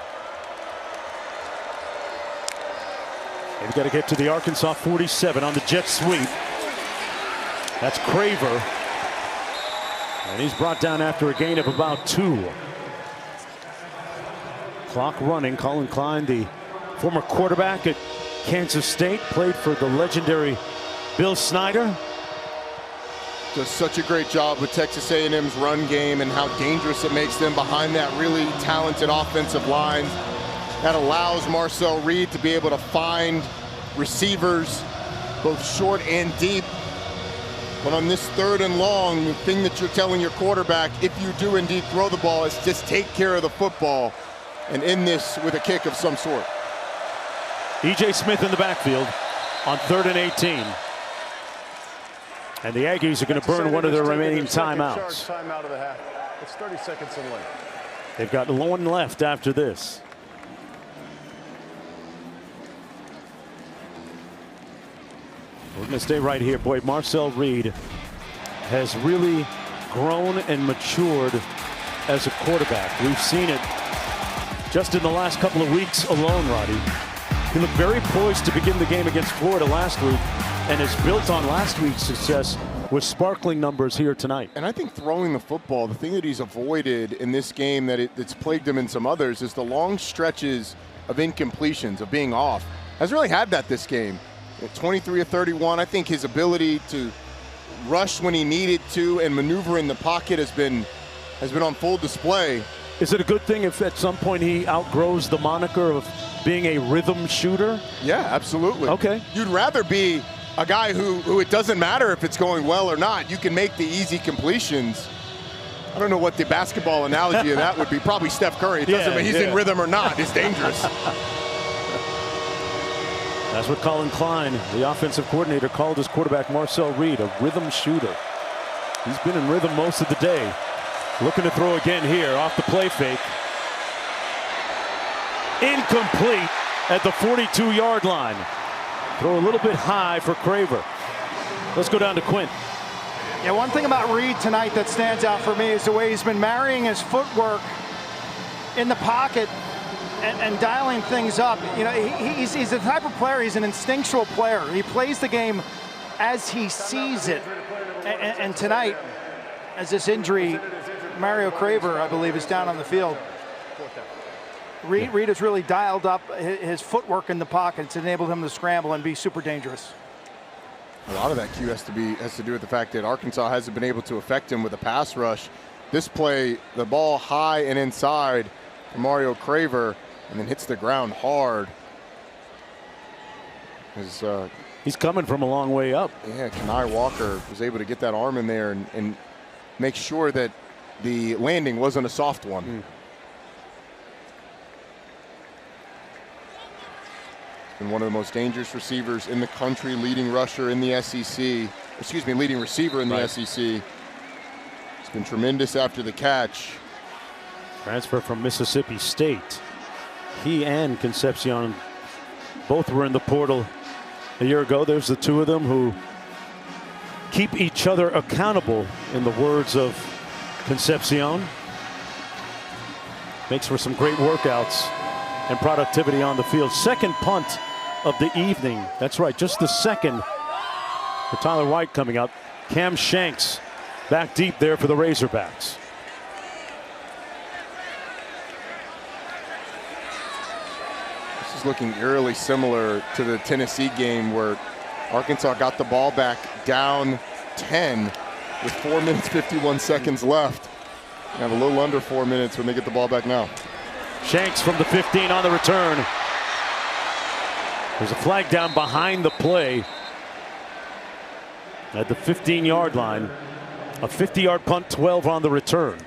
They've got to get to the Arkansas 47 on the jet sweep. That's Craver. And he's brought down after a gain of about 2. Clock running. Colin Klein, the former quarterback at Kansas State, played for the legendary Bill Snyder. Does such a great job with Texas A&M's run game and how dangerous it makes them behind that really talented offensive line. That allows Marcel Reed to be able to find receivers both short and deep. But on this 3rd and long, the thing that you're telling your quarterback, if you do indeed throw the ball, is just take care of the football and end this with a kick of some sort. E.J. Smith in the backfield on 3rd and 18. And the Aggies are going to burn one of their remaining timeouts. Timeout of the half. It's 30 seconds in length. They've got one left after this. We're going to stay right here. Boy, Marcel Reed has really grown and matured as a quarterback. We've seen it just in the last couple of weeks alone, Roddy. He looked very poised to begin the game against Florida last week and has built on last week's success with sparkling numbers here tonight. And I think throwing the football, the thing that he's avoided in this game that it's plagued him in some others is the long stretches of incompletions, of being off. Hasn't really had that this game. 23 of 31. I think his ability to rush when he needed to and maneuver in the pocket has been on full display. Is it a good thing if at some point he outgrows the moniker of being a rhythm shooter? Yeah, absolutely. Okay. You'd rather be a guy who it doesn't matter if it's going well or not. You can make the easy completions. I don't know what the basketball analogy of that would be. Probably Steph Curry. It doesn't matter he's in rhythm or not. It's dangerous. That's what Colin Klein, the offensive coordinator, called his quarterback Marcel Reed a rhythm shooter. He's been in rhythm most of the day. Looking to throw again here off the play fake. Incomplete at the 42-yard line. Throw a little bit high for Craver. Let's go down to Quint. Yeah, one thing about Reed tonight that stands out for me is the way he's been marrying his footwork in the pocket and dialing things up. You know, he's the type of player, he's an instinctual player. He plays the game as he sees it. And tonight, as this injury, Mario Craver, I believe, is down on the field. Reed has really dialed up his footwork in the pocket. It's enabled him to scramble and be super dangerous. A lot of that cue has to do with the fact that Arkansas hasn't been able to affect him with a pass rush. This play, the ball high and inside for Mario Craver, and then hits the ground hard. He's coming from a long way up. Yeah, Kenai Walker was able to get that arm in there and make sure that the landing wasn't a soft one. And one of the most dangerous receivers in the country, leading rusher in the SEC. Excuse me, leading receiver in the SEC. It's been tremendous after the catch. Transfer from Mississippi State. He and Concepcion both were in the portal a year ago. There's the two of them who keep each other accountable, in the words of Concepcion. Makes for some great workouts and productivity on the field. Second punt of the evening. That's right, just the second for Tyler White coming up. Cam Shanks back deep there for the Razorbacks. This is looking eerily similar to the Tennessee game where Arkansas got the ball back down 10 with 4 minutes 51 seconds left. They have a little under 4 minutes when they get the ball back now. Shanks from the 15 on the return. There's a flag down behind the play at the 15-yard line. A 50-yard punt, 12 on the return.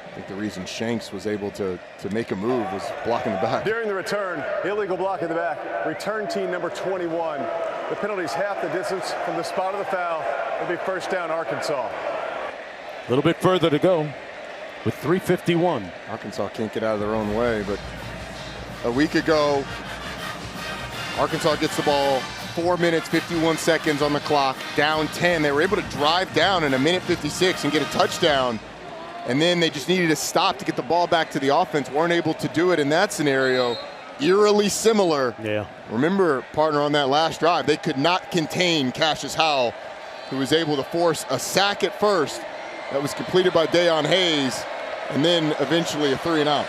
I think the reason Shanks was able to make a move was blocking the back. During the return, illegal block in the back. Return team number 21. The penalty's half the distance from the spot of the foul. It'll be first down, Arkansas. A little bit further to go with 3:51. Arkansas can't get out of their own way, but a week ago, Arkansas gets the ball, 4 minutes, 51 seconds on the clock, down 10. They were able to drive down in a minute 56 and get a touchdown. And then they just needed to stop to get the ball back to the offense. Weren't able to do it in that scenario. Eerily similar. Yeah. Remember, partner, on that last drive, they could not contain Cassius Howell, who was able to force a sack at first that was completed by Deion Hayes, and then eventually a 3-and-out.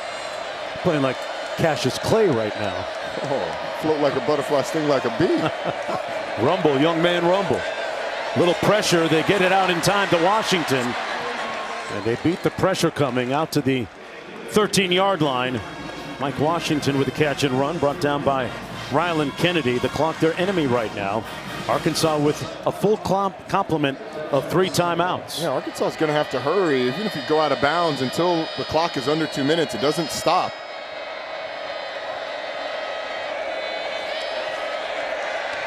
Playing like Cassius Clay right now. Oh, float like a butterfly, sting like a bee. Rumble, young man rumble. Little pressure, they get it out in time to Washington. And they beat the pressure coming out to the 13-yard line. Mike Washington with the catch and run, brought down by Ryland Kennedy. The clock their enemy right now. Arkansas with a full complement of 3 timeouts. Yeah, Arkansas is going to have to hurry. Even if you go out of bounds until the clock is under 2 minutes, it doesn't stop.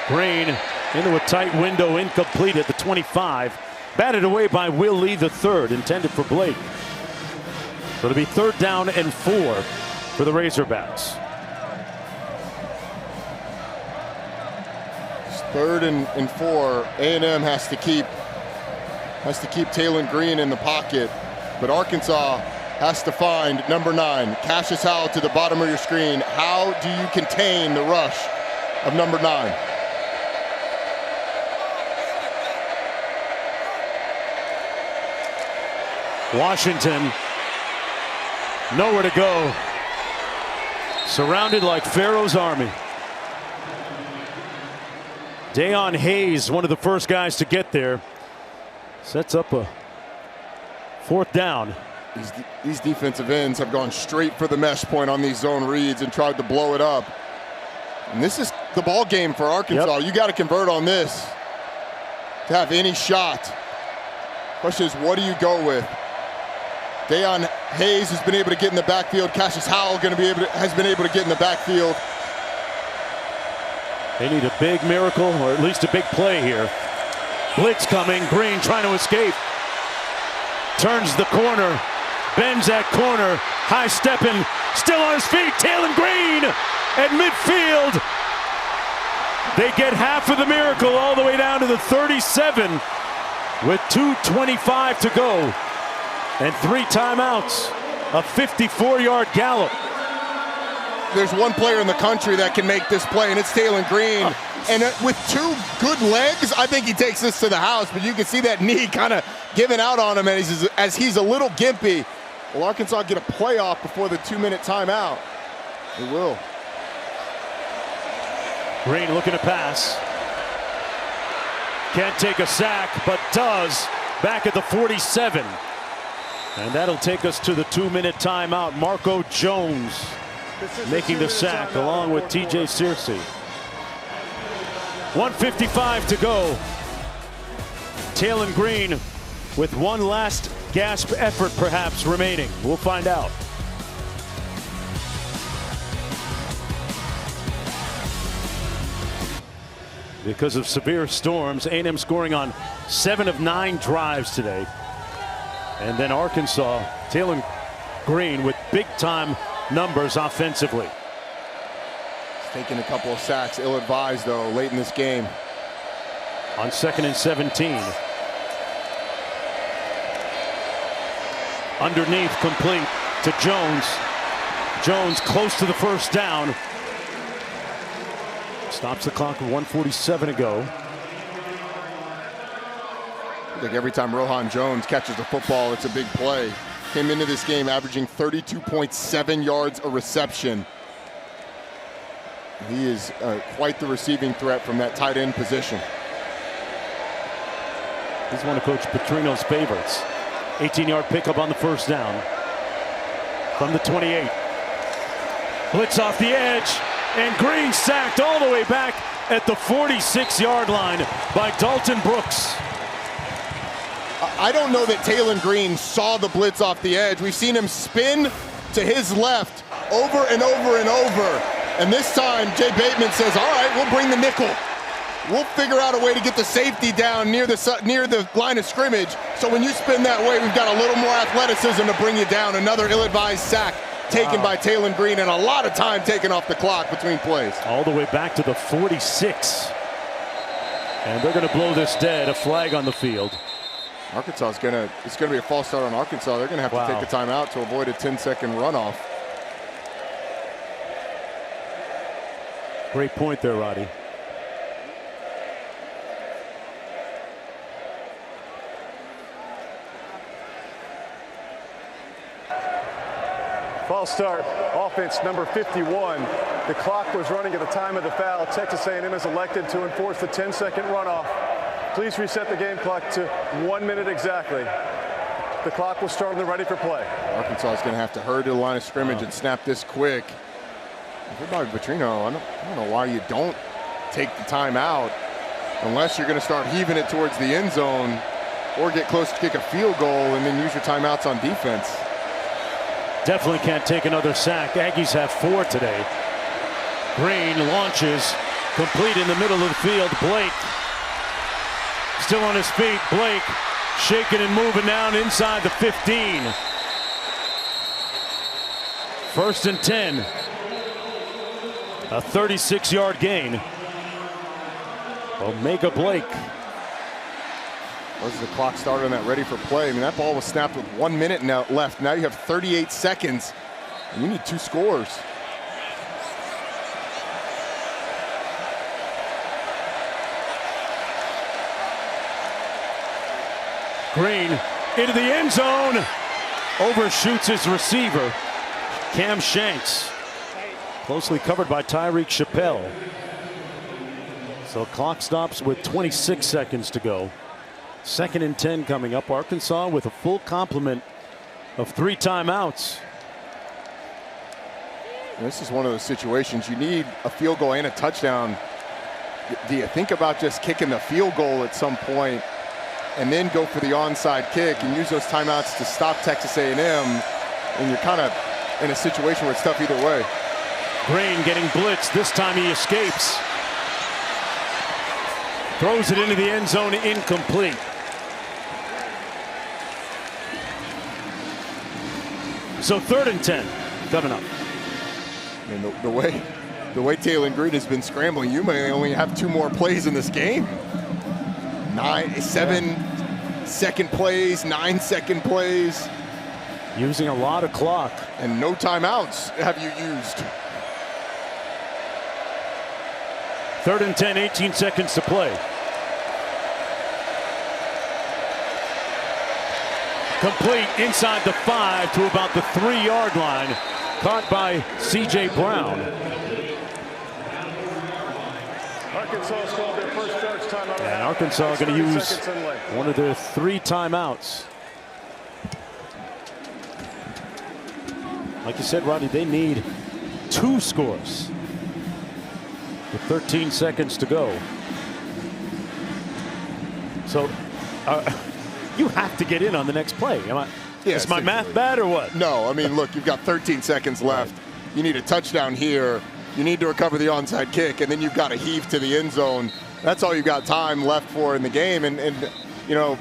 Green into a tight window, incomplete at the 25. Batted away by Will Lee III, intended for Blake. So it'll be 3rd down and 4 for the Razorbacks. It's 3rd and 4. A&M has to keep Taylon Green in the pocket, but Arkansas has to find number 9, Cassius Howell, to the bottom of your screen. How do you contain the rush of number 9? Washington, nowhere to go. Surrounded like Pharaoh's army. Dayon Hayes, one of the first guys to get there, sets up a 4th down. These defensive ends have gone straight for the mesh point on these zone reads and tried to blow it up. And this is the ball game for Arkansas. Yep. You got to convert on this to have any shot. Question is, what do you go with? Dayon Hayes has been able to get in the backfield. Cassius Howell has been able to get in the backfield. They need a big miracle, or at least a big play here. Blitz coming, Green trying to escape. Turns the corner, bends that corner, high stepping, still on his feet, Taylor Green at midfield. They get half of the miracle all the way down to the 37 with 2:25 to go and 3 timeouts, a 54-yard gallop. There's one player in the country that can make this play, and it's Taylor Green. And with 2 good legs, I think he takes this to the house. But you can see that knee kind of giving out on him as he's a little gimpy. Will Arkansas get a playoff before the 2-minute timeout? They will. Green looking to pass. Can't take a sack, but does back at the 47. And that'll take us to the 2-minute timeout. Marco Jones making the sack along with TJ Searcy. 1:55 to go. Taylor Green with one last gasp effort perhaps remaining. We'll find out. Because of severe storms, A&M scoring on 7 of 9 drives today. And then Arkansas, Taylor Green with big-time numbers offensively. He's taking a couple of sacks, ill-advised though, late in this game. On 2nd and 17. Underneath, complete to Jones. Jones close to the 1st down. Stops the clock with 1:47 to go. Like every time Rohan Jones catches the football, it's a big play. Came into this game averaging 32.7 yards a reception. He is quite the receiving threat from that tight end position. He's one of Coach Petrino's favorites. 18-yard pickup on the 1st down. From the 28. Blitz off the edge. And Green sacked all the way back at the 46-yard line by Dalton Brooks. I don't know that Taylor Green saw the blitz off the edge. We've seen him spin to his left over and over and over. And this time, Jay Bateman says, all right, we'll bring the nickel. We'll figure out a way to get the safety down near the line of scrimmage. So when you spin that way, we've got a little more athleticism to bring you down. Another ill-advised sack taken by Taylor Green, and a lot of time taken off the clock between plays. All the way back to the 46. And they're going to blow this dead, a flag on the field. Arkansas it's going to be a false start on Arkansas. They're going to have to take the timeout to avoid a 10-second runoff. Great point there, Roddy. False start, offense number 51. The clock was running at the time of the foul. Texas A&M has elected to enforce the 10-second runoff. Please reset the game clock to 1 minute exactly. The clock will start on the ready for play. Arkansas is going to have to hurry to the line of scrimmage and snap this quick. If you're Bobby Petrino, I don't know why you don't take the timeout unless you're going to start heaving it towards the end zone or get close to kick a field goal and then use your timeouts on defense. Definitely can't take another sack. Aggies have 4 today. Green launches, complete in the middle of the field. Blake still on his feet. Blake shaking and moving down inside the 15. 1st and 10. A 36-yard gain. Omega Blake. As the clock started on that ready for play, I mean, that ball was snapped with 1 minute now left. Now you have 38 seconds. And you need 2 scores. Green into the end zone. overshoots his receiver, Cam Shanks. Closely covered by Tyreek Chappelle. So clock stops with 26 seconds to go. 2nd and 10 coming up. Arkansas with a full complement of 3 timeouts. This is one of those situations you need a field goal and a touchdown. Do you think about just kicking the field goal at some point and then go for the onside kick and use those timeouts to stop Texas A&M? And you're kind of in a situation where it's tough either way. Green getting blitzed. This time he escapes. Throws it into the end zone, incomplete. So 3rd and 10 coming up. And the way Taylon Green has been scrambling, you may only have 2 more plays in this game. 7-second plays, 9-second plays. Using a lot of clock. And no timeouts have you used. 3rd and 10, 18 seconds to play. Complete inside the 5 to about the 3-yard line. Caught by C.J. Brown. Arkansas called their first charge timeout. And Arkansas going to use one of their 3 timeouts. Like you said, Rodney, they need 2 scores with 13 seconds to go. So you have to get in on the next play. Is my math bad or what? No, I mean, look, you've got 13 seconds left. You need a touchdown here. You need to recover the onside kick, and then you've got to heave to the end zone. That's all you've got time left for in the game. And you know,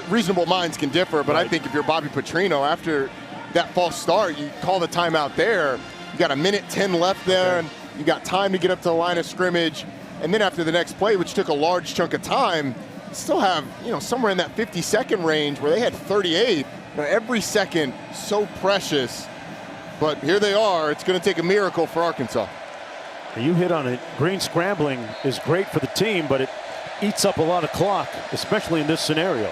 reasonable minds can differ, but I think if you're Bobby Petrino, after that false start, you call the timeout there. You got 1:10 left there, and you got time to get up to the line of scrimmage. And then after the next play, which took a large chunk of time, you still have, you know, somewhere in that 50-second range where they had 38. Now, every second so precious, but here they are. It's going to take a miracle for Arkansas. You hit on it. Green scrambling is great for the team, but it eats up a lot of clock, especially in this scenario.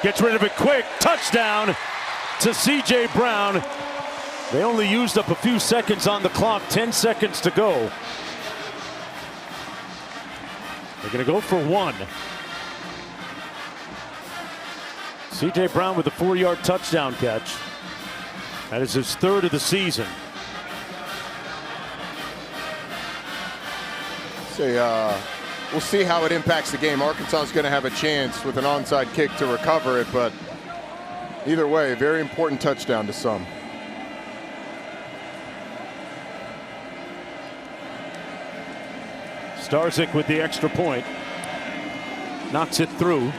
Gets rid of it quick. Touchdown to C.J. Brown. They only used up a few seconds on the clock. 10 seconds to go. They're going to go for 1. C.J. Brown with a 4-yard touchdown catch. That is his 3rd of the season. So, we'll see how it impacts the game. Arkansas is going to have a chance with an onside kick to recover it, but either way, very important touchdown to some. Starzik with the extra point. Knocks it through,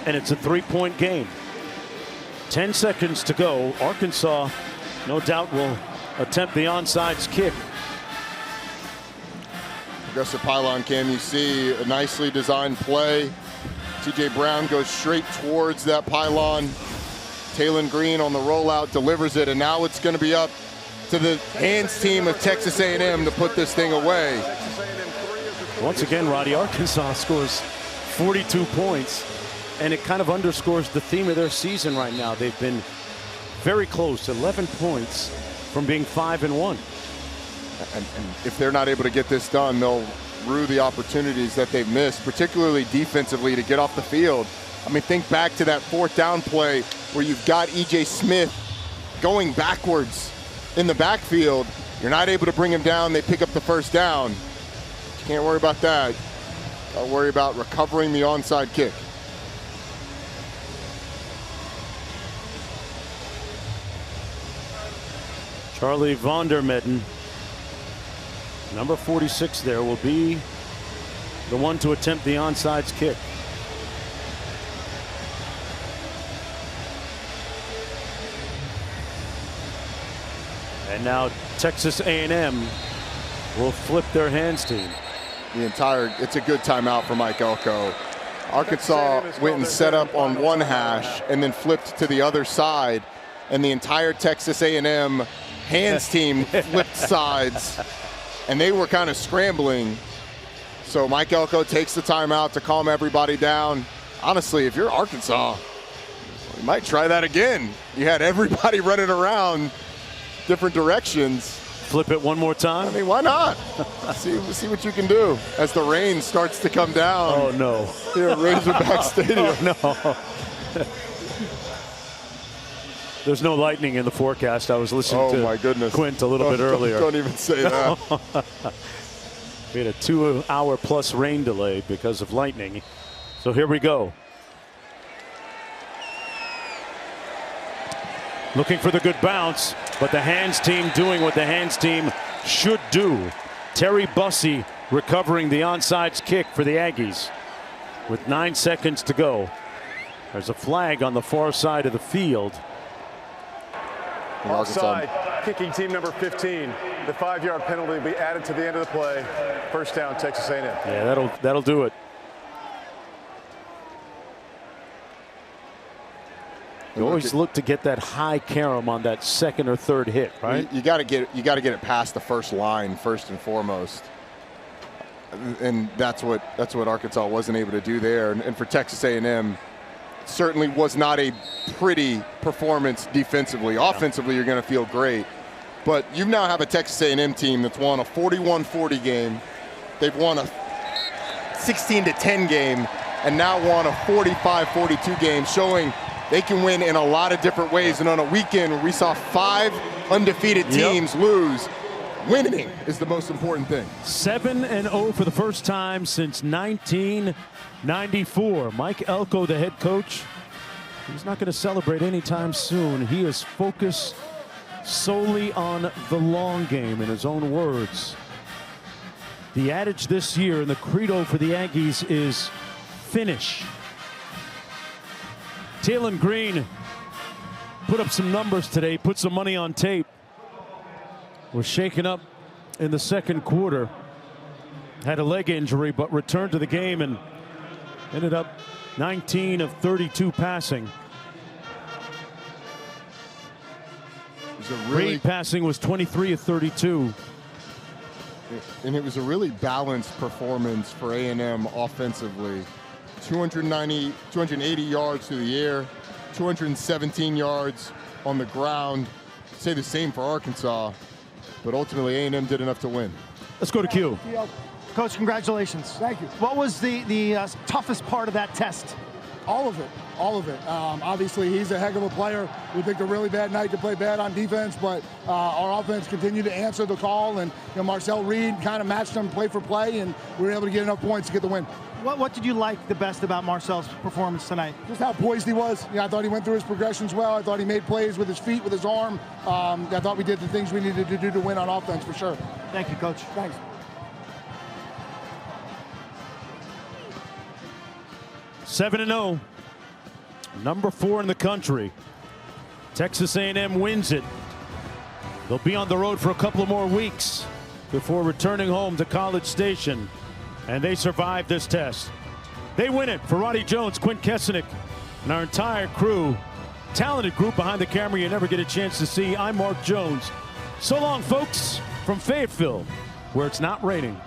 and it's a 3-point game. 10 seconds to go. Arkansas, no doubt, will attempt the onside kick. Progressive pylon cam, you see a nicely designed play. C.J. Brown goes straight towards that pylon. Taylon Green on the rollout delivers it, and now it's going to be up to the hands team of Texas A&M to put this thing away. Once again, Roddy, Arkansas scores 42 points, and it kind of underscores the theme of their season right now. They've been very close, 11 points from being 5-1. And if they're not able to get this done, they'll rue the opportunities that they've missed, particularly defensively, to get off the field. I mean, think back to that 4th down play where you've got E.J. Smith going backwards in the backfield. You're not able to bring him down. They pick up the 1st down. Can't worry about that. Got to worry about recovering the onside kick. Charlie Vondermetten, number 46 there, will be the one to attempt the onside kick. And now Texas A&M will flip their hands team. It's a good timeout for Mike Elko. Arkansas went and set up on one hash and then flipped to the other side, and the entire Texas A&M hands team flipped sides, and they were kind of scrambling. So Mike Elko takes the timeout to calm everybody down. honestly, if you're Arkansas, you might try that again. You had everybody running around different directions. Flip it one more time? I mean, why not? see what you can do as the rain starts to come down. Oh, no. Here at Razorback Stadium. Oh, no. There's no lightning in the forecast. I was listening to Quint a little bit earlier. Don't even say that. We had a 2-hour-plus rain delay because of lightning. So here we go. Looking for the good bounce, but the hands team doing what the hands team should do. Terry Bussey recovering the onside kick for the Aggies with 9 seconds to go. There's a flag on the far side of the field. Offside, kicking team number 15. The 5-yard penalty will be added to the end of the play. First down, Texas A&M. Yeah, that'll do it. You always look to get that high carom on that second or third hit, right? You got to get it past the first line first and foremost, and that's what Arkansas wasn't able to do there. And for Texas A&M, certainly was not a pretty performance defensively. Offensively, you're going to feel great, but you now have a Texas A&M team that's won a 41-40 game. They've won a 16-10 game, and now won a 45-42 game, showing they can win in a lot of different ways. And on a weekend where we saw 5 undefeated teams lose, winning is the most important thing. 7-0 for the first time since 1994. Mike Elko, the head coach, he's not going to celebrate anytime soon. He is focused solely on the long game, in his own words. The adage this year and the credo for the Aggies is finish. Talon Green put up some numbers today, put some money on tape. Was shaken up in the second quarter. Had a leg injury, but returned to the game and ended up 19 of 32 passing. Reed passing was 23 of 32. And it was a really balanced performance for A&M offensively. 280 yards through the air, 217 yards on the ground. Say the same for Arkansas, but ultimately A&M did enough to win. Let's go to Q. Coach, congratulations. Thank you. What was the toughest part of that test? All of it. All of it. Obviously, he's a heck of a player. We picked a really bad night to play bad on defense, but our offense continued to answer the call, and Marcel Reed kind of matched them play for play, and we were able to get enough points to get the win. What did you like the best about Marcel's performance tonight? Just how poised he was. I thought he went through his progressions well. I thought he made plays with his feet, with his arm. I thought we did the things we needed to do to win on offense for sure. Thank you, Coach. Thanks. Seven 7-0. Number 4 in the country. Texas A&M wins it. They'll be on the road for a couple of more weeks before returning home to College Station. And they survive this test. They win it. For Roddy Jones, Quint Kesenick, and our entire crew, talented group behind the camera you never get a chance to see. I'm Mark Jones. So long, folks, from Fayetteville, where it's not raining.